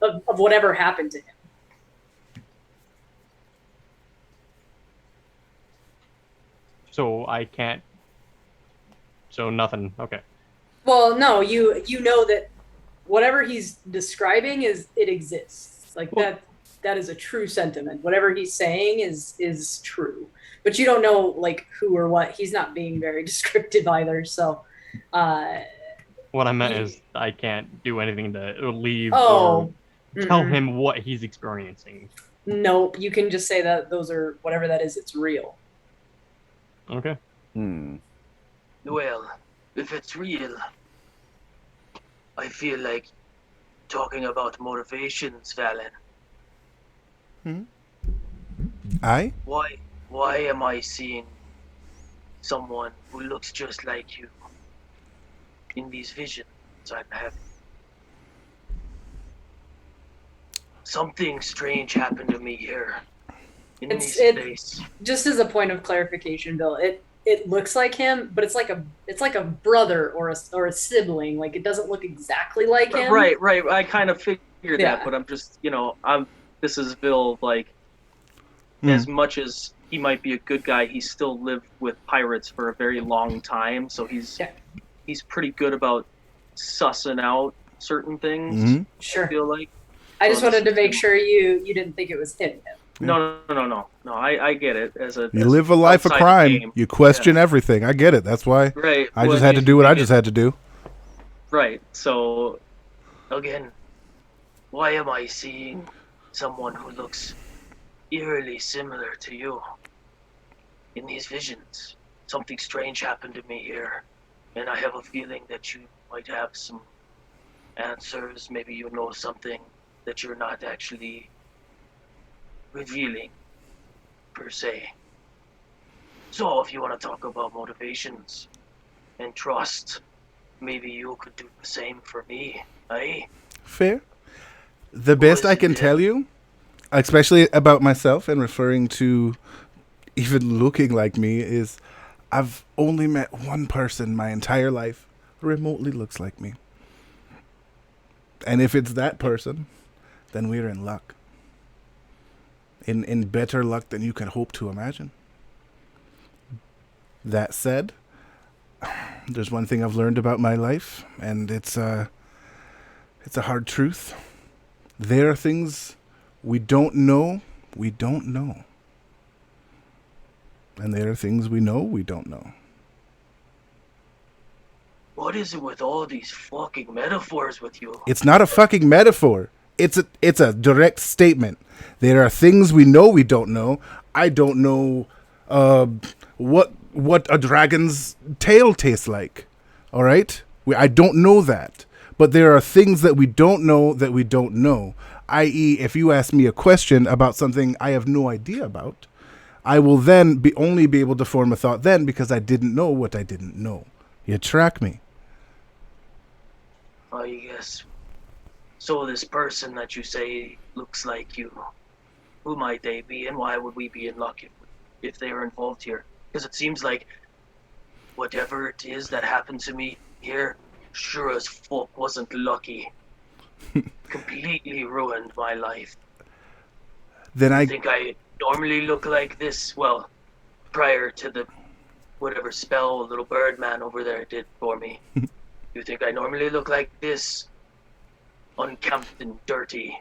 of whatever happened to him. So I can't. So nothing. Okay. Well, no, you know that whatever he's describing it exists. Like Well, that. that is a true sentiment. Whatever he's saying is true. But you don't know like who or what. He's not being very descriptive either. So What I meant is I can't do anything to leave oh or tell him what he's experiencing. Nope. You can just say that those are whatever that is, it's real. Okay. Well, if it's real, I feel like talking about motivations, Valen. I? Why am I seeing someone who looks just like you in these visions I'm having? Something strange happened to me here in this place. Just as a point of clarification, Bill, it looks like him, but it's like a brother or a sibling. Like it doesn't look exactly like him. Right. I kind of figured that, but I'm just, this is Bill, like, as much as he might be a good guy, he still lived with pirates for a very long time, so he's pretty good about sussing out certain things. Sure. I feel like. I just wanted to make sure you didn't think it was him. No. I get it. You live a life of crime. You question everything. I get it. That's why I just had to do what I just had to do. Right. So, again, why am I seeing someone who looks eerily similar to you in these visions? Something strange happened to me here, and I have a feeling that you might have some answers. Maybe you know something that you're not actually revealing, per se. So if you want to talk about motivations and trust, maybe you could do the same for me, eh? Fair. The best I can tell you, especially about myself and referring to even looking like me, is I've only met one person my entire life who remotely looks like me. And if it's that person, then we're in luck. In better luck than you can hope to imagine. That said, there's one thing I've learned about my life, and it's a hard truth. There are things we don't know. And there are things we know we don't know. What is it with all these fucking metaphors with you? It's not a fucking metaphor. It's a direct statement. There are things we know we don't know. I don't know what a dragon's tail tastes like. All right? I don't know that. But there are things that we don't know that we don't know. I.e., if you ask me a question about something I have no idea about, I will then only be able to form a thought then because I didn't know what I didn't know. You track me? I guess. So this person that you say looks like you, who might they be, and why would we be in luck if they are involved here? Because it seems like whatever it is that happened to me here, sure as fuck wasn't lucky. Completely ruined my life. Then I think I normally look like this. Well, prior to the whatever spell little bird man over there did for me. You think I normally look like this? Unkempt and dirty.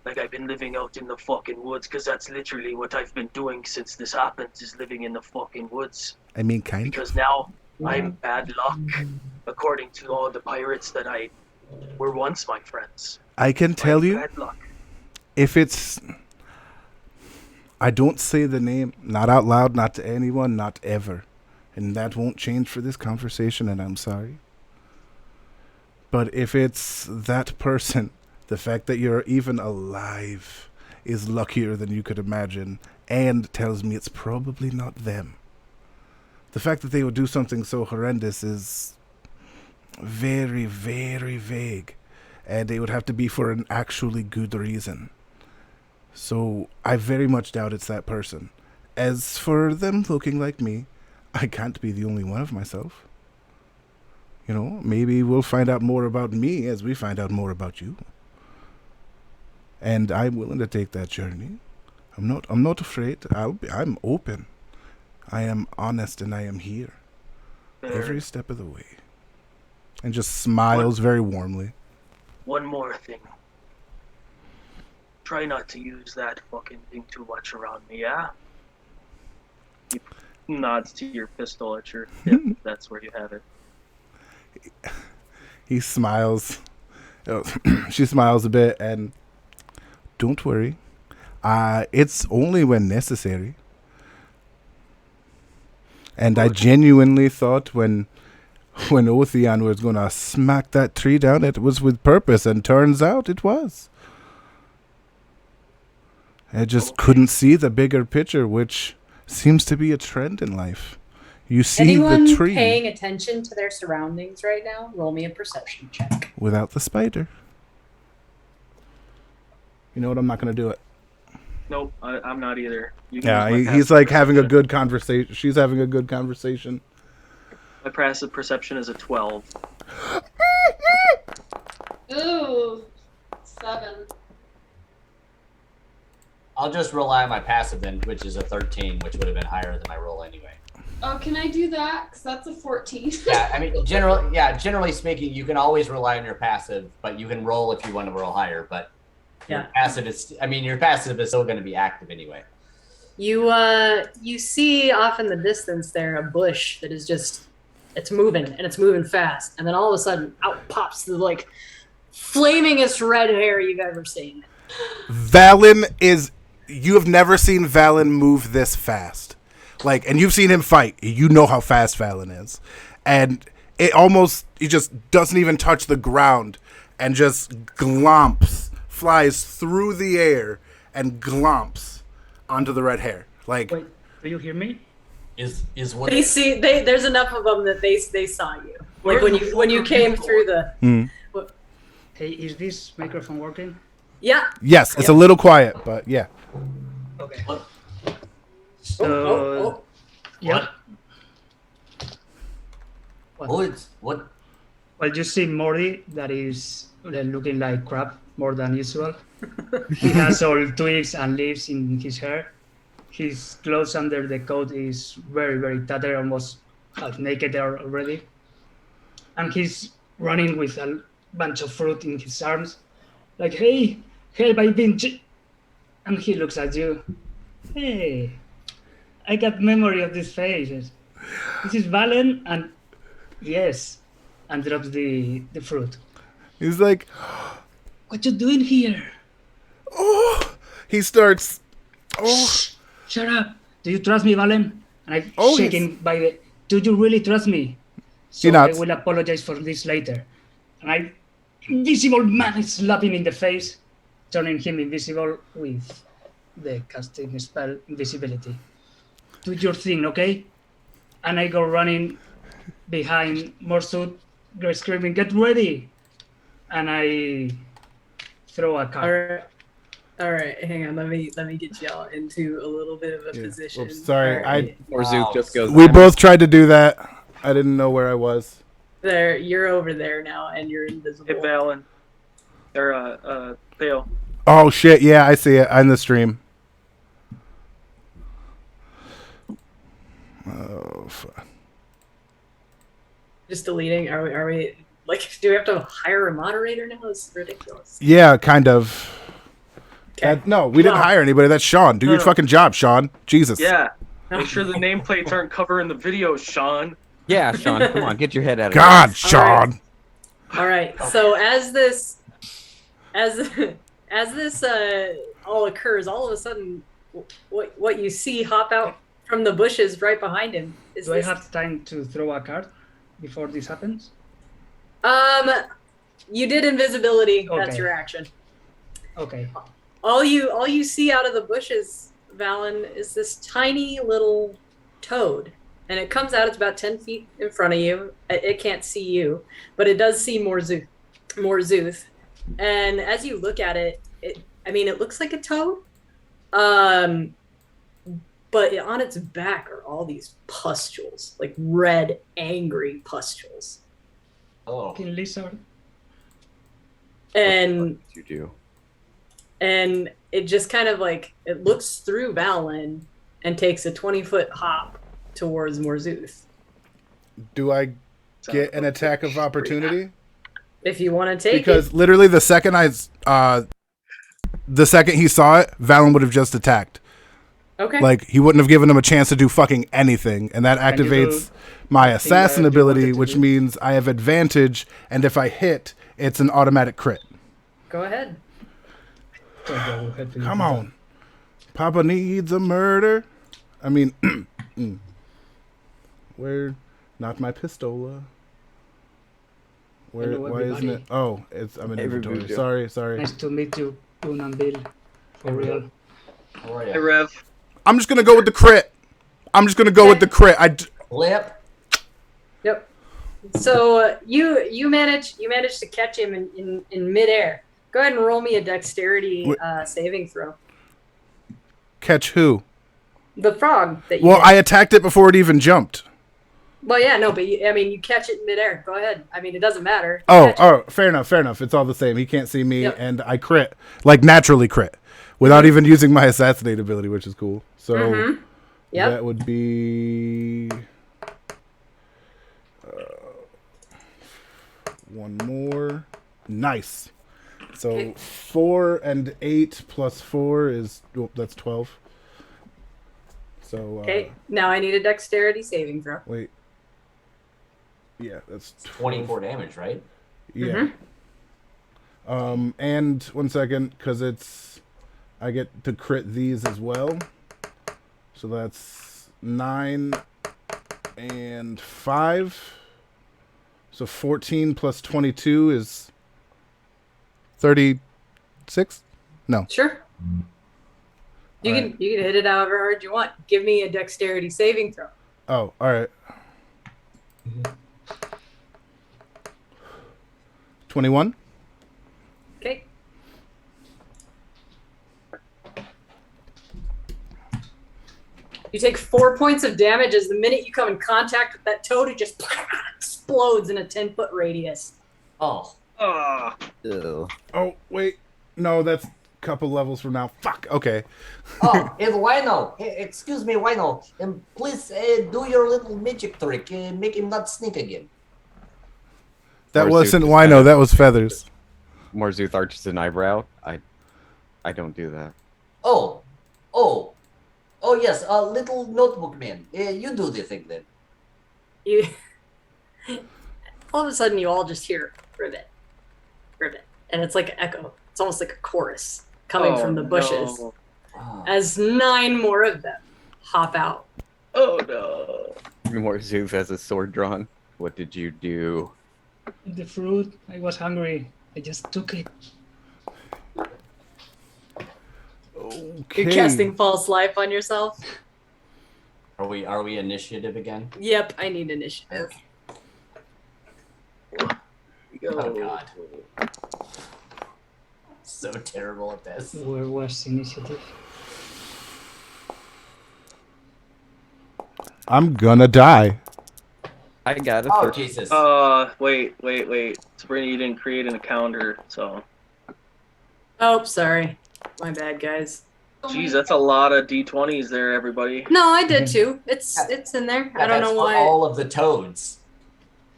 Like I've been living out in the fucking woods, because that's literally what I've been doing since this happened, is living in the fucking woods. I mean, kind of. Because now I'm bad luck, according to all the pirates that were once my friends. I can tell you, bad luck. If it's... I don't say the name, not out loud, not to anyone, not ever. And that won't change for this conversation, and I'm sorry. But if it's that person, the fact that you're even alive is luckier than you could imagine, and tells me it's probably not them. The fact that they would do something so horrendous is very, very vague, and it would have to be for an actually good reason. So I very much doubt it's that person. As for them looking like me, I can't be the only one of myself. You know, maybe we'll find out more about me as we find out more about you. And I'm willing to take that journey. I'm not afraid. I'm open. I am honest, and I am here. Every step of the way. And just smiles very warmly. One more thing. try not to use that fucking thing too much around me, yeah? He nods to your pistol at your hip. That's where you have it. He smiles. She smiles a bit and don't worry. It's only when necessary. And I genuinely thought when Otheon was gonna smack that tree down, it was with purpose, and turns out it was. I just couldn't see the bigger picture, which seems to be a trend in life. You see Anyone the tree paying attention to their surroundings right now? Roll me a perception check. without the spider. You know what? I'm not gonna do it. Nope, I'm not either. You can Yeah, use my he's passive like having a perception. good conversation. She's having a good conversation. My passive perception is a 12. Ooh, 7. I'll just rely on my passive then, which is a 13, which would have been higher than my roll anyway. Oh, can I do that? Because that's a 14. Yeah, I mean, generally speaking, you can always rely on your passive, but you can roll if you want to roll higher. But your passive is still going to be active anyway. You see off in the distance there a bush that is just it's moving fast, and then all of a sudden out pops the like flamingest red hair you've ever seen. Valen is. You have never seen Valen move this fast. Like, and you've seen him fight. You know how fast Valen is. And he just doesn't even touch the ground and just flies through the air and glomps onto the red hair. Like, Wait, do you hear me? Is what There's enough of them that they saw you. Like when you came through the. Hey, is this microphone working? Yeah. yes, it's a little quiet, but yeah. Okay. What? So, yeah. What? Well, you see Morty that is looking like crap more than usual. He has all twigs and leaves in his hair. His clothes under the coat is very, very tattered, almost half naked already. And he's running with a bunch of fruit in his arms. Like, hey, help, I've been... And he looks at you. Hey, I got memory of these faces. This is Valen, and yes, and drops the fruit. He's like, What you doing here? oh, he starts, oh, Shut up. Do you trust me, Valen? And I'm Oh, shaking by the... Do you really trust me? So He I nods. will apologize for this later. And I... Invisible man slap him in the face, turning him invisible with the casting spell invisibility. Do your thing, okay? And I go running behind Morsuit, screaming, get ready! And I throw a card. All right, hang on. Let me get y'all into a little bit of a position. Oops, sorry, All right. Or Zook just goes. we both tried to do that. I didn't know where I was. There, you're over there now, and you're invisible. Hey, Valen. Or, Theo. Oh shit! Yeah, I see it on the stream. Oh fuck. Just deleting. Are we like? Do we have to hire a moderator now? This is ridiculous. Yeah, kind of. Okay. No, we didn't No. hire anybody. That's Sean. Do your No. fucking job, Sean. Jesus. Yeah. Make sure the nameplates aren't covering the video, Sean. Yeah, Sean, come on, get your head out of God, Sean. All right. So as this all occurs, all of a sudden, what you see hop out from the bushes right behind him is Do this. I have time to throw a card before this happens? You did invisibility. That's Okay. your action. Okay. All you see out of the bushes, Valen, is this tiny little toad. And it comes out, it's about 10 feet in front of you. It can't see you, but it does see Morzuth. And as you look at it, it looks like a toad. But on its back are all these pustules, like red, angry pustules. Oh. Fucking lizard. And You do. and it just kind of like it looks through Valen and takes a 20-foot hop towards Morzuth. Do I get an attack of opportunity? If you want to take Because it, literally the second the second he saw it, Valen would have just attacked. Okay. Like, he wouldn't have given him a chance to do fucking anything. And that Can you activates do my the thing assassin that you ability, wanted to which do? means I have advantage. And if I hit, it's an automatic crit. Go ahead. Okay, we'll have to do Come that. on. Papa needs a murder. I mean, where? Not my pistola. Where? Hello, Why isn't it? everybody. Oh, I'm in inventory. Everybody. Sorry. Nice to meet you, Boone and Bill. For real. How are Hey, you? Rev. I'm just gonna go with the crit. Flip. Yep. So you managed to catch him in midair. Go ahead and roll me a dexterity saving throw. Catch who? The frog that you. Well, hit. I attacked it before it even jumped. Well, yeah, no, but you catch it in midair. Go ahead. I mean, it doesn't matter. Oh, fair enough. It's all the same. He can't see me, Yep. and I crit, like naturally crit, without even using my assassinate ability, which is cool. So Yep. that would be one more. Nice. So Okay. 4 and 8 plus 4 is that's 12. So Okay. Now I need a dexterity saving throw. wait. Yeah, that's 24 damage, right? Yeah. And 1 second, because I get to crit these as well. So that's 9 and 5. So 14 plus 22 is 36? No. Sure. You can hit it however hard you want. Give me a dexterity saving throw. Oh, all right. 21? Okay. You take 4 points of damage as the minute you come in contact with that toad, it just explodes in a 10-foot radius. Oh. Ah. Ew. Oh, wait. No, that's a couple levels from now. Fuck. Okay. Oh, and Wino. Excuse me, Wino. Please do your little magic trick. Make him not sneak again. That Or wasn't Zuth is Wino, kind of- that was Feathers. Morzuth arches an eyebrow. I don't do that. Oh, yes, little notebook man. You do the thing then. You, all of a sudden, you all just hear ribbit, ribbit, and it's like an echo. It's almost like a chorus coming from the bushes No. Oh. as 9 more of them hop out. Oh no. Morzuth has a sword drawn. What did you do? The fruit, I was hungry. I just took it. Okay. You're casting false life on yourself. Are we initiative again? Yep, I need initiative. Oh god. So terrible at this. Where was initiative? I'm gonna die. I got a Oh 13. Jesus. Wait. Sabrina, you didn't create an encounter, so. Oh, sorry. My bad, guys. Jeez, that's a lot of D20s there, everybody. No, I did too. It's in there. I don't That's know for why. all of the toads.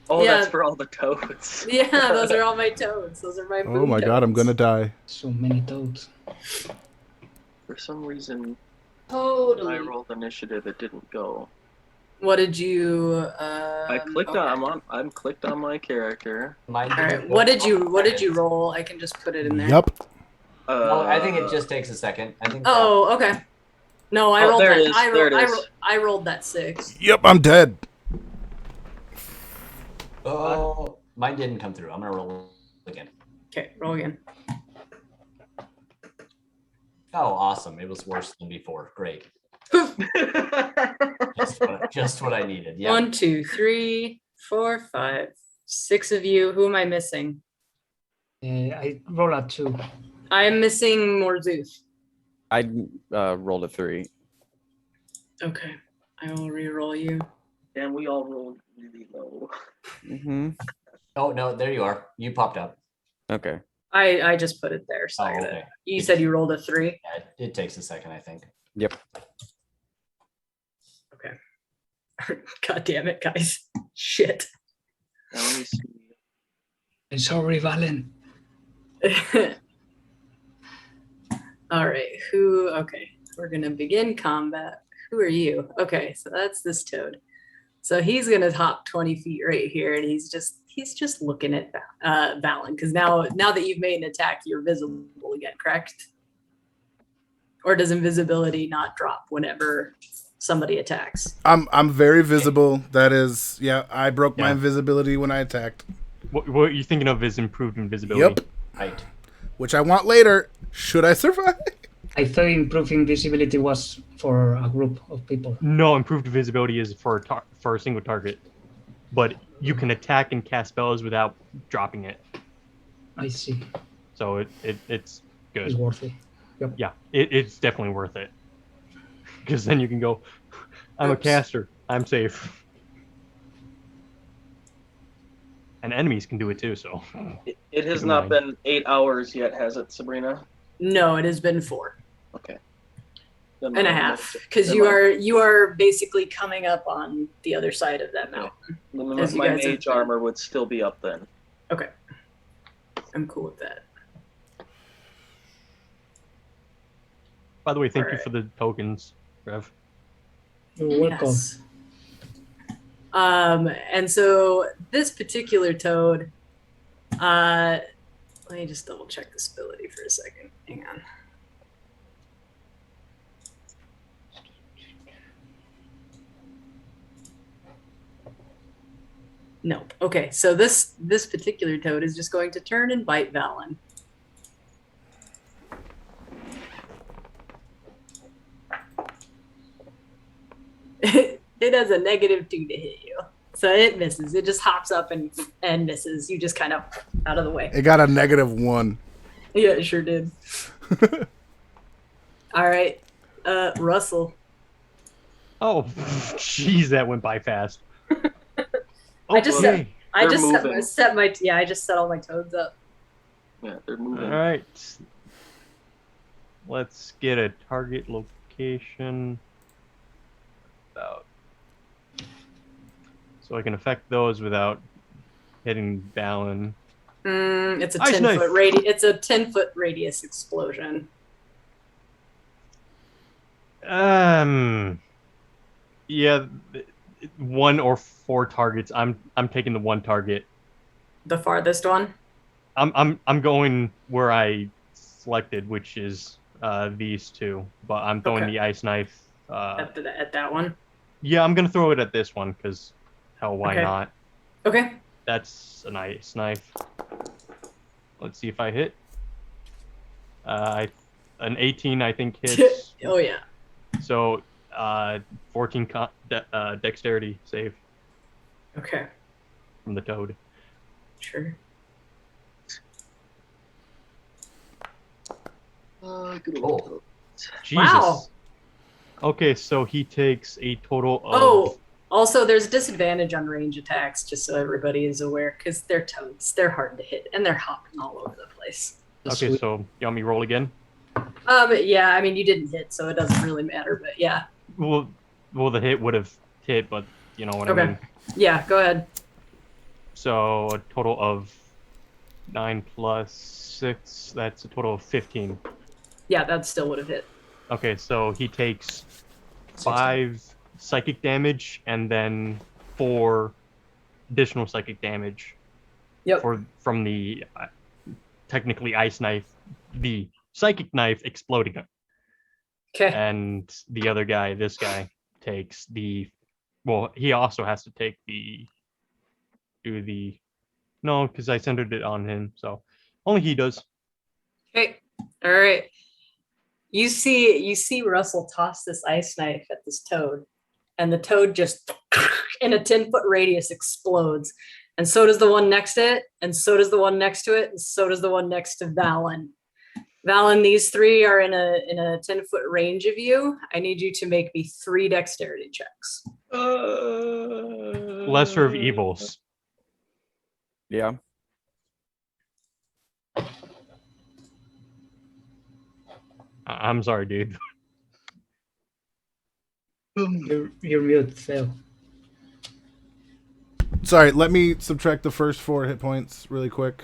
Oh, Yeah. that's for all the toads. Yeah, those are all my toads. Those are my Oh boom my god, I'm toads. gonna die. So many toads. For some reason, I Totally. rolled initiative. It didn't go. What did you? I clicked okay. I'm clicked on my character. Mine All didn't right. go. What did you roll? I can just put it in there. Yup. No, I think it just takes a second. I think. Oh, okay. No, I Oh, rolled there that. it is, there it is. I rolled that 6. Yep, I'm dead. Oh, mine didn't come through. I'm gonna roll again. Okay, roll again. Oh, awesome! It was worse than before. Great. Just what I needed. Yeah. 1, 2, 3, 4, 5, 6 of you. Who am I missing? I roll a 2. I am missing Morzuth. I rolled a 3. Okay, I will re-roll you. And we all rolled really low. Mm-hmm. Oh no, there you are. You popped up. Okay. I just put it there. So Oh, I gotta- okay. You said you rolled a 3. Yeah, it takes a second, I think. Yep. God damn it, guys. Shit. Now let me see. I'm sorry, Valen. All right. Okay. We're going to begin combat. Who are you? Okay. So that's this toad. So he's going to hop 20 feet right here. And he's just looking at Valen. Because now that you've made an attack, you're visible again, correct? Or does invisibility not drop whenever somebody attacks? I'm very visible. That is, yeah. I broke my Yeah. invisibility when I attacked. What you're thinking of is improved invisibility. Yep. Right. Which I want later. Should I survive? I thought improving visibility was for a group of people. No, improved visibility is for a single target, but you can attack and cast spells without dropping it. I see. So it's good. It's worth it. Yeah, it's definitely worth it. Because then you can go, I'm a Oops. caster. I'm safe. And enemies can do it too, so. It has Keep in not mind. been 8 hours yet, has it, Sabrina? No, it has been 4 Okay. and a half. Because you are basically coming up on the other side of that mountain. As you My guys have mage been. armor would still be up then. Okay. I'm cool with that. By the way, thank you Alright. for the tokens, Rev. You're welcome. Yes. And so this particular toad, let me just double check this ability for a second. Hang on. Nope. Okay, so this particular toad is just going to turn and bite Valen. It has a -2 to hit you. So it misses. It just hops up and misses. You just kind of out of the way. It got a -1. Yeah, it sure did. All right. Russell. Oh, jeez, that went by fast. I just Okay. I They're just moving. I just set all my toads up. Yeah, they're moving. All right. Let's get a target location. About. So I can affect those without hitting Valen. It's a Ice 10 knife. foot radius. It's a 10-foot radius explosion. Yeah, 1 or 4 targets. I'm taking the 1 target. The farthest one. I'm going where I selected, which is these 2. But I'm throwing Okay. the ice knife. At that one. Yeah, I'm gonna throw it at this one because hell, why Okay. not? Okay. That's an ice knife. Let's see if I hit. An 18, I think, hits. Oh yeah. So, 14 dexterity save Okay. from the toad. Sure. Good Oh. old Jesus. Wow. Okay, so he takes a total of. Oh, also there's disadvantage on range attacks, just so everybody is aware, because they're toads. They're hard to hit, and they're hopping all over the place. Okay, Sweet. so you want me to roll again? Yeah, I mean you didn't hit, so it doesn't really matter. But yeah, Well, the hit would have hit, but you know what I Okay. mean. yeah. Go ahead. So a total of 9 plus 6. That's a total of 15. Yeah, that still would have hit. Okay, so he takes 5 psychic damage and then 4 additional psychic damage Yep. from the technically ice knife, the psychic knife exploding. Okay. And the other guy, this guy, takes he also has to take no, because I centered it on him, so only he does. Okay. All right. You see Russell toss this ice knife at this toad, and the toad just in a 10-foot radius explodes. And so does the one next to it, and so does the one next to it, and so does the one next to Valen. Valen, these 3 are in a 10-foot range of you. I need you to make me 3 dexterity checks. Lesser of evils. Yeah. I'm sorry, dude. Your mute fell. Sorry, let me subtract the first 4 hit points really quick.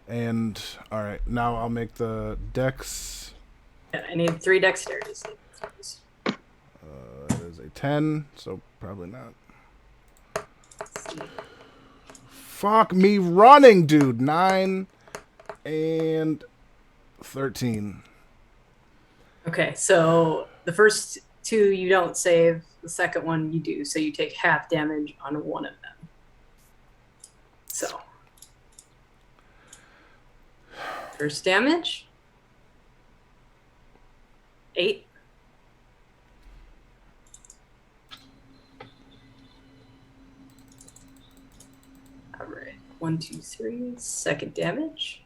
And all right, now I'll make the dex. Yeah, I need 3 dexterity saves. That is a 10, so probably not. Fuck me running, dude. 9 and 13. Okay, so the first 2 you don't save, the second one you do, so you take half damage on one of them. So, first damage, 8. All right, 1, 2, 3. Second damage,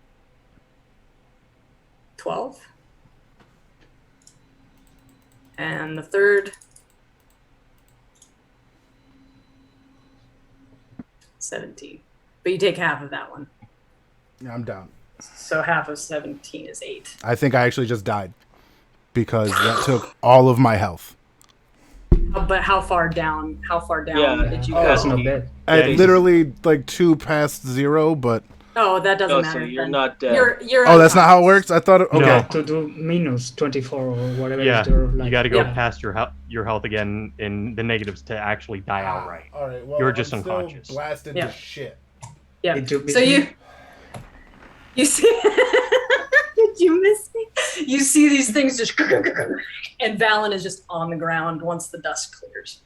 12. And the third, 17. But you take half of that one. Yeah, I'm down. So half of 17 is 8. I think I actually just died because that took all of my health. But how far down? Yeah. Did you Oh, go? That's not bad. I Yeah, literally like 2 past 0, but Oh, that doesn't No, matter. so you're then. not dead. You're oh, that's not how it works. I thought. Okay. No. To do minus 24 or whatever Yeah, is your, like, you got to go Yeah. past your health again in the negatives to actually die outright. All right. Well, You're just I'm still unconscious. blasted Yeah. to shit. Yeah. Did you So miss me? you see. Did you miss me? You see these things just, and Valen is just on the ground once the dust clears.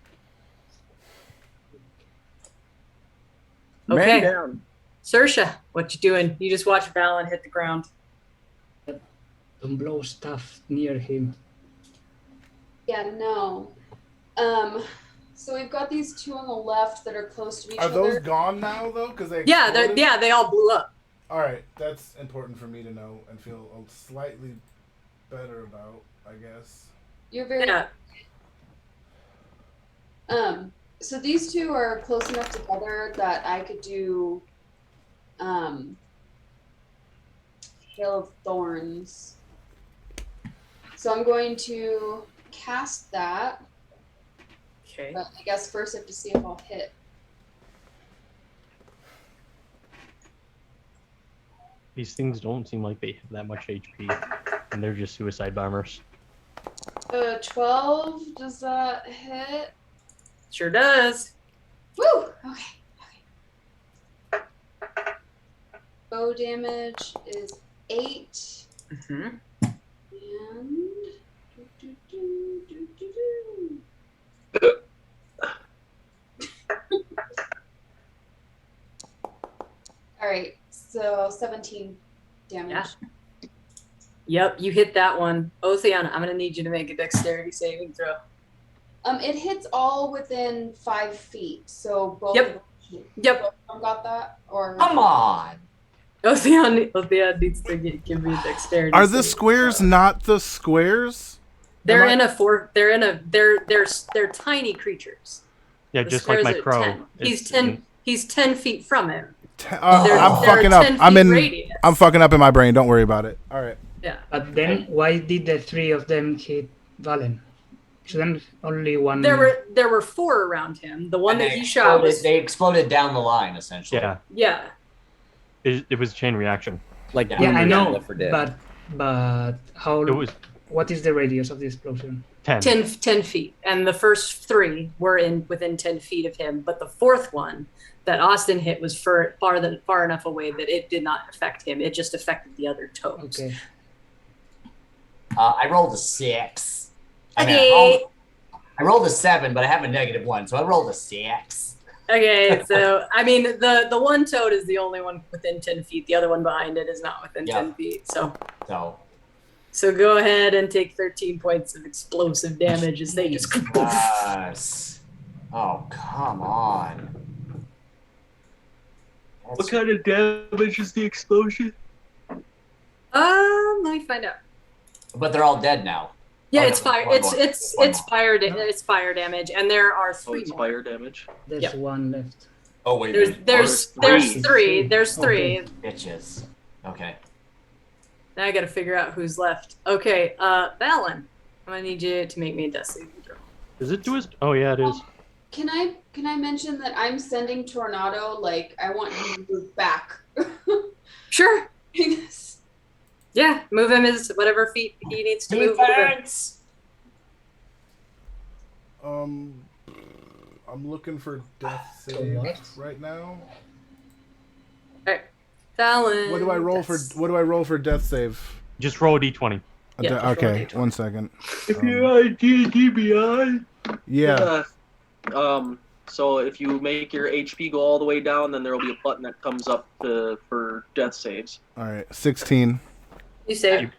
Okay, Saoirse, what you doing? You just watch Valen hit the ground. Don't blow stuff near him. Yeah, no. So we've got these 2 on the left that are close to each Are other. those gone now though? Because they Yeah, exploded? they all blew up. All right, that's important for me to know and feel slightly better about, I guess. You're very. Yeah. So these 2 are close enough together that I could do Hail of Thorns. So I'm going to cast that, Okay. but I guess first I have to see if I'll hit. These things don't seem like they have that much HP, and they're just suicide bombers. 12, does that hit? Sure does. Woo! Okay. Bow damage is 8. Mm-hmm. And all right, so 17 damage. Yeah. Yep, you hit that one. Oceana, I'm gonna need you to make a dexterity saving throw. It hits all within 5 feet, so both. Yep. Yep. Both of them got that, or Come on. Oceana needs to give me a dexterity. Are the saving squares throw. not the squares? They're Am I- in a four. They're in a. They're tiny creatures. Yeah, The just like my squares are crow. 10. He's It's- 10. He's 10 feet from him. They're- I'm they're fucking up. 10 I'm feet in. radius. I'm fucking up in my brain. Don't worry about it. All right. Yeah. But then why did the 3 of them hit Valen? Shouldn't only one? There were 4 around him. The one And that he shot was. They exploded down the line, essentially. Yeah, Yeah. it was a chain reaction. Like Yeah, Yeah, I Boomerang know, Left 4 Dead. but how? It was What is the radius of the explosion? 10. 10 feet, and the first 3 were within 10 feet of him, but the 4th one that Austin hit was far enough away that it did not affect him. It just affected the other toads. Okay. I rolled a 6. Okay. I rolled a 7, but I have a -1, so I rolled a 6. Okay, so I mean the one toad is the only one within 10 feet. The other one behind it is not within Yeah. 10 feet. So go ahead and take 13 points of explosive damage as they just. yes. Oh, come on. What kind of damage is the explosion? Let me find out. But they're all dead now. Yeah, Oh, it's no, fire. one It's more. it's One it's more. fire. It's fire damage, and there are 3 more. fire damage. There's Yep. one left. Oh, wait. There's There's three. There's Okay. 3. Bitches. Okay. Now I got to figure out who's left. Okay, Valen, I'm gonna need you to make me a death saving throw. Is it to his? Oh yeah, it is. can I mention that I'm sending Tornado? Like I want him to move back. Sure. Yeah, move him as whatever feet he needs to move. I'm looking for death So save what? right now. Alright. Fallon. What do I roll for death save? Just roll a d20. A Yeah, de- just roll a okay, D20. 1 second. If you're IDDBI. Yeah. So if you make your HP go all the way down, then there will be a button that comes up for death saves. All right. 16. You save.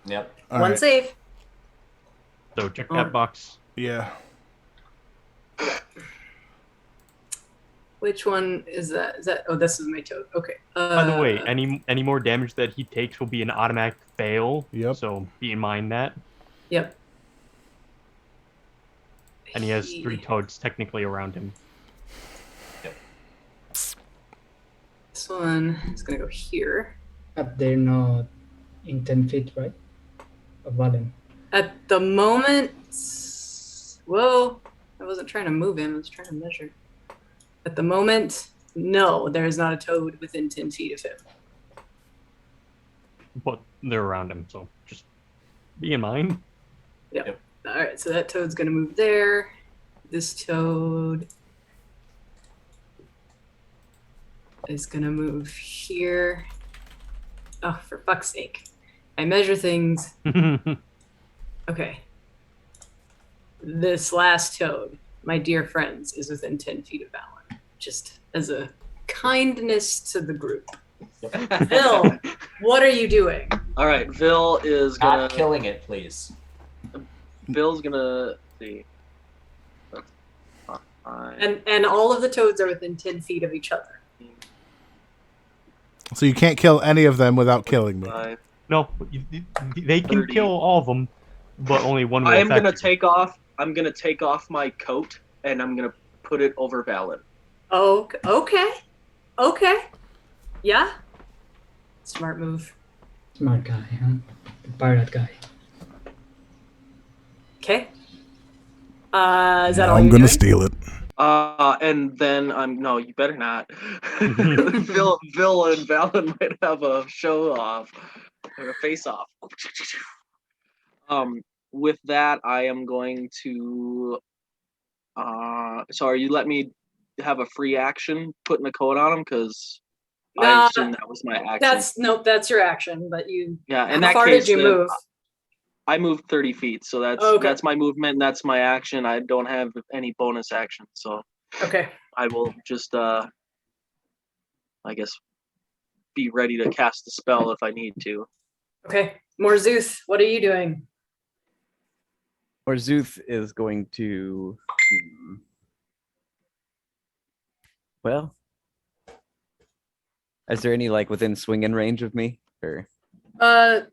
Yep. All One right. save. So check Oh. that box. Yeah. Which one is that? Is that? Oh, this is my toad. Okay. By the way, any more damage that he takes will be an automatic fail. Yep. So be in mind that. Yep. And he has 3 toads technically around him. This one is gonna go here. But they're not in 10 feet, right? Of Valen. At the moment, whoa! I wasn't trying to move him. I was trying to measure. At the moment, no, there is not a toad within 10 feet of him. But they're around him, so just be in mind. All right, so that toad's gonna move there. This toad is gonna move here. Oh, for fuck's sake! I measure things. Okay. This last toad, my dear friends, is within 10 feet of Valen. Just as a kindness to the group. Phil, what are you doing? All right, Vil is gonna. Not killing it, please. Vil's gonna see. That's fine. And all of the toads are within 10 feet of each other. So you can't kill any of them without killing me. Five. No, they can 30. kill all of them, but only one will I am affect gonna you. take off. I'm gonna take off my coat and I'm gonna put it over Valen. Oh, okay. Yeah. Smart move. Smart guy, huh? The pirate guy. Okay. Is that all I'm you're gonna doing? steal it. And then no, you better not. Vil and Valen might have a show off or a face off. With that, I am going to. Sorry, you let me have a free action putting the coat on him because I Nah, assume that was my action. That's your action, but you. Yeah, in How that far case, did you then move? I moved 30 feet, so Okay. that's my movement. And that's my action. I don't have any bonus action, so Okay. I will just, I guess, be ready to cast the spell if I need to. Okay. Morzuth, what are you doing? Orzuth is going to. Well, is there any like within swinging range of me? Or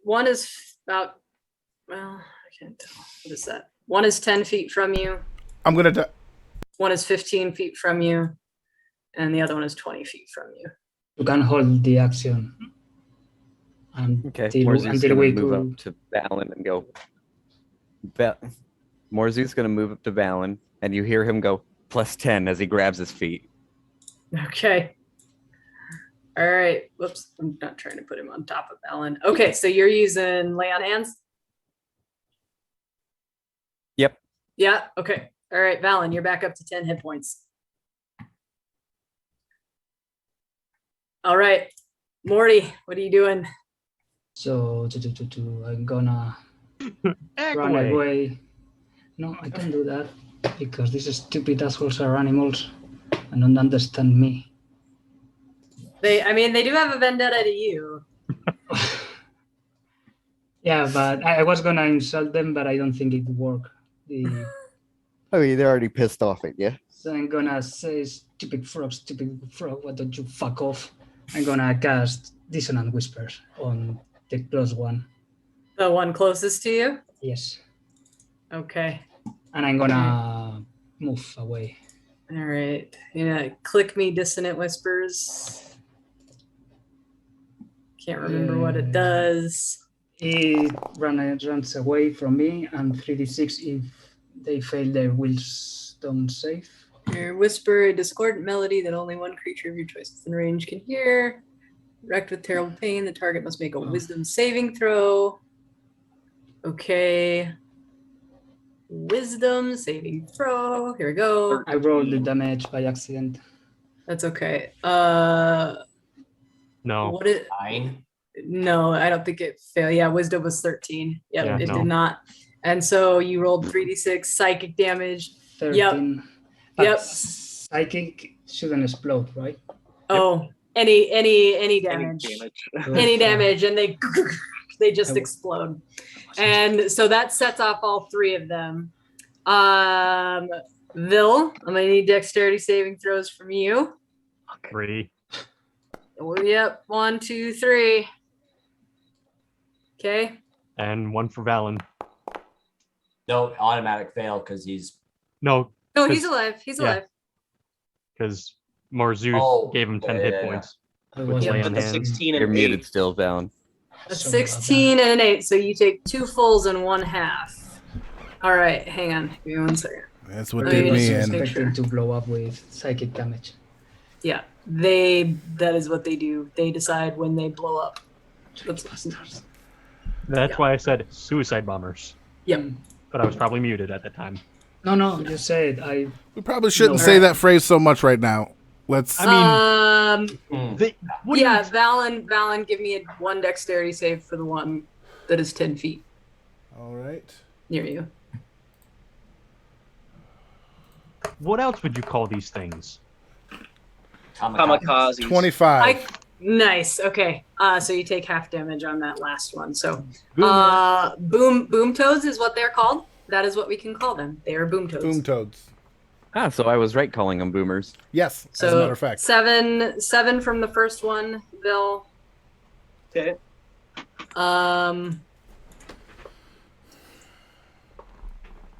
One is about. Well, I can't tell. What is that? One is 10 feet from you. I'm gonna die. One is 15 feet from you, and the other one is 20 feet from you. You can hold the action. okay, Until Morzuth's gonna we move could. up to Valen and go. Morzuth's gonna move up to Valen, and you hear him go +10 as he grabs his feet. Okay. All right. Whoops. I'm not trying to put him on top of Alan. Okay, so you're using lay on hands? Yep. Yeah. Okay. All right, Valen, you're back up to 10 hit points. All right. Morty, what are you doing? So I'm gonna run away. No, I can't do that because these stupid assholes are animals and don't understand me. They do have a vendetta to you. Yeah, but I was gonna insult them, but I don't think it would work. Oh, they're already pissed off at you. So I'm gonna say, stupid frog, why don't you fuck off? I'm gonna cast Dissonant Whispers on the close one. The one closest to you? Yes. Okay. And I'm gonna move away. All right. Yeah, click me Dissonant Whispers. Can't remember what it does. It runs away from me, and 3d6 if they fail their Willstone save. Your whisper a discordant melody that only one creature of your choice within range can hear. Wrecked with terrible pain. The target must make a wisdom saving throw. Okay. Wisdom saving throw. Here we go. I rolled the damage by accident. That's okay. No. What it? 9. No, I don't think it failed. Yeah, wisdom was 13. Yep, Yeah, it no. did not. And so you rolled 3d6 psychic damage. 13. But Yep. Psychic shouldn't explode, right? Oh, any damage. Any damage, and they just explode. And so that sets off all 3 of them. Vil, I'm gonna need dexterity saving throws from you. 3. Oh, yep, 1, 2, 3. Okay. And 1 for Valen. No, automatic fail because he's. No, No, he's alive. He's Yeah. alive. because Marzuth Oh, gave him 10 yeah, hit yeah, yeah. points. I With was lay Yeah, on But the hands. 16 You're and muted 8. still, Valen. A Sorry about 16 and an 8, so you take 2 fulls and 1 half. All right, hang on. Give me 1 second. That's what Oh, did yeah, me it's in. just- expecting to blow up with psychic damage. Yeah, that is what they do. They decide when they blow up. That's Yeah. why I said suicide bombers. Yep. But I was probably muted at the time. No, you said I. We probably shouldn't No. say that phrase so much right now. Let's. I mean, Hmm. what do you- Yeah, Valen, give me a 1 dexterity save for the one that is 10 feet All right. near you. what else would you call these things? Kamikazes. 25. Nice. Okay. So you take half damage on that last one. So, Boomer. boom toads is what they're called. That is what we can call them. They are boom toads. Boom toads. Ah, so I was right calling them boomers. Yes, So as a matter of fact. 7 from the first one, Bill. Okay.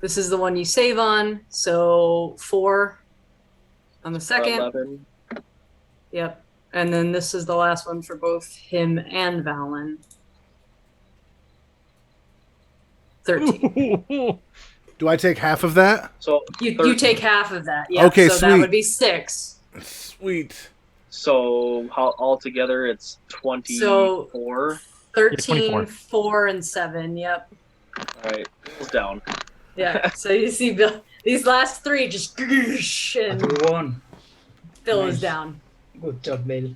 This is the one you save on. So 4 on the second. 11. Yep. And then this is the last one for both him and Valen. 13. Do I take half of that? So You 13. take half of that. Yeah. Okay, so that sweet. would be 6. Sweet. So how altogether it's 24. 13, 24. 4, and 7. Yep. All right, Bill's down. Yeah. So you see Bill, these last 3 just and But we won. Bill Nice. is down. Good job, Bill.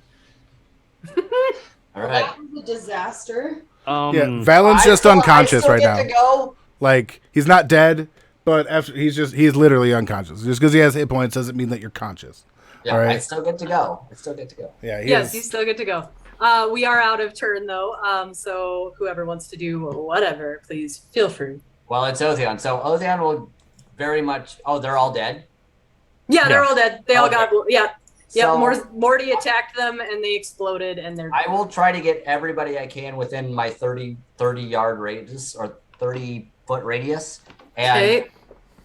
All right. That was a disaster. Yeah, Valen's just unconscious right now. Go. Like, he's not dead, but after he's literally unconscious. Just because he has hit points doesn't mean that you're conscious. Yeah, All right. I still get to go. Yeah, he Yes, is. he's still good to go. We are out of turn though. So whoever wants to do whatever, please feel free. Well, it's Otheon. So Otheon will very much. Oh, they're all dead. Yeah, they're Yeah. all dead. They all Okay. got yeah. Yeah, So Morty attacked them and they exploded and they're I will try to get everybody I can within my 30 yard radius or 30-foot radius, and okay.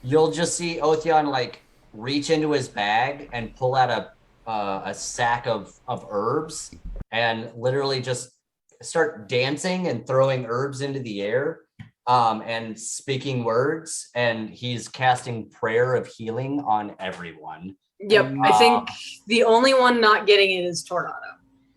you'll just see Otheon like reach into his bag and pull out a sack of herbs and literally just start dancing and throwing herbs into the air and speaking words, and he's casting prayer of healing on everyone. Yep. I think the only one not getting it is Tornado.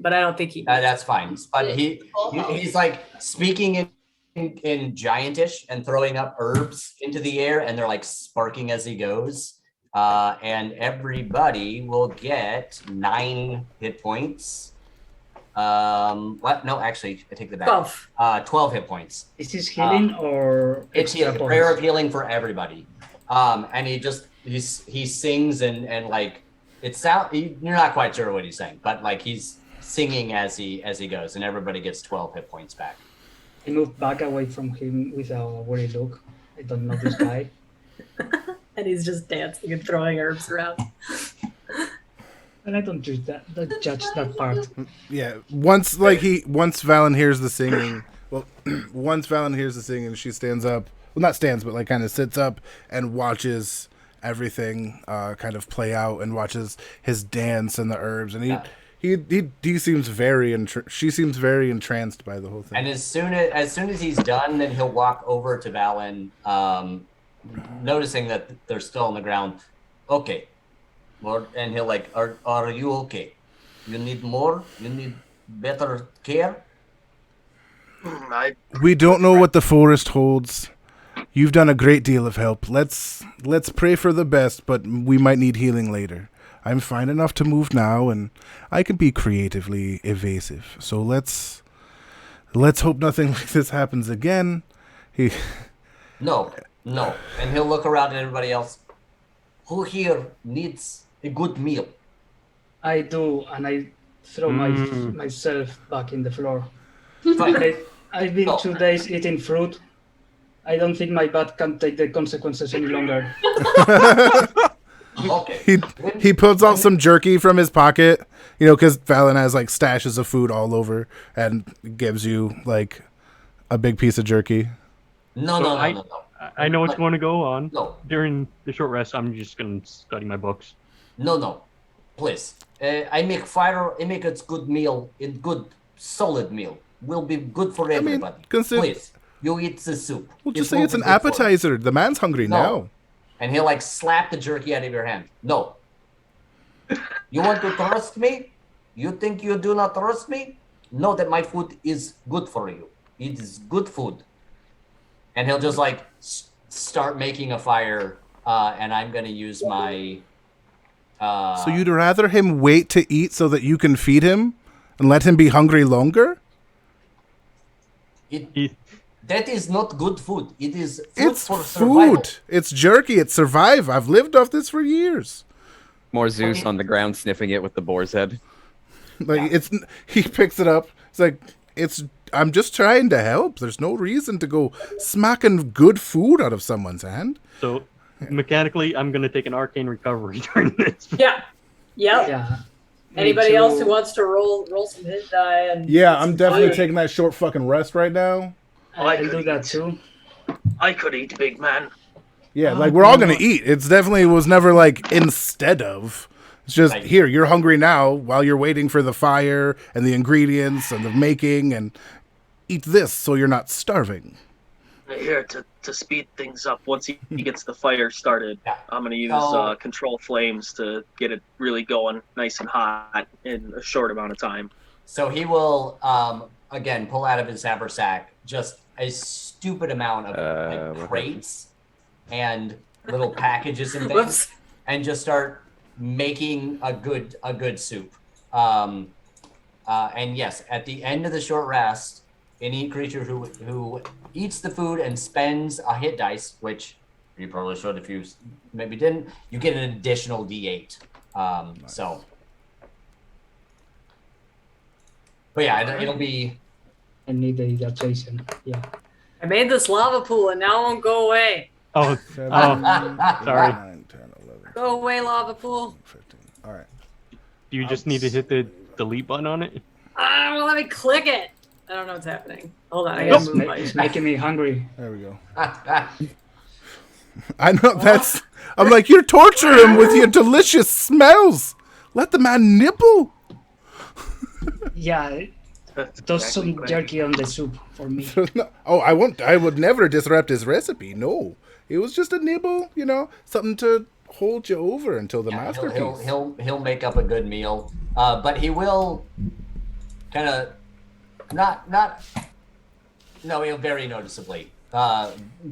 But I don't think he That's fine, but he's like speaking in giantish and throwing up herbs into the air, and they're like sparking as he goes. And everybody will get 9 hit points. What? No, actually, I take the back. 12. 12 hit points. Is this healing or It's extra healing, prayer bonus? of healing for everybody. And he sings and like you're not quite sure what he's saying, but like he's singing as he goes, and everybody gets 12 hit points back. I moved back away from him with a worried look. I don't know this guy. And he's just dancing and throwing herbs around. And I don't judge that part. Yeah, once Valen hears the singing, once Valen hears the singing, she stands up. Well, not stands, but like kind of sits up and watches everything kind of play out and watches his dance and the herbs. And he seems she seems very entranced by the whole thing. And as soon as he's done, then he'll walk over to Valen, noticing that they're still on the ground. Okay, Lord, and he'll like, are you okay? You need more? You need better care. I We don't know what the forest holds. You've done a great deal of help. Let's pray for the best, but we might need healing later. I'm fine enough to move now, and I can be creatively evasive. So let's hope nothing like this happens again. No. And he'll look around at everybody else. Who here needs a good meal? I do, and I throw myself back in the floor. Fine. I've been Oh. 2 days eating fruit. I don't think my butt can take the consequences any longer. Okay. He pulls out some jerky from his pocket, because Valen has like stashes of food all over, and gives you like a big piece of jerky. No. I know what's going to go on. No. During the short rest, I'm just going to study my books. No. Please. I make fire. I make a good meal. A good, solid meal. Will be good for everybody. Please. You eat the soup. We'll just It say will it's be an good for appetizer. The man's hungry No. now. And he'll like slap the jerky out of your hand. No. You want to trust me? You think you do not trust me? Know that my food is good for you. It is good food. And he'll just like start making a fire, and I'm gonna use my. So you'd rather him wait to eat so that you can feed him and let him be hungry longer? That is not good food. It is food It's for survival. food. It's jerky. It's survive. I've lived off this for years. More Zeus on the ground sniffing it with the boar's head. Like he picks it up. It's like I'm just trying to help. There's no reason to go smacking good food out of someone's hand. So, mechanically, I'm going to take an arcane recovery during this. Yeah. Yep. Yeah. Me Anybody too. else who wants to roll some hit die and Yeah, I'm definitely fire? taking that short fucking rest right now. I'll do that too. I could eat, big man. Yeah, like we're all gonna eat. It's definitely was never like instead of. It's just here, you're hungry now while you're waiting for the fire and the ingredients and the making, and eat this so you're not starving. Here to speed things up. Once he gets the fire started, Yeah. I'm gonna use So- control flames to get it really going nice and hot in a short amount of time. So he will again pull out of his haversack just a stupid amount of what crates and little packages and things, Whoops. and just start making a good soup. And yes, at the end of the short rest, any creature who eats the food and spends a hit dice, which you probably should if you maybe didn't, you get an additional D8. So, but yeah, it'll be. I need the adaptation. Yeah. I made this lava pool and now it won't go away. Oh, 7, sorry. 9, 10, 11, Go away, lava pool. 15. All right. Do you just need to hit the delete button on it? Well, let me click it. I don't know what's happening. Hold on, I It's, gotta move my. it's making me hungry. There we go. I know that's. I'm like, you're torturing him with your delicious smells. Let the man nibble. Yeah, That's toss exactly some right. jerky on the soup for me. No, oh, I won't. I would never disrupt his recipe. No, it was just a nibble. Something to hold you over until the Yeah, masterpiece. he'll make up a good meal, but he will kind of he'll very noticeably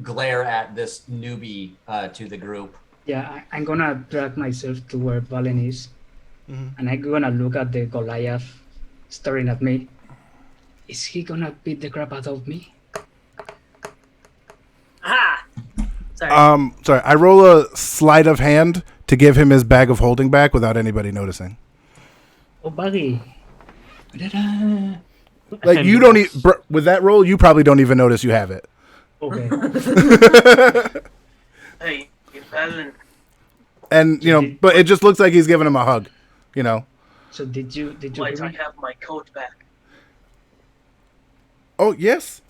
glare at this newbie to the group. Yeah, I'm gonna drag myself to where Valen is, and I'm gonna look at the Goliath staring at me. Is he gonna beat the crap out of me? Ah! Sorry. Sorry. I roll a sleight of hand to give him his bag of holding back without anybody noticing. Oh, Baggy. Ta-da. Like you don't with that roll, you probably don't even notice you have it. Okay. Hey, Alan, And but it just looks like he's giving him a hug. So did you might hear I me? have my coat back? Oh yes.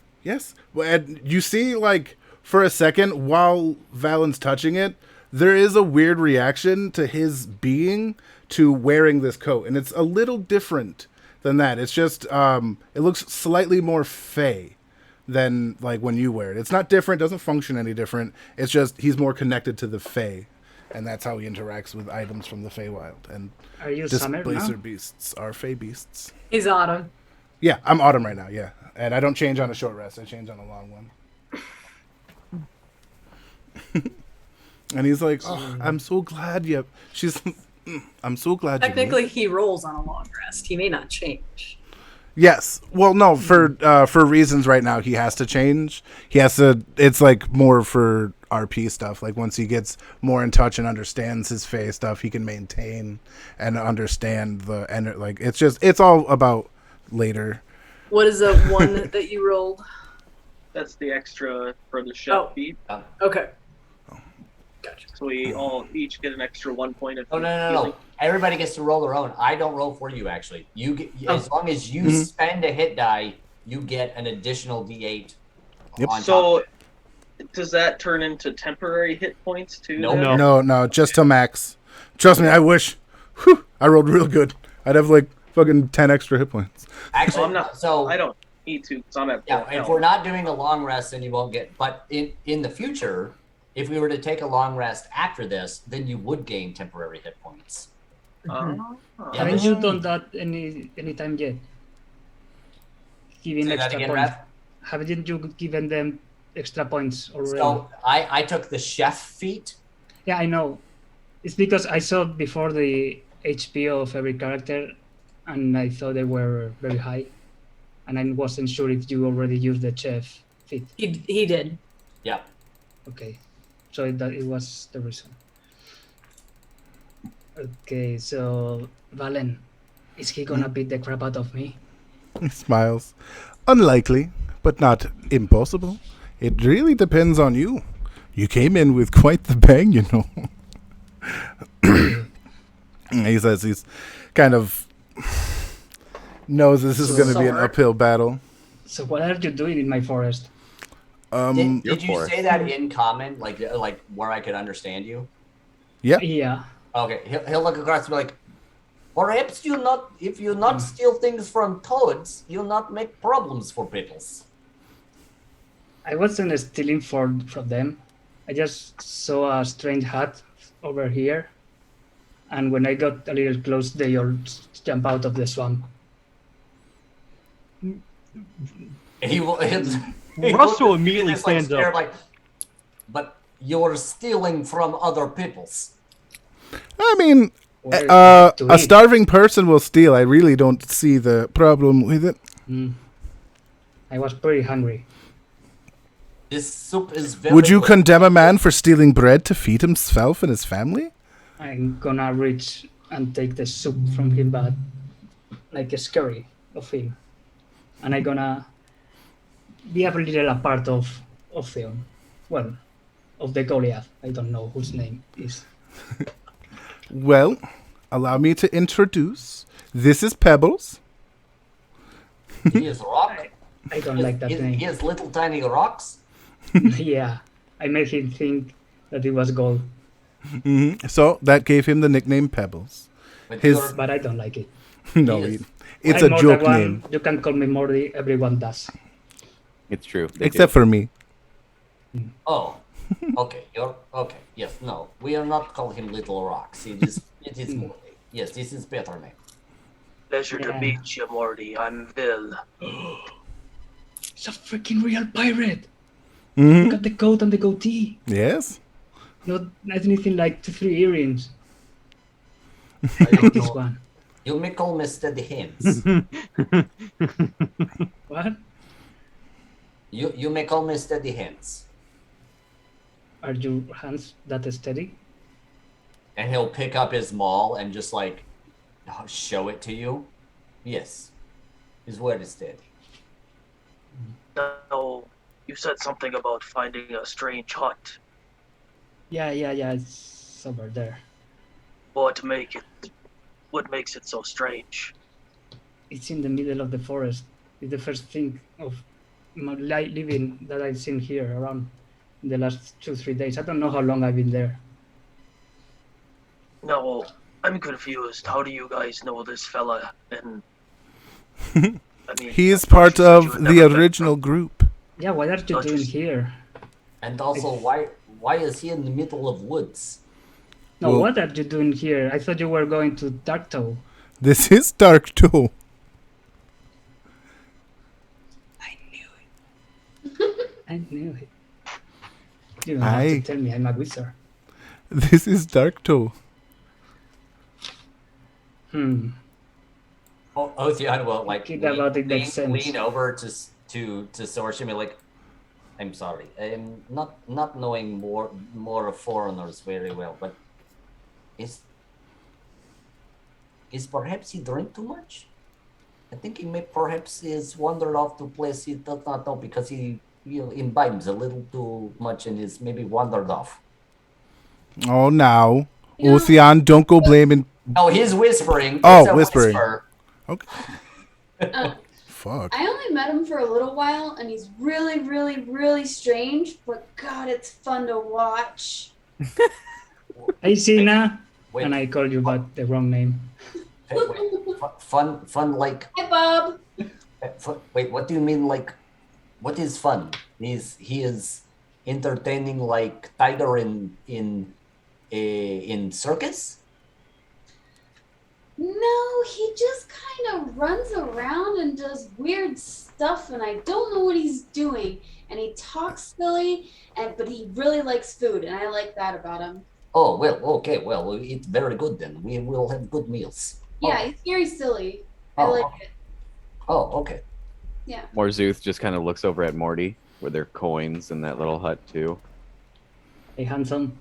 Well, and you see, like for a second while Valen's touching it, there is a weird reaction to his being to wearing this coat, and it's a little different than that. It's just it looks slightly more fey than like when you wear it. It's not different, doesn't function any different. It's just he's more connected to the fey and that's how he interacts with items from the Feywild. And Are you Summer displacer now? beasts are Fey beasts. He's Autumn. Yeah, I'm Autumn right now. Yeah, and I don't change on a short rest. I change on a long one. And he's like, "Oh, I'm so glad you." She's, "I'm so glad you." Technically, he rolls on a long rest. He may not change. Yes. Well, no, for reasons right now he has to change. He has to. It's like more for RP stuff. Like once he gets more in touch and understands his Fey stuff, he can maintain and understand like it's all about later. What is the one that you rolled? That's the extra for the chef Oh. feat. Okay. Gotcha. So we all each get an extra 1 point of Oh no. healing. Everybody gets to roll their own. I don't roll for you actually. You get as long as you spend a hit die, you get an additional D8 Yep. on top So of it. does that turn into temporary hit points too? Nope. then? No, just to max. Trust me, I wish. Whew, I rolled real good. I'd have like fucking 10 extra hit points. Actually, Well, I'm not. so I don't need to because I'm at yeah, full if health. we're not doing a long rest, then you won't get. But in the future, if we were to take a long rest after this, then you would gain temporary hit points. Ah. Yeah, Haven't you done that any time yet? Giving Say that extra again, points. Rev? Haven't you given them extra points already? So I took the chef feat. Yeah, I know. It's because I saw before the HP of every character, and I thought they were very high, and I wasn't sure if you already used the chef feat. He did. Yeah. Okay, so it was the reason. Okay, so Valen, is he gonna beat the crap out of me? He smiles. Unlikely, but not impossible. It really depends on you. You came in with quite the bang, you know. He says he's kind of knows this is going to be an Sorry. uphill battle. So what are you doing in my forest? Did Your you forest. say that in common, like where I could understand you? Yeah. Yeah, Okay, he'll look across and be like, perhaps if you not steal things from toads, you'll not make problems for peoples. I wasn't stealing from them. I just saw a strange hut over here, and when I got a little close, they all jump out of the swamp. He will. Russell immediately stands up. Like, but you're stealing from other peoples. I mean, Well, to a eat. starving person will steal. I really don't see the problem with it. I was pretty hungry. This soup is very. Would you good. condemn a man for stealing bread to feed himself and his family? I'm gonna reach and take the soup from him, but like a scurry of him, and I'm gonna be a little apart of Theon. Well, of the Goliath. I don't know whose name is. Well, allow me to introduce. This is Pebbles. He is rock. I don't like that He name. is little tiny rocks. Yeah, I made him think that it was gold, So that gave him the nickname Pebbles. With His- your- but I don't like it. No, Yes. it's I'm a more joke the one- name, You can call me Morty. Everyone does. It's true. They except for me. Oh, okay. You're okay. Yes. No, we are not calling him Little Rocks. It is Morty. Yes, this is better name. Pleasure to Yeah. meet you, Morty. I'm Vil. It's a freaking real pirate. Mhm. Look at the coat and the goatee. Yes. Not anything like 2-3 earrings. I Like don't this know. one. You may call me Steady Hands. What? You may call me Steady Hands. Are your hands that steady? And he'll pick up his maul and just like show it to you. Yes, is where it's steady. Now, you said something about finding a strange hut. Yeah. It's over there. What makes it so strange? It's in the middle of the forest. It's the first thing of my living that I've seen here around in the last 2-3 days. I don't know how long I've been there. No, I'm confused. How do you guys know this fella? And I mean, He is I thought part you said you of had the never been original from- group. Yeah, what are you Not doing just- here? And also, why is he in the middle of woods? No, Well- what are you doing here? I thought you were going to Darktow. This is dark too. I knew it. You don't have to tell me I'm a wizard. This is dark too. Otheon will like Think about it, makes sense. lean over to Sorshim and like, I'm sorry, I'm not knowing more of foreigners very well, but is perhaps he drink too much? I think he may perhaps is wandered off to place he does not know because he imbibes a little too much and is maybe wandered off. Oh, now. You know- Ocean, don't go blaming. Oh, he's whispering. Oh, It's a whispering. whisper. Okay. Fuck. I only met him for a little while, and he's really, really, really strange. But God, it's fun to watch. Hey, Sina. Wait, And I called you by the wrong name. fun like. Hi, Bob. Wait, what do you mean? Like, what is fun? He is entertaining like tiger in circus. No, he just kind of runs around and does weird stuff, and I don't know what he's doing. And he talks silly, but he really likes food, and I like that about him. Oh well, okay, well we'll eat very good then. We will have good meals. Yeah, he's very silly. I Oh, like it. Oh, okay. Morzuth just kind of looks over at Morty, where there are coins in that little hut too. Hey, handsome.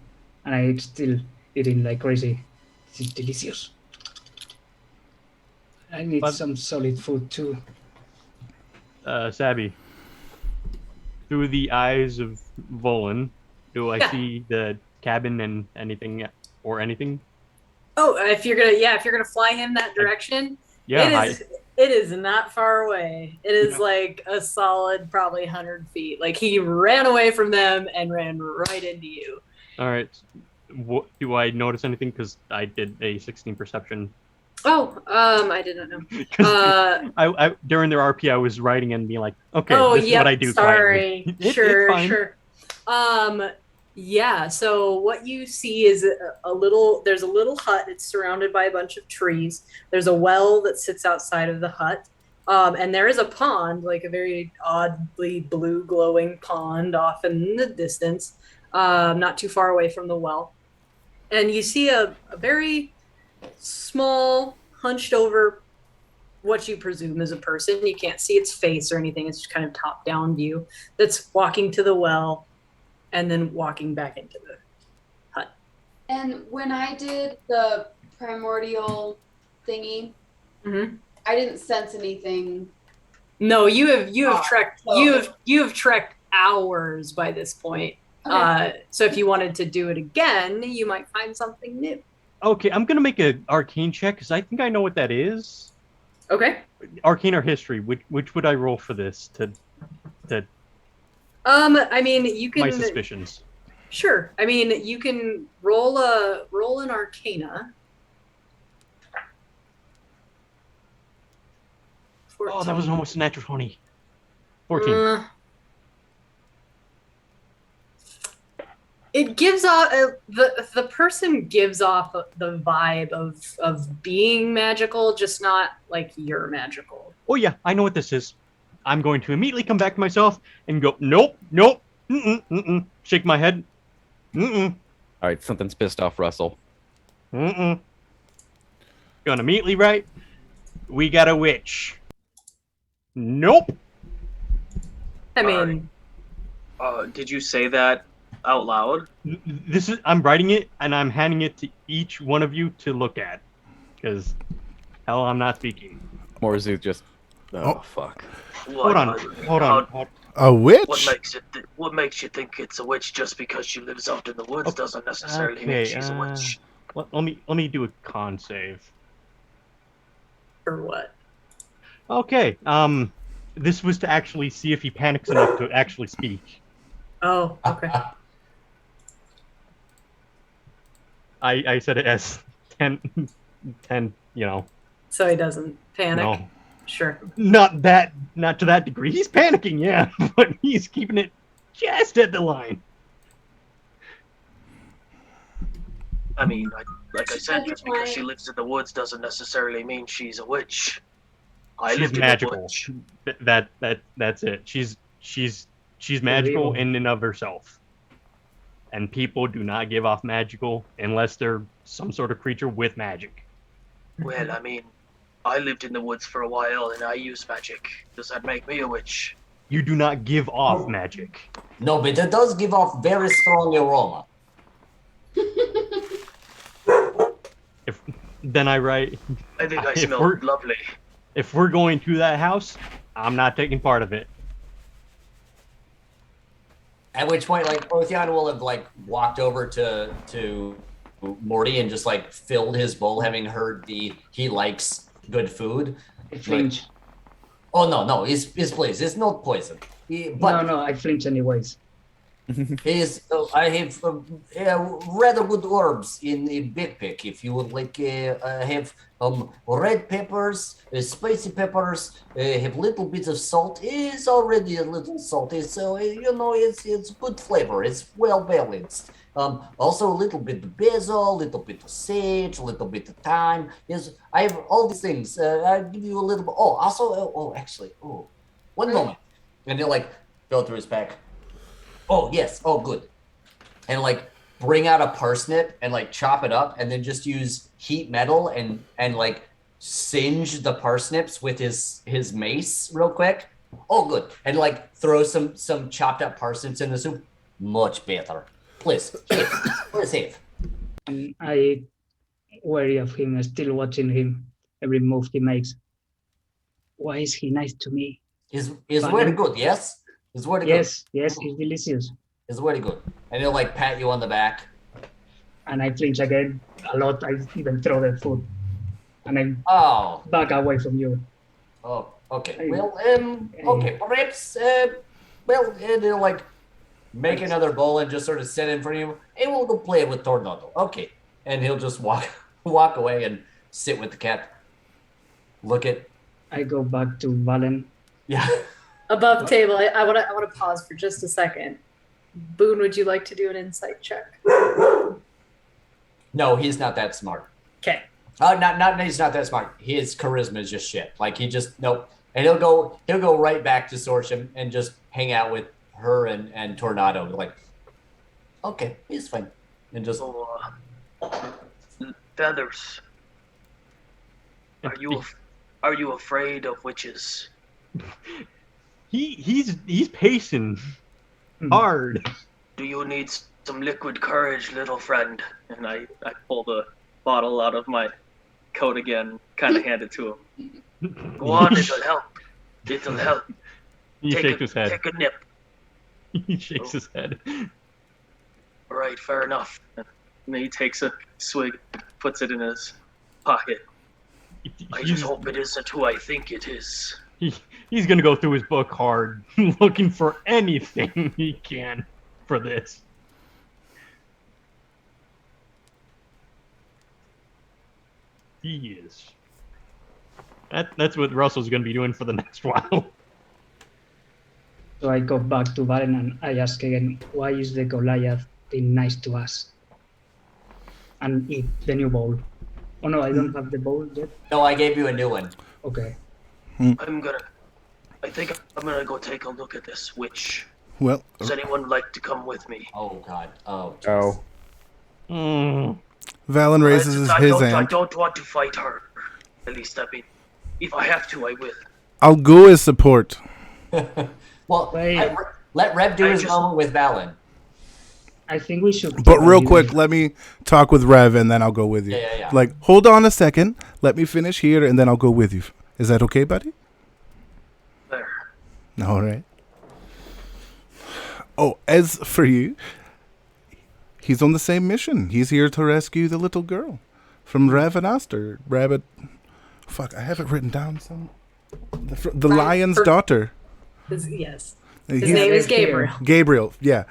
And I'm still eating like crazy. It's delicious. I need But- some solid food too. Sabby. Through the eyes of Volan, do I Yeah. see the cabin and anything? Oh, if you're gonna fly him that direction, Yeah, it is not far away. It is like a solid probably 100 feet. Like he ran away from them and ran right into you. all right. Do I notice anything? Because I did a 16 perception. Oh, I didn't know. 'Cause I during their RP, I was writing and being like, okay, this is yeah, what I do. sorry. quietly. It's Sure, fine. sure. Yeah, so what you see is there's a little hut. It's surrounded by a bunch of trees. There's a well that sits outside of the hut. And there is a pond, like a very oddly blue glowing pond off in the distance, not too far away from the well. And you see a very small, hunched over, what you presume is a person. You can't see its face or anything. It's just kind of top down view that's walking to the well and then walking back into the hut. And when I did the primordial thingy, Mhm. I didn't sense anything. No, you have trekked so- you have trekked hours by this point. Okay. So if you wanted to do it again, you might find something new. Okay, I'm gonna make an arcane check because I think I know what that is. Okay. Arcane or history? Which would I roll for this to I mean, you can my suspicions? Sure. I mean, you can roll an Arcana. Oh, that was almost a natural 20. 14. It gives off the person gives off the vibe of being magical, just not like you're magical. Oh yeah, I know what this is. I'm going to immediately come back to myself and go, nope, shake my head, All right, something's pissed off Russell. Gonna immediately write, we got a witch. Nope. I mean, Did you say that out loud? I'm writing it and I'm handing it to each one of you to look at, because hell, I'm not speaking. Morzuth just. Oh. Fuck. Hold on. A witch? What makes you think it's a witch just because she lives out in the woods doesn't necessarily mean she's a witch. Let me do a con save. or what? Okay. This was to actually see if he panics enough to actually speak. Oh, okay. I said it as 10, So he doesn't panic. no. Sure. Not to that degree. He's panicking, yeah, but he's keeping it just at the line. I mean, like I said, Look at just because my- she lives in the woods doesn't necessarily mean she's a witch. I She's lived in the magical. woods. That's it. She's magical in and of herself. And people do not give off magical unless they're some sort of creature with magic. Well, I mean, I lived in the woods for a while and I use magic. Does that make me a witch? You do not give off magic. No, but it does give off very strong aroma. If then I write, I think I If smell we're- lovely. if we're going to that house, I'm not taking part of it. At which point, like, Otheon will have, like, walked over to Morty and just, like, filled his bowl, having heard he likes good food. I flinch. Oh, no, it's please, it's not poison. No, I flinch anyways. I have rather good herbs in the backpack. If you would like, have red peppers, spicy peppers, have little bits of salt. It's already a little salty, so it's good flavor. It's well balanced. Also a little bit of basil, a little bit of sage, a little bit of thyme. Yes, I have all these things. I'll give you a little bit. Oh, also, one moment. And he'll like go through his pack. Oh, yes. Oh, good. And like bring out a parsnip and like chop it up and then just use heat metal and like singe the parsnips with his mace real quick. Oh, good. And like throw some chopped up parsnips in the soup. Much better. Please, here. Please have. I wary of him, still watching him, every move he makes. Why is he nice to me? Is very good, yes? Is very good. Yes, he's delicious. Is very good. And he'll like pat you on the back. And I flinch again a lot. I even throw the food. And I Oh. back away from you. Oh, okay. Hey. Well, okay, perhaps, and he'll like make another bowl and just sort of sit in front of you, and we'll go play with Tornado. Okay. And he'll just walk away and sit with the cat. Look at, I go back to Valen. yeah. Above table, I want to pause for just a second. Boone, would you like to do an insight check? No, he's not that smart. Okay. He's not that smart. His charisma is just shit. Like he just, nope. And he'll go right back to Sorsham and just hang out with her and Tornado. Like, okay, he's fine. And just, So, Feathers, are you afraid of witches? He's pacing hard. Do you need some liquid courage, little friend? And I pull the bottle out of my coat again, kind of hand it to him. Go on, it'll help. It'll help. He shakes his head. Take a nip. He shakes his head. All right, fair enough. And then he takes a swig, puts it in his pocket. I just hope it isn't who I think it is. He's gonna go through his book hard, looking for anything he can for this. He is. That's what Russell's gonna be doing for the next while. So I go back to Valen and I ask again, why is the Goliath being nice to us? And eat the new bowl. Oh no, I don't have the bowl yet. no, I gave you a new one. Okay. I think I'm gonna go take a look at this witch. Well, Does anyone like to come with me? Oh, God. Oh, Oh. Valen raises I his I hand. don't want to fight her. At least, I mean, if I have to, I will. I'll go as support. well, Wait. let Rev do I his just- moment with Valen. I think we should. But real quick, let me talk with Rev and then I'll go with you. Yeah. Like, hold on a second. Let me finish here and then I'll go with you. Is that okay, buddy? There. All right. Oh, as for you, he's on the same mission. He's here to rescue the little girl from Ravenaster. Rabbit. Fuck, I have it written down. The lion's daughter. Yes. His His name is Gabriel. Gabriel, yeah.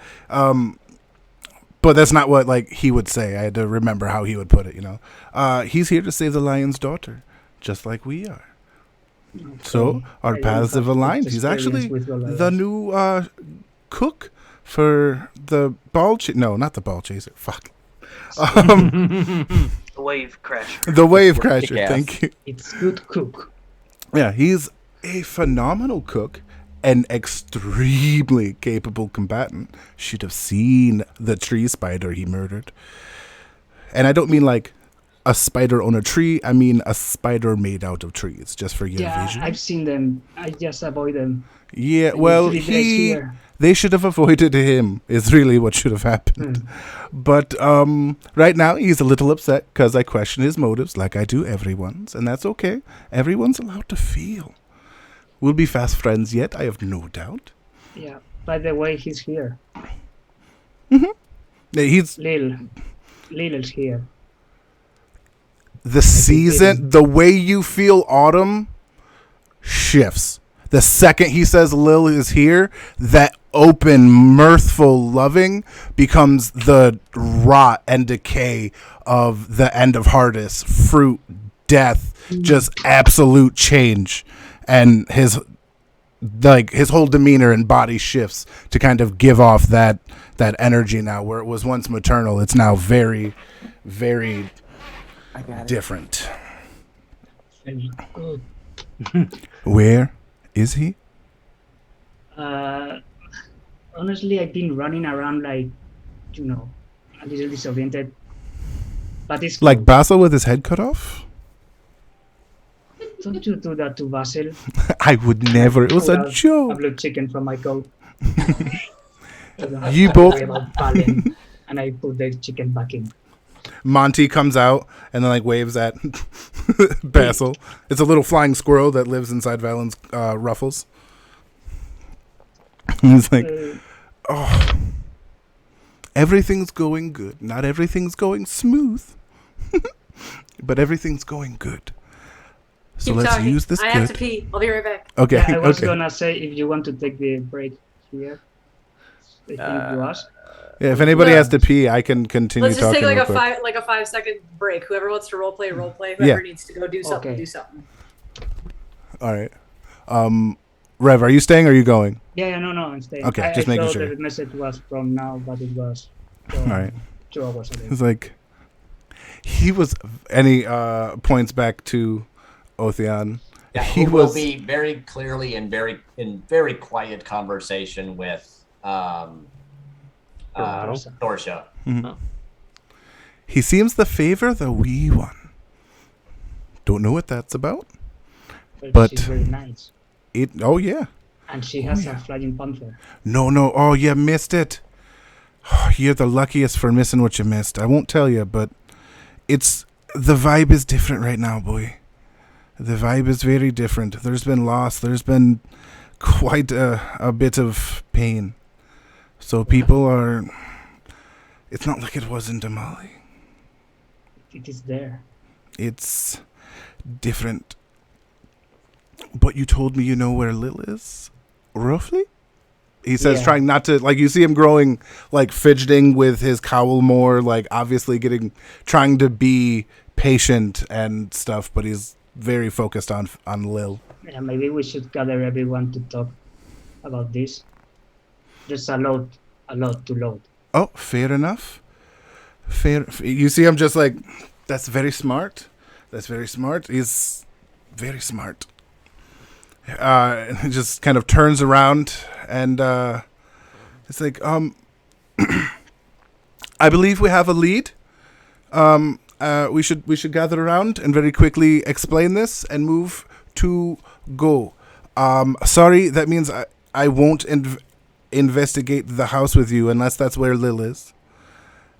But that's not what like he would say. I had to remember how he would put it, you know. He's here to save the lion's daughter, just like we are. So our I don't paths have have much aligned. He's actually experience with Goliath. the new cook for the ball no, not the ball chaser. Fuck. The wave crasher. The wave Kick crasher. ass. Thank you. It's good cook. Yeah, he's a phenomenal cook, an extremely capable combatant. Should have seen the tree spider he murdered. And I don't mean like a spider on a tree. I mean a spider made out of trees, just for your Yeah, vision. I've seen them. I just avoid them. Yeah, And well, usually they're here. they should have avoided him, is really what should have happened. But right now, he's a little upset because I question his motives, like I do everyone's, and that's okay. Everyone's allowed to feel. We'll be fast friends yet, I have no doubt. Yeah. By the way, he's here. He's Lil is here. the season, the way you feel autumn shifts. The second he says Lil is here, that open, mirthful, loving becomes the rot and decay of the end of Hardest, fruit, death, just absolute change. And his whole demeanor and body shifts to kind of give off that energy now, where it was once maternal, it's now very, very I got it. different. Very good. Where is he? Honestly, I've been running around like, a little disoriented. But it's Like Basil with his head cut off? Don't you do that to Basil? I would never. It was Pull a out a joke. blue chicken from my coat. You both- About Valen, and I put the chicken back in. Monty comes out and then like waves at Basil. It's a little flying squirrel that lives inside Valen's ruffles. And he's like, oh, everything's going good. Not everything's going smooth, but everything's going good. So Keep let's talking. use this I have to good. pee. I'll be right back. Okay, Yeah, I was okay. gonna say if you want to take the break here. I think you asked. Yeah, if anybody No. has to pee, I can continue Let's just talking take real quick. a 5-second break. Whoever wants to roleplay. Whoever Yeah. needs to go do something, Okay. do something. All right. Rev, are you staying or are you going? Yeah, no, I'm staying. Okay, just making I thought sure. the message was from now, but it was from All right. 2 hours ago. It's like he was. Any points back to Otheon? Yeah, He who will was- be very clearly in very quiet conversation with Dorsha. He seems to favor the wee one. Don't know what that's about. but- she's very nice. Oh yeah. And she has yeah. a flying panther. No. Oh, you missed it. You're the luckiest for missing what you missed. I won't tell you, but the vibe is different right now, boy. The vibe is very different. There's been loss. There's been quite a bit of pain. So people are. It's not like it was in Damali. It is there. It's different. But you told me you know where Lil is? Roughly? He says, Yeah. trying not to, like, you see him growing, like, fidgeting with his cowl more, like, obviously trying to be patient and stuff, but he's very focused on Lil. Yeah, maybe we should gather everyone to talk about this. There's a lot to load. Oh, fair enough. You see him just like, that's very smart. That's very smart. He's very smart. And he just kind of turns around and it's like, I believe we have a lead. We should gather around and very quickly explain this and move to go. Sorry, that means I won't investigate the house with you unless that's where Lil is.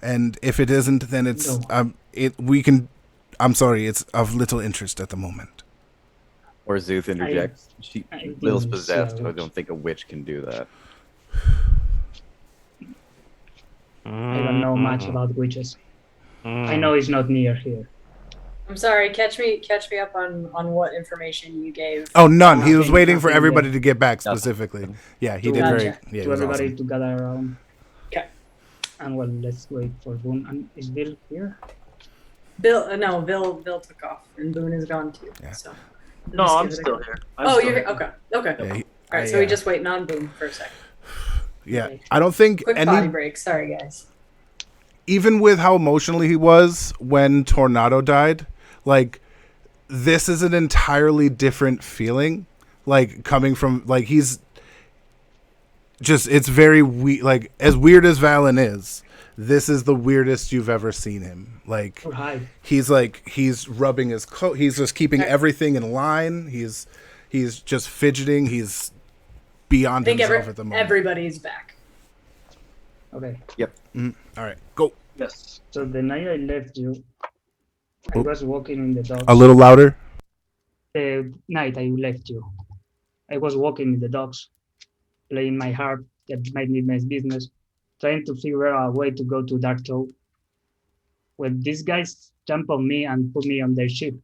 And if it isn't, then it's No. I'm sorry, it's of little interest at the moment. Or Zuth interjects. I Lil's think possessed. so. I don't think a witch can do that. I don't know much about witches. Mm. I know he's not near here. I'm sorry. Catch me up on what information you gave. Oh, none. He was Nothing, waiting for nothing everybody yet. to get back Nothing. specifically. Yeah, he To did Gotcha. very. Yeah, he To was everybody awesome. to gather around. Okay. And well, let's wait for Boone. And is Bill here? Bill took off, and Boone is gone too. Yeah. So. No, Just I'm give it a still go. here. Oh, you're here. Okay. Yeah, All right. So we're just waiting on Boone for a second. Yeah, I don't think Quick potty break. Sorry, guys. even with how emotionally he was when Tornado died, like this is an entirely different feeling. Like coming from like he's just it's very like as weird as Valen is. This is the weirdest you've ever seen him. Like he's rubbing his coat. He's just keeping everything in line. He's just fidgeting. He's beyond himself at the moment. Everybody's back. Okay. Yep. All right, go. Yes. So the night I left you, I was walking in the dogs. A little louder. The night I left you, I was walking in the dogs, playing my harp that made me my business, trying to figure out a way to go to Dark Toe. When these guys jumped on me and put me on their ship,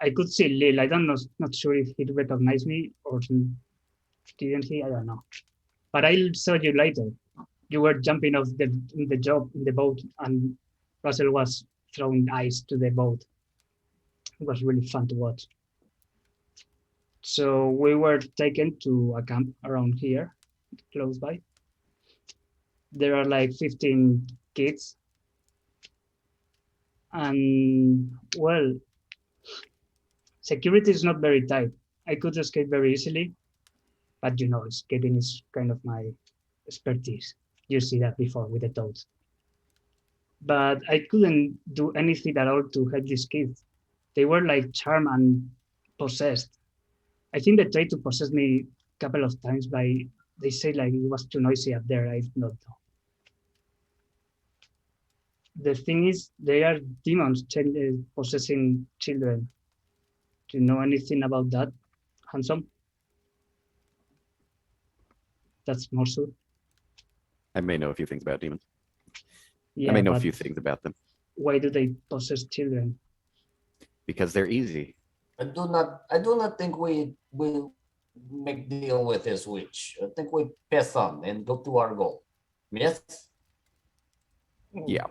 I could see Lil. I don't know, not sure if he recognized me or didn't he. I don't know. But I saw you later. You were jumping off the boat, and Russell was throwing ice to the boat. It was really fun to watch. So we were taken to a camp around here, close by. There are like 15 kids. And well, security is not very tight. I could escape very easily, but you know, escaping is kind of my expertise. You see that before with the toads. But I couldn't do anything at all to help these kids. They were like charmed and possessed. I think they tried to possess me a couple of times by, they say like it was too noisy up there. I don't know. The thing is, they are demons possessing children. Do you know anything about that, Handsome? That's more so. I may know a few things about demons. Yeah, I may know a few things about them. Why do they possess children? Because they're easy. I do not think we will make deal with this witch. I think we pass on and go to our goal. Yes? Yeah.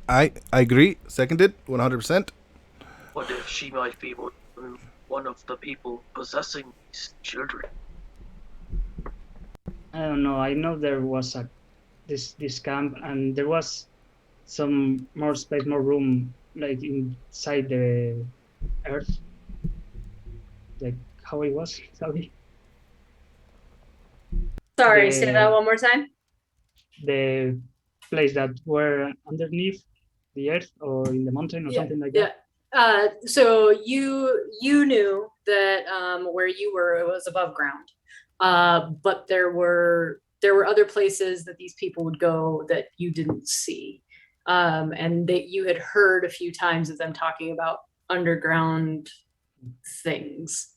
I agree. Seconded, 100%. What if she might be one of the people possessing these children? I don't know. I know there was this camp, and there was some more space, more room, like inside the earth. Like how it was, sorry. Sorry, say that one more time. The place that were underneath the earth or in the mountain or something like that. So you knew that where you were, it was above ground. But there were other places that these people would go that you didn't see, and that you had heard a few times of them talking about underground things.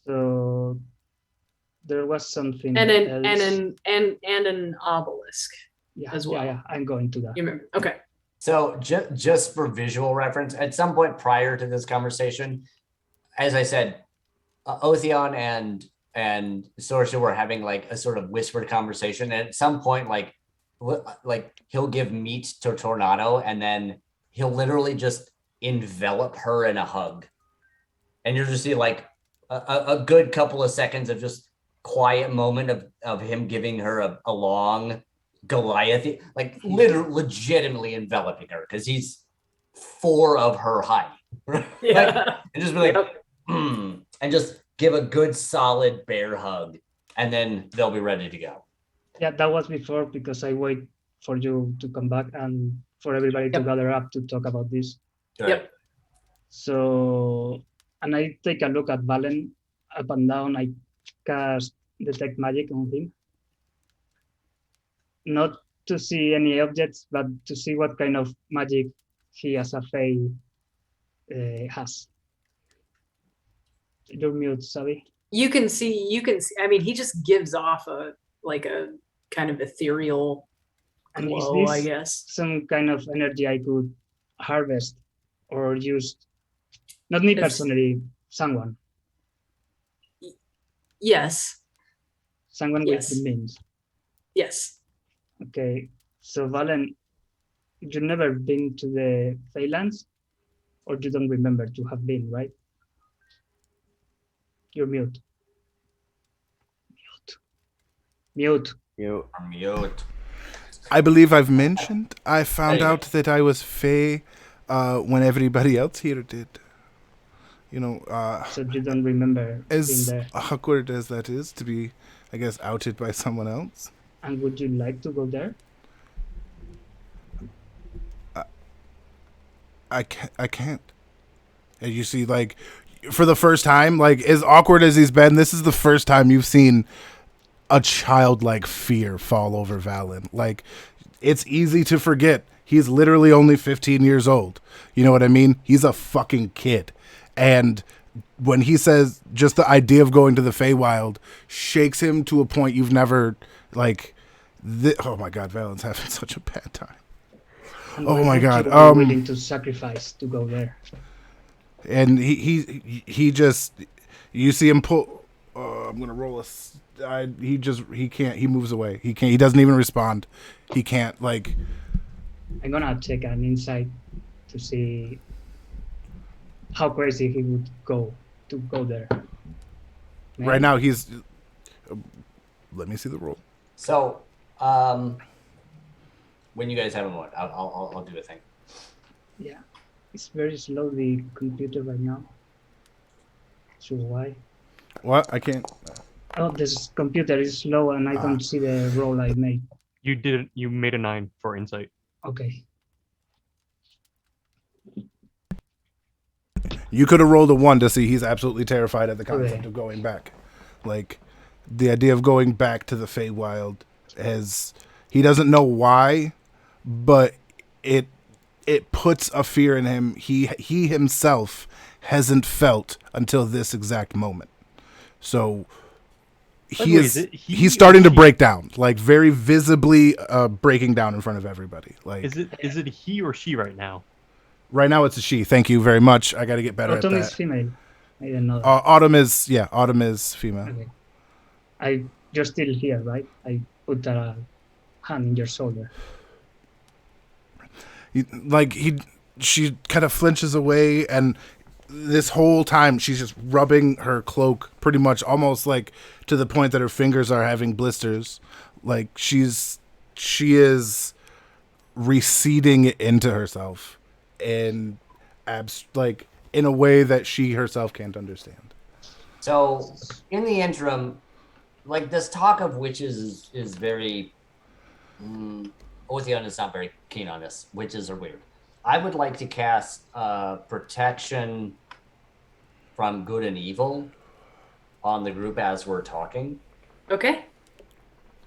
So there was something and else. an obelisk as well. Yeah, I'm going to that. You remember? Okay. So just for visual reference, at some point prior to this conversation, as I said, Otheon and Sorcerer were having like a sort of whispered conversation. And at some point, like he'll give meat to Tornado, and then he'll literally just envelop her in a hug. And you'll just see like a good couple of seconds of just quiet moment of him giving her a long Goliath, like literally legitimately enveloping her because he's 4 of her height. Yeah. And just be like, and just give a good solid bear hug, and then they'll be ready to go. Yeah, that was before because I wait for you to come back and for everybody to gather up to talk about this. Right. Yep. So, and I take a look at Valen up and down. I cast Detect Magic on him. Not to see any objects, but to see what kind of magic he as a Fae has. You're mute, Sabi. You can see, I mean, he just gives off a kind of ethereal And is glow, this I guess. some kind of energy I could harvest or use? Not me personally, someone. Yes. Someone with the means. Yes. Okay, so Valen, you've never been to the Feylands, or you don't remember to have been, right? You're mute. Mute. Mute. I believe I've mentioned I found There you out that I was Fae when everybody else here did. You know, So you don't remember being as there. awkward as that is to be, I guess, outed by someone else. And would you like to go there? I can't. And you see, like, for the first time, like, as awkward as he's been, this is the first time you've seen a childlike fear fall over Valen. Like, it's easy to forget. He's literally only 15 years old. You know what I mean? He's a fucking kid. And when he says just the idea of going to the Feywild shakes him to a point you've never, like, oh my God, Valen's having such a bad time. And Oh why my would God, you be willing to sacrifice to go there? And he just, you see him pull. I'm gonna roll he can't. He moves away. He can't. He doesn't even respond. He can't. Like, I'm gonna check an insight to see how crazy he would go to go there. right now he's. Let me see the roll. So, when you guys have a moment, I'll do a thing. Yeah, it's very slow, the computer right now. So why? What? I can't. Oh, this computer is slow and I don't see the roll I made. You made a 9 for insight. Okay. You could have rolled a 1 to see he's absolutely terrified at the concept Okay. of going back. Like, the idea of going back to the Feywild he doesn't know why, but it puts a fear in him he himself hasn't felt until this exact moment. So he's starting to break down, like very visibly breaking down in front of everybody. Like, Is it he or she right now? right now it's a she. Thank you very much. I got to get better Autumn at is that. female. I didn't know that. Autumn is female. Okay. You're still here, right? I put a hand in your shoulder. She kind of flinches away, and this whole time she's just rubbing her cloak pretty much almost like to the point that her fingers are having blisters. Like, she is receding into herself in in a way that she herself can't understand. So, in the interim, like, this talk of witches is very. Otheon is not very keen on this. Witches are weird. I would like to cast protection from good and evil on the group as we're talking. Okay.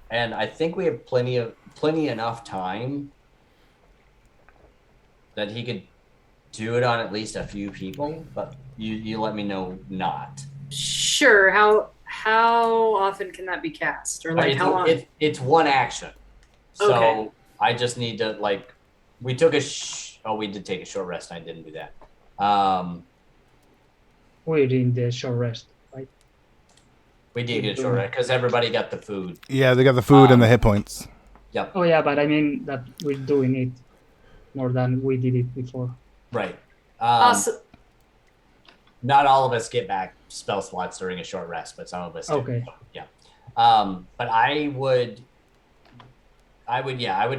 And I think we have plenty enough time that he could do it on at least a few people, but you let me know not. Sure. How often can that be cast? Or like how long? It's one action. So Okay. I just need to, like, we took we did take a short rest. I didn't do that. We're in the short rest, right? We did get a short rest because everybody got the food. Yeah, they got the food and the hit points. Yep. Oh yeah, but I mean that we're doing it more than we did it before. Right. Awesome. Not all of us get back spell slots during a short rest, but some of us do. Okay. Yeah. But I would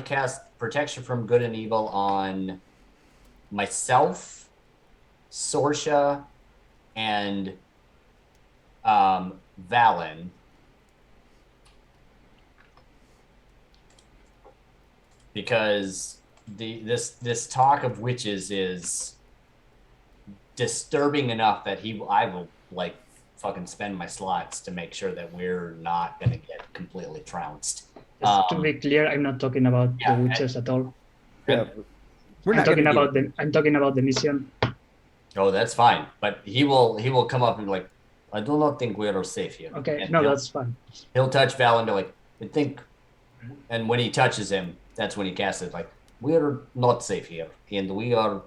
cast protection from good and evil on myself, Sorsha, and Valen. Because this talk of witches is disturbing enough that I will like fucking spend my slots to make sure that we're not gonna get completely trounced. Just to be clear, I'm not talking about the witches at all. Yeah. I'm talking about the mission. Oh, that's fine. But he will come up and be like, I do not think we are safe here. Okay, And no, that's fine. he'll touch Val and be like, I think, and when he touches him, that's when he casts it. Like, we're not safe here, and we are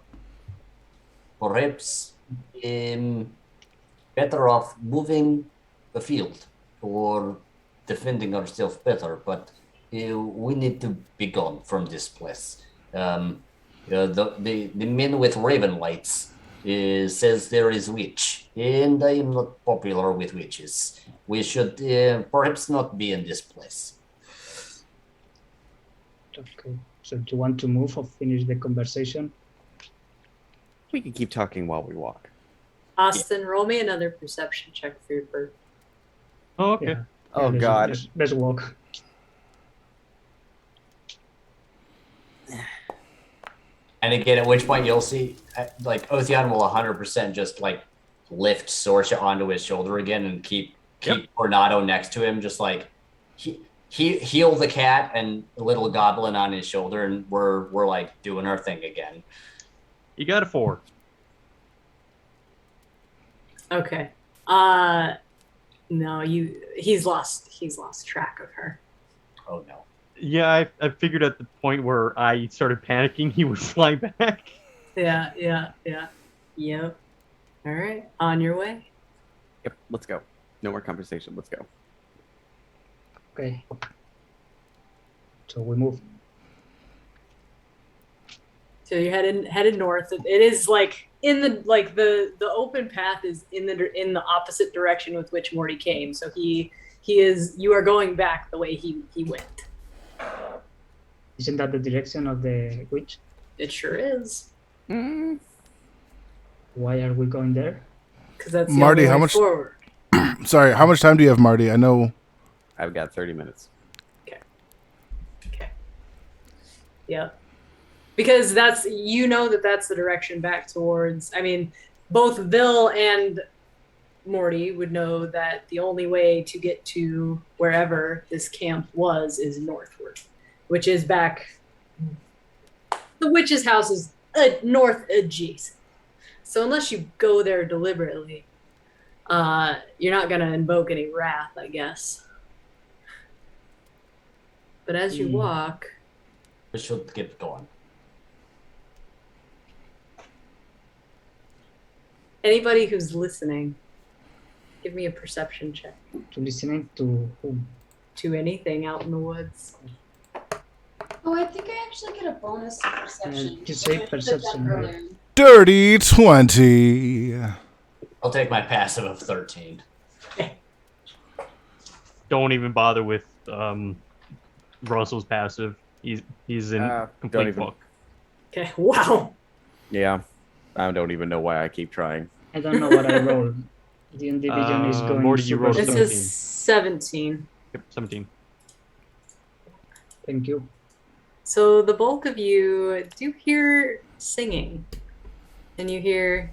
perhaps better off moving the field or defending ourselves better. But we need to be gone from this place. The men with raven lights says there is witch, and I am not popular with witches. We should perhaps not be in this place. Okay. So do you want to move or finish the conversation? We can keep talking while we walk. Austin, roll me another perception check for your bird. Oh, okay. Yeah. Oh, let's- God. Let's walk. And again, at which point you'll see, like, Otheon will 100% just, like, lift Sorsha onto his shoulder again and keep Tornado next to him, just like, he heal the cat and the little goblin on his shoulder, and we're like doing our thing again. You got a 4. Okay. No, he's lost track of her. Oh no. Yeah, I figured at the point where I started panicking, he would fly back. Yeah. Yep. All right, on your way. Yep, let's go. No more conversation. Let's go. Okay. So we move. So you're headed north. It is like in the open path is in the opposite direction with which Morty came. So you are going back the way he went. Isn't that the direction of the witch? It sure is. Why are we going there? Because that's the Marty, only how way much- forward. Sorry, how much time do you have, Marty? I know. I've got 30 minutes. Okay. Yeah. Because that's the direction back towards. I mean, both Bill and Morty would know that the only way to get to wherever this camp is northward, which is back. The witch's house is north adjacent. So unless you go there deliberately, you're not gonna invoke any wrath, I guess. But as you walk, We should get going. anybody who's listening, give me a perception check To listening to whom? to anything out in the woods. Oh, I think I actually get a bonus to perception. You say I did that perception, right? earlier. Dirty 20. I'll take my passive of 13. Don't even bother with Russell's passive. He's in don't complete even- fuck. Okay, wow. Yeah. I don't even know why I keep trying. I don't know what I rolled. The division is going Morty, you super rolled This slow. 17. is 17. Yep, 17. Thank you. So the bulk of you do hear singing. And you hear,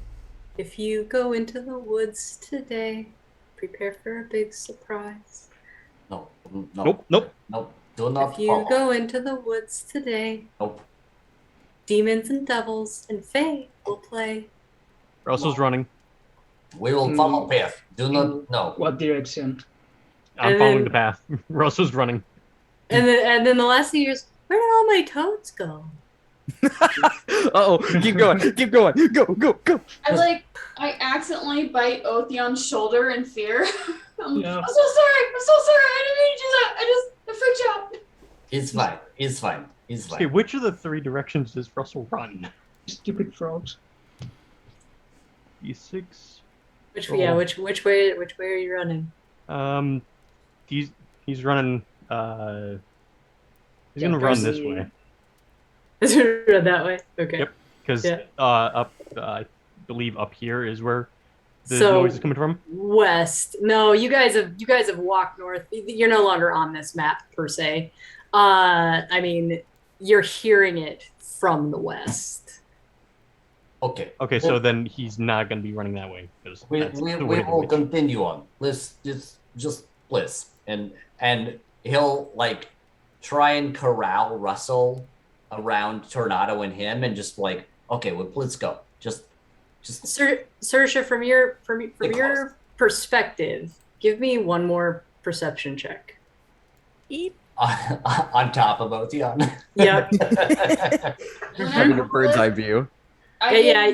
if you go into the woods today, prepare for a big surprise. No. Nope. Do not If you follow. go into the woods today, Nope. demons and devils and fae will play. Russell's running. We will follow path. Do not. No. What direction? I'm And following then- the path. Russell's running. And then the last thing you hear is, where did all my toads go? Oh, keep going. Keep going. Go. I accidentally bite Otheon's shoulder in fear. I'm Yeah. so sorry. I didn't mean to do that. I freaked you out. It's fine. Okay, which of the 3 directions does Russell run? Stupid frogs. E6. Which Oh. yeah, which way are you running? He's running. He's Yeah, gonna run this personally- way Is it run that way? Okay. Yep. because Yeah. I believe up here is where the So- noise is coming from. West. No, you guys have walked north. You're no longer on this map per se. I mean, you're hearing it from the west. Okay. Okay, so then he's not gonna be running that way because We that's the we way the will witch- continue on. Let's just please. And he'll like try and corral Russell around Tornado and him and just like, okay, well, let's go. Just Saoirse, from your Get close. perspective, give me one more perception check. on top of Otheon. Yep. Having a bird's eye view. Yeah,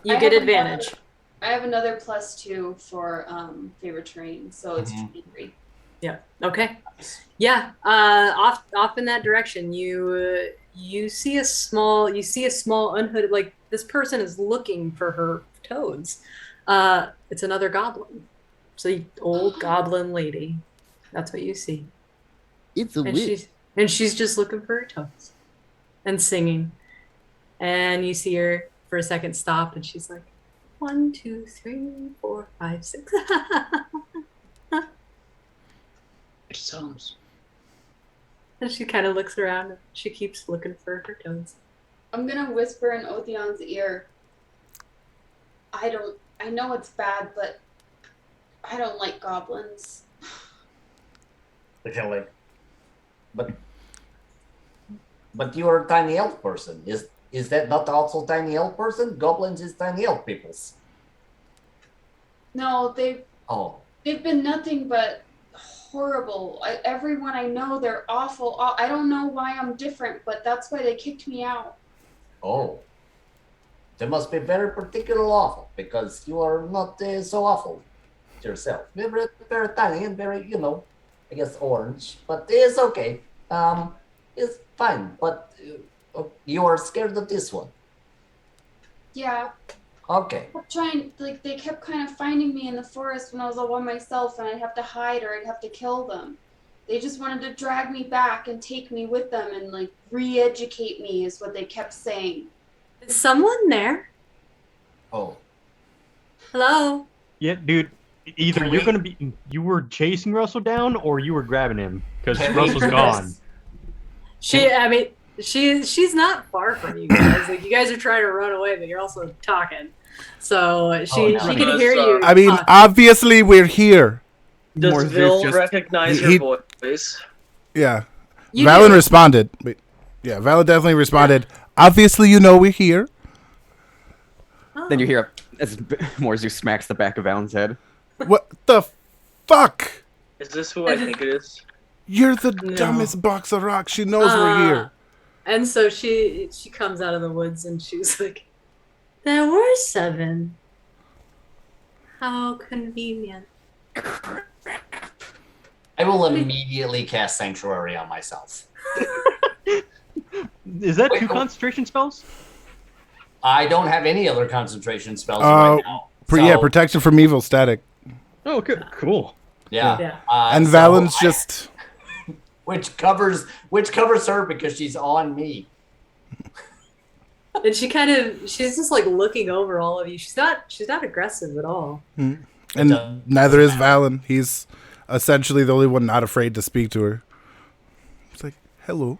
you I get have advantage. I have another +2 for favorite terrain, so it's Mhm. 23. Okay. Yeah. Off in that direction, you see a small unhooded, like this person is looking for her toads. It's another goblin. It's the old goblin lady. That's what you see. It's a And witch. And she's just looking for her toes and singing. And you see her for a second stop, and she's like, 1, 2, 3, 4, 5, 6. It sounds. And she kind of looks around and she keeps looking for her toes. I'm gonna whisper in Otheon's ear. I know it's bad, but I don't like goblins. Okay, like, but you are a tiny elf person. Is that not also tiny elf person? Goblins is tiny elf peoples. No, they've Oh, been nothing but horrible. Everyone I know, they're awful. I don't know why I'm different, but that's why they kicked me out. oh. They must be very particular awful because you are not so awful yourself. Very, very tiny and very, I guess orange, but it's okay. It's fine, but you are scared of this one. Yeah. Okay. They kept kind of finding me in the forest when I was all by myself, and I'd have to hide or I'd have to kill them. They just wanted to drag me back and take me with them and like re-educate me is what they kept saying. Is someone there? Oh. Hello? Yeah, dude. Either Can you're we- gonna be you were chasing Russell down, or you were grabbing him because Can we- Russell's gone. She's not far from you guys. Like you guys are trying to run away, but you're also talking. So she no. can hear you. I mean, obviously we're here. Does Morzuth Vil just- recognize he- her voice? Yeah. You Valen do. responded. Wait. Yeah, Valen definitely responded. Obviously, you know we're here. Oh. Then you hear as Morzu smacks the back of Valen's head. What the fuck? Is this who I think it is? You're the No. dumbest box of rocks. She knows we're here. And so she comes out of the woods and she's like, "There were 7. How convenient." I will immediately cast Sanctuary on myself. Is that Wait, 2 oh. concentration spells? I don't have any other concentration spells right now. Yeah, So, protection from evil static. Oh, good, cool. yeah. Yeah. And So Valen's I- just. which covers her because she's on me. And she's just like looking over all of you. She's not aggressive at all. And doesn't neither is matter. Valen. He's essentially the only one not afraid to speak to her. It's like, hello.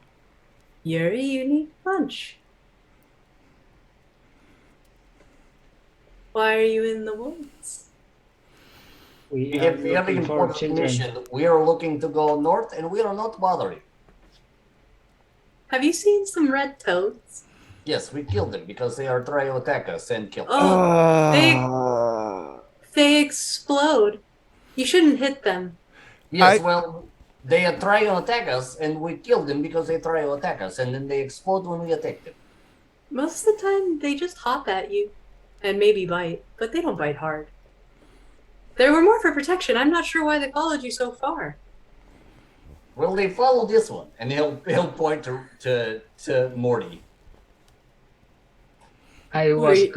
You're a unique bunch. Why are you in the woods? We We are have an looking for important children. mission. We are looking to go north, and we are not bothering. Have you seen some red toads? Yes, we killed them because they are trying to attack us and kill us. Oh, they explode. You shouldn't hit them. Yes, well, they are trying to attack us, and we killed them because they try to attack us, and then they explode when we attack them. Most of the time, they just hop at you and maybe bite, but they don't bite hard. They were more for protection. I'm not sure why they followed you so far. Well, they follow this one, and he'll point to Morty. I Wait.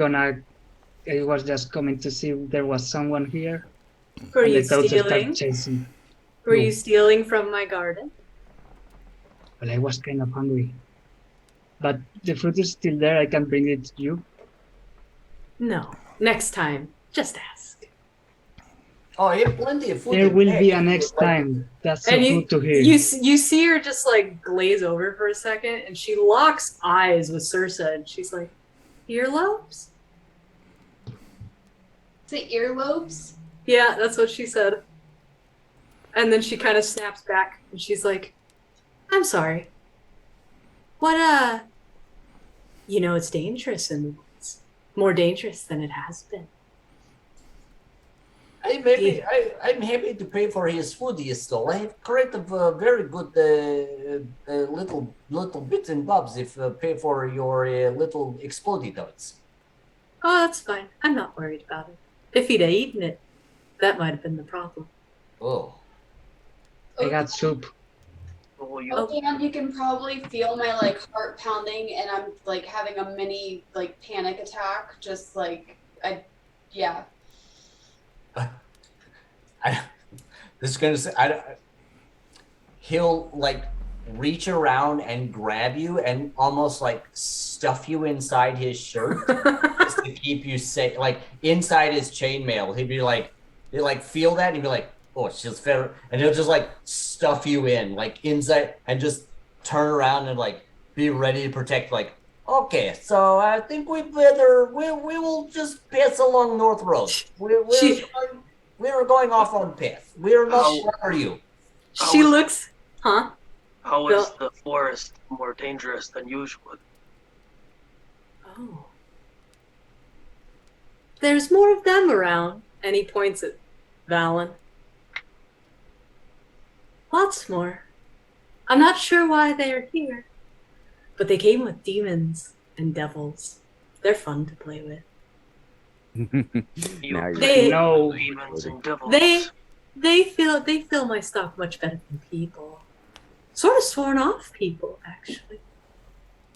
was just coming to see if there was someone here. Were and you the toads stealing? start chasing. Were you No. stealing from my garden? Well, I was kind of hungry. But the fruit is still there. I can bring it to you. No. Next time, just ask. Oh, I have plenty of food. There in will bag. be a next time. That's so And good to hear. you see her just like glaze over for a second, and she locks eyes with Cirsa, and she's like, "Earlobes?" Is it earlobes? Yeah, that's what she said. And then she kind of snaps back, and she's like, "I'm sorry. What, it's dangerous in the woods. More dangerous than it has been." I'm happy to pay for his food he stole. I have created very good little bits and bobs if pay for your little explodey toads. Oh, that's fine. I'm not worried about it. If he'd eaten it, that might have been the problem. Oh, I got soup. Oh, you Okay, and you can probably feel my like heart pounding, and I'm like having a mini like panic attack. Just like yeah. this is gonna say he'll like reach around and grab you and almost like stuff you inside his shirt just to keep you safe, like inside his chainmail. He'd be like, he'd like feel that and he'd be like, oh, she's fair, and he'll just like stuff you in like inside and just turn around and like be ready to protect. Like, okay, so I think we will just pass along North Road. We were going off on path. We are not. Where are you? She looks, huh? How is the forest more dangerous than usual? Oh. There's more of them around. And he points at Valen. Lots more. I'm not sure why they're here, but they came with demons and devils. They're fun to play with. You Now you're- They- No. demons and devils. They fill my stock much better than people. Sort of sworn off people, actually.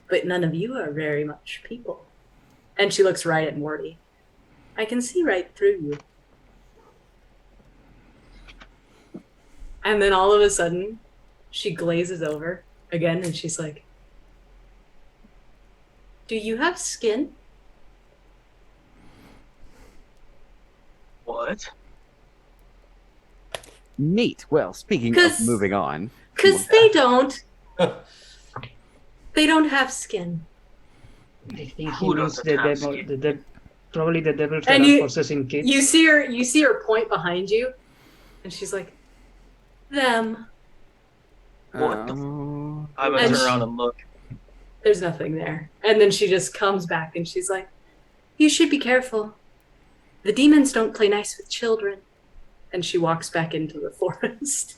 But none of you are very much people. And she looks right at Morty. I can see right through you. And then all of a sudden, she glazes over again and she's like, do you have skin? What? Neat. Well, speaking of 'Cause- moving on, Because they don't. They don't have skin. I think he Who means doesn't the have devil. skin? Probably the devils that And are possessing kids. You see her point behind you, and she's like, them. What the oh, I'm gonna And turn around and look. There's nothing there. And then she just comes back and she's like, you should be careful. The demons don't play nice with children. And she walks back into the forest.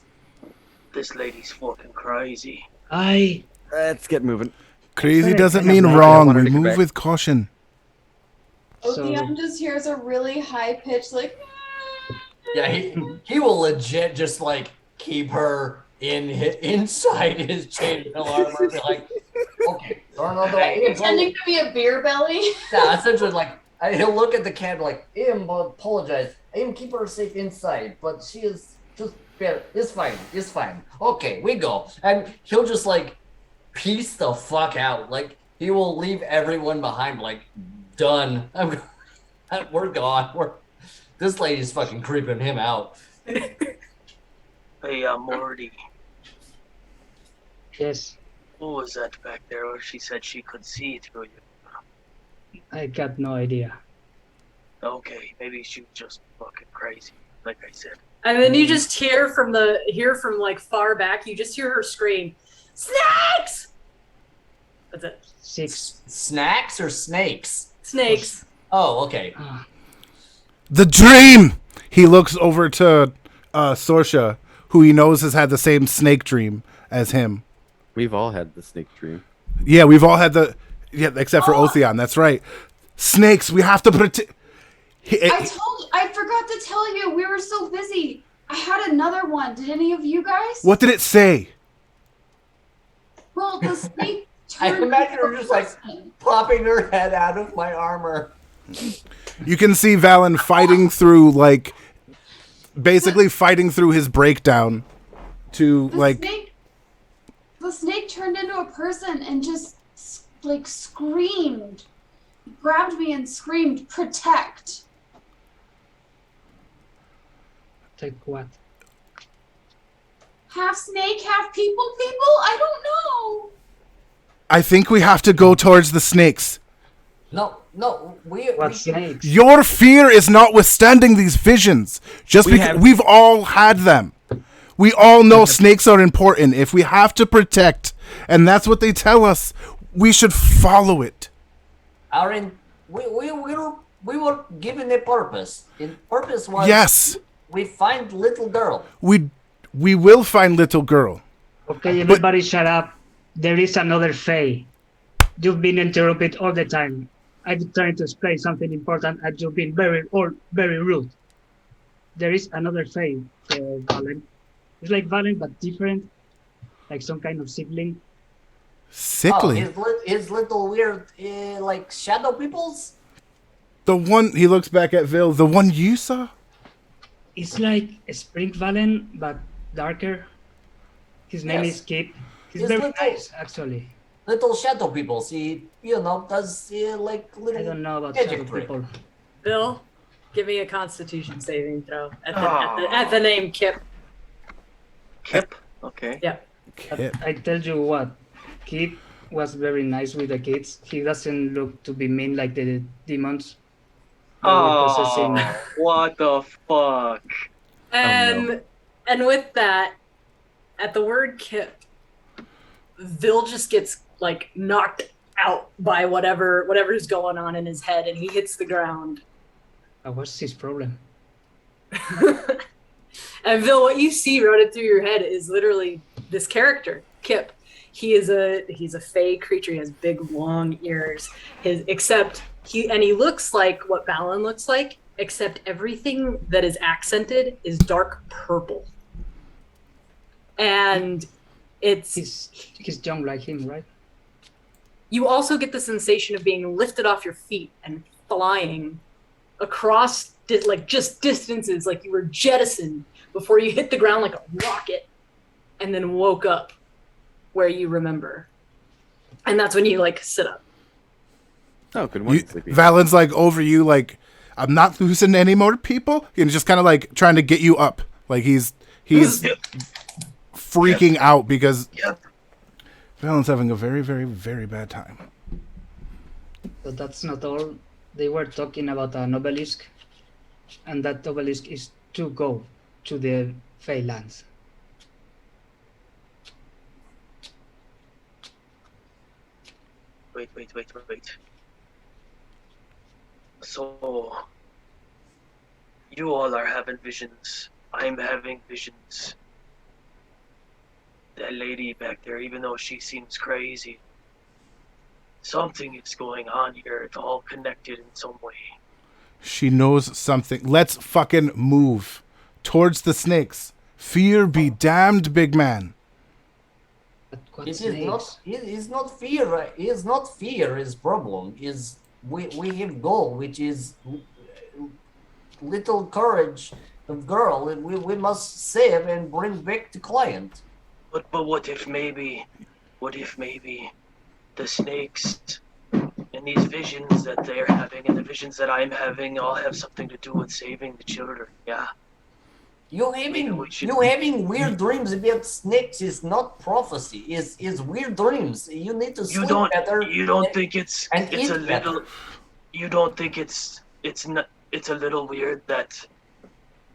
This lady's fucking crazy. let's get moving. Crazy Sorry, doesn't I mean have- I wrong. wanted We to come move back. with caution. So- Otheon just hears a really high pitched like. Yeah, he will legit just like keep her inside his chainmail armor. Be like, okay, turn on the way. Pretending to be a beer belly. Yeah, essentially, like he'll look at the cat like, "Im, apologize. Im, keep her safe inside, but she is just better. It's fine. It's fine. Okay, we go." And he'll just like piece the fuck out. Like he will leave everyone behind. Like, done. We're gone. This lady's fucking creeping him out. Hey, Morty, Yes, what was that back there where she said she could see through you? I got no idea. Okay, maybe she was just fucking crazy, like I said. And then you just hear from like far back, you just hear her scream, snakes! That's it. 6. Snacks or snakes? Snakes. Oh, okay. Ah, The dream! He looks over to Sorsha, who he knows has had the same snake dream as him. We've all had the snake dream. Yeah, we've all had except for Otheon, that's right. Snakes, we have to protect. I forgot to tell you, we were so busy. I had another one. Did any of you guys? What did it say? Well, the snake I turned imagine into her a just like person. popping her head out of my armor. You can see Valen fighting through, like, basically fighting through his breakdown to, The snake turned into a person and just like screamed. He grabbed me and screamed, "Protect!" take what? Half snake, half people. I don't know. I think we have to go towards the snakes. No, we What snakes? Your fear is notwithstanding these visions. Just because we've all had them. We all know snakes are important. If we have to protect, and that's what they tell us, we should follow it. Aaron, we were given a purpose. And purpose was Yes, we find little girl. we will find little girl. Okay, everybody shut up. There is another Fae. You've been interrupted all the time. I've been trying to explain something important and you've been very rude. There is another Fae, Valen. It's like Valen, but different. Like some kind of sibling. Sickly. His little weird like shadow peoples. The one, he looks back at Vil, the one you saw? It's like a Spring Valen, but darker. His name Yes. is Kip. He's He's very little. nice, actually. Little shadow people. See, does like little. I don't know about magic shadow trick. people. Bill, give me a Constitution saving throw at the name Kip. Kip. Okay. Yeah. Kip. I tell you what, Kip was very nice with the kids. He doesn't look to be mean like the demons. that were possessing- Oh, what the fuck? And with that, at the word Kip, Vil just gets like knocked out by whatever's going on in his head, and he hits the ground. What's his problem? And Vil, what you see running through your head is literally this character, Kip. He's a fey creature. He has big long ears. He looks like what Balin looks like, except everything that is accented is dark purple. And he's young like him, right? You also get the sensation of being lifted off your feet and flying across just distances, like you were jettisoned before you hit the ground like a rocket, and then woke up where you remember. And that's when you sit up. Oh, good morning, Sleepy. Valen's over you, I'm not losing any more people, and just kind of trying to get you up. He's freaking out because Valen's having a very, very, very bad time. But that's not all. They were talking about an obelisk, and that obelisk is to go to the Feylands. Wait. So, you all are having visions. I'm having visions. That lady back there, even though she seems crazy, something is going on here. It's all connected in some way. She knows something. Let's fucking move towards the snakes. Fear be damned, big man. But what It is not fear. It is not fear. Is problem. We have goal, which is little courage of girl. We must save and bring back the client. But what if maybe the snakes and these visions that they're having and the visions that I'm having all have something to do with saving the children? Yeah. You having weird dreams about snakes is not prophecy. Is weird dreams. You need to sleep better. You don't think it's a little. Better. You don't think it's a little weird that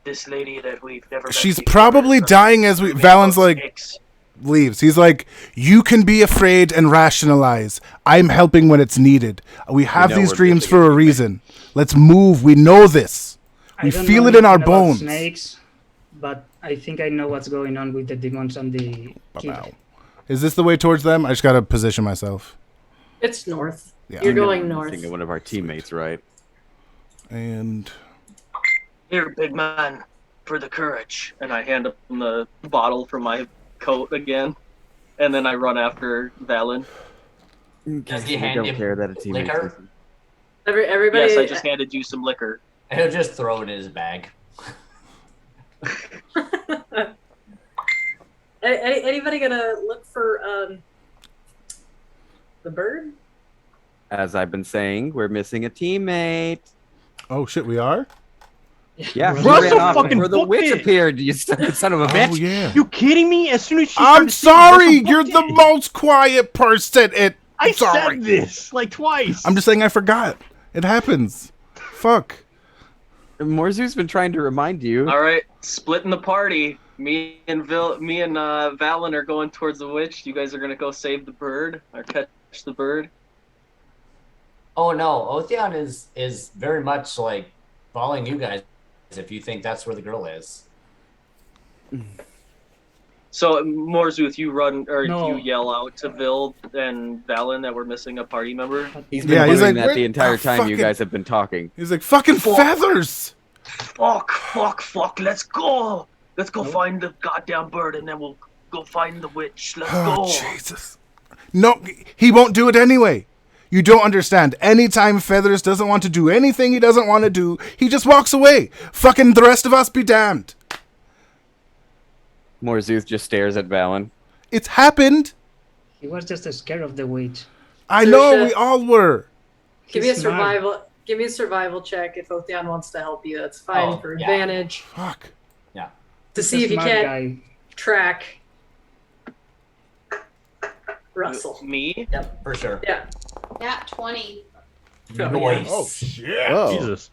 this lady that we've never met She's before probably is dying as Valen's snakes. leaves. He's you can be afraid and rationalize. I'm helping when it's needed. We have these dreams for a reason. Let's move. We know this. We feel it in our bones. Snakes, but I think I know what's going on with the demons and the kid. Is this the way towards them? I just gotta position myself. It's north. Yeah. You're going north. Thinking of one of our teammates, right? And Here, big man, for the courage. And I hand him the bottle from my coat again, and then I run after Valen. Does he I hand don't him care that a teammate. liquor? Everybody. Yes, I just handed you some liquor. And he'll just throw it in his bag. Anybody gonna look for the bird? As I've been saying, we're missing a teammate. oh shit, we are. Yeah, Russell he ran off fucking before the booked witch it. appeared. You son of a bitch. Oh yeah. You kidding me? As soon as she I'm started singing, Russell sorry. booked You're the it. most quiet person. I sorry. said this twice. I'm just saying I forgot. It happens. Fuck. Morzu's been trying to remind you. All right, splitting the party. Me and Valen are going towards the witch. You guys are gonna go save the bird or catch the bird. Oh no, Otheon is very much following you guys if you think that's where the girl is. So Morzuth, you run or No. you yell out to Vil and Valen that we're missing a party member. He's been Yeah, he's doing like, that "Where- the entire time you fucking-" guys have been talking. He's fucking feathers. Fuck! Let's go. Let's go find the goddamn bird, and then we'll go find the witch. Let's Oh go. Jesus. No, he won't do it anyway. You don't understand. Anytime Feathers doesn't want to do anything he doesn't want to do, he just walks away. Fucking the rest of us be damned. Morzuth just stares at Valen. It's happened. He was just scared of the witch. I know, Trisha. we all were. Give me a He's smart. survival. Give me a survival check if Otheon wants to help you. That's fine Oh, for yeah. advantage Fuck. to He's see a if you smart can't guy. track Russell. Me? For sure. Yeah. Nat 20. Noise. Oh, shit. Whoa. Jesus.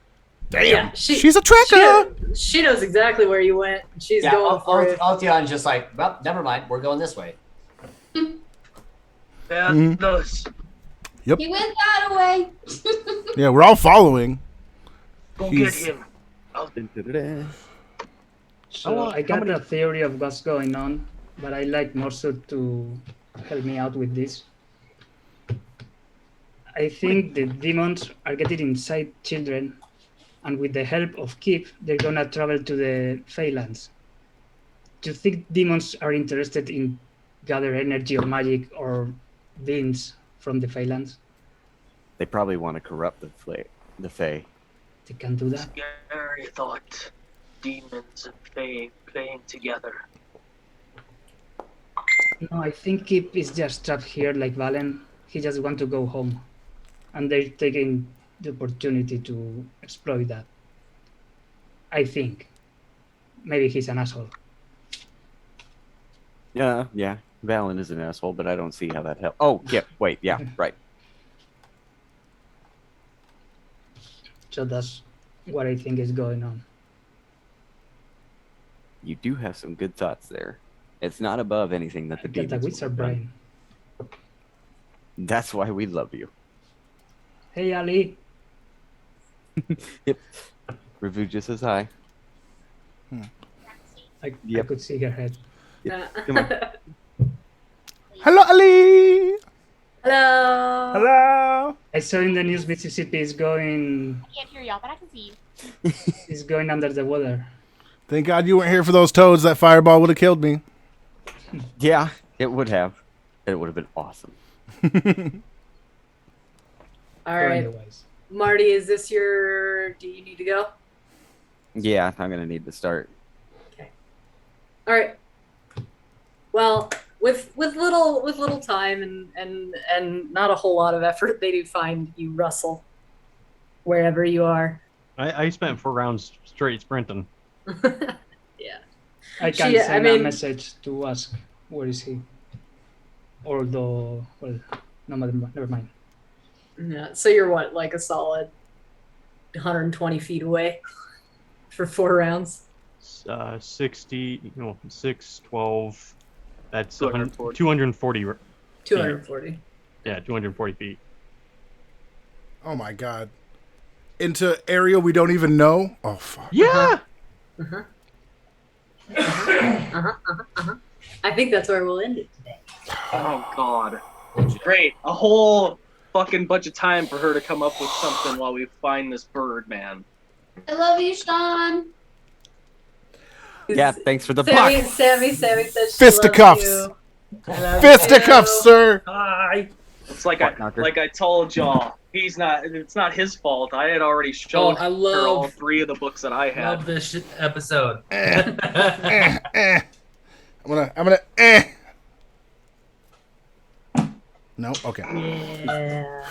Damn. Yeah, She's a tracker. She knows exactly where you went. She's Yeah, going for it. Altion's just like, well, never mind. We're going this way. Yeah, Mhm. those. He went that way. Yeah, we're all following. Go He's- get him. So I got a theory of what's going on, but I like Morso to help me out with this. I think the demons are getting inside children, and with the help of Kip, they're gonna travel to the Feylands. Do you think demons are interested in gather energy or magic or beings from the Feylands? They probably want to corrupt the Fae. They can do that. Scary thought. Demons and Fae playing together. No, I think Kip is just trapped here like Valen. He just want to go home. And they're taking the opportunity to exploit that. I think. Maybe he's an asshole. Yeah. Valen is an asshole, but I don't see how that helps. Oh, yeah. Wait. Yeah. Right. So that's what I think is going on. You do have some good thoughts there. It's not above anything that the Get demons the wizard would have brain. done. That's why we love you. Hey, Ali. Yep. Review just as high. I Yep. could see her head. Come on. Hello, Ali. Hello. Hello. I saw in the news Mississippi is going I can't hear y'all, but I can see you. is going under the water. Thank God you weren't here for those toads. That fireball would have killed me. Yeah, it would have. It would have been awesome. All Or right, anyways. Marty, is this your? Do you need to go? Yeah, I'm gonna need to start. All right. Well, with little time and not a whole lot of effort, they do find you, Russell, wherever you are. I spent 4 rounds straight sprinting. Yeah. I can She- I send mean- a message to ask where is he. Although, well, no, never mind. Yeah. So you're what, like a solid 120 feet away for 4 rounds? 60, 6, 12. That's 240. 240. 240. Yeah, 240 feet. Oh my God. Into area we don't even know. Oh fuck. Yeah. I think that's where we'll end it today. Oh God. Great. A whole fucking bunch of time for her to come up with something while we find this bird, man. I love you, Sean. Yeah, thanks for the Sammy, buck. Sammy says she Fisticuffs. loves you. I love Fisticuffs, you. sir. Hi. It's like Butt knocker. I told y'all. It's not his fault. I had already shown I her all love 3 of the books that I had. this episode. I'm gonna No, okay. Yeah.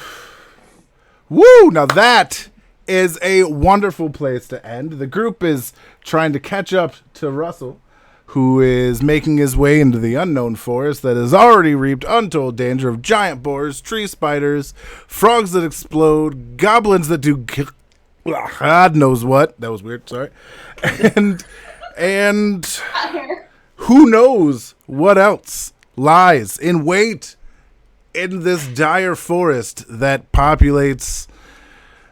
Woo! Now that is a wonderful place to end. The group is trying to catch up to Russell, who is making his way into the unknown forest that has already reaped untold danger of giant boars, tree spiders, frogs that explode, goblins that do God knows what. That was weird, sorry. And who knows what else lies in wait in this dire forest that populates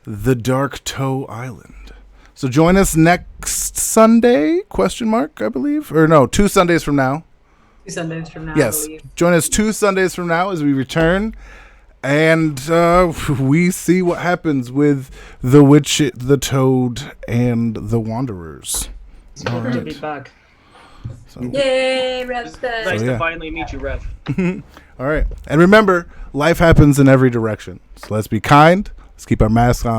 the Dark Toe Island. So join us next Sunday, ? I believe. Or no, 2 Sundays from now. 2 Sundays from now, I Yes. believe. Join us 2 Sundays from now as we return. And we see what happens with the witch, the toad, and the wanderers. All Good to be right. back. So, Yay, Rev said. Nice yeah. to finally meet you, Rev. all right. And remember, life happens in every direction. So let's be kind. Let's keep our masks on.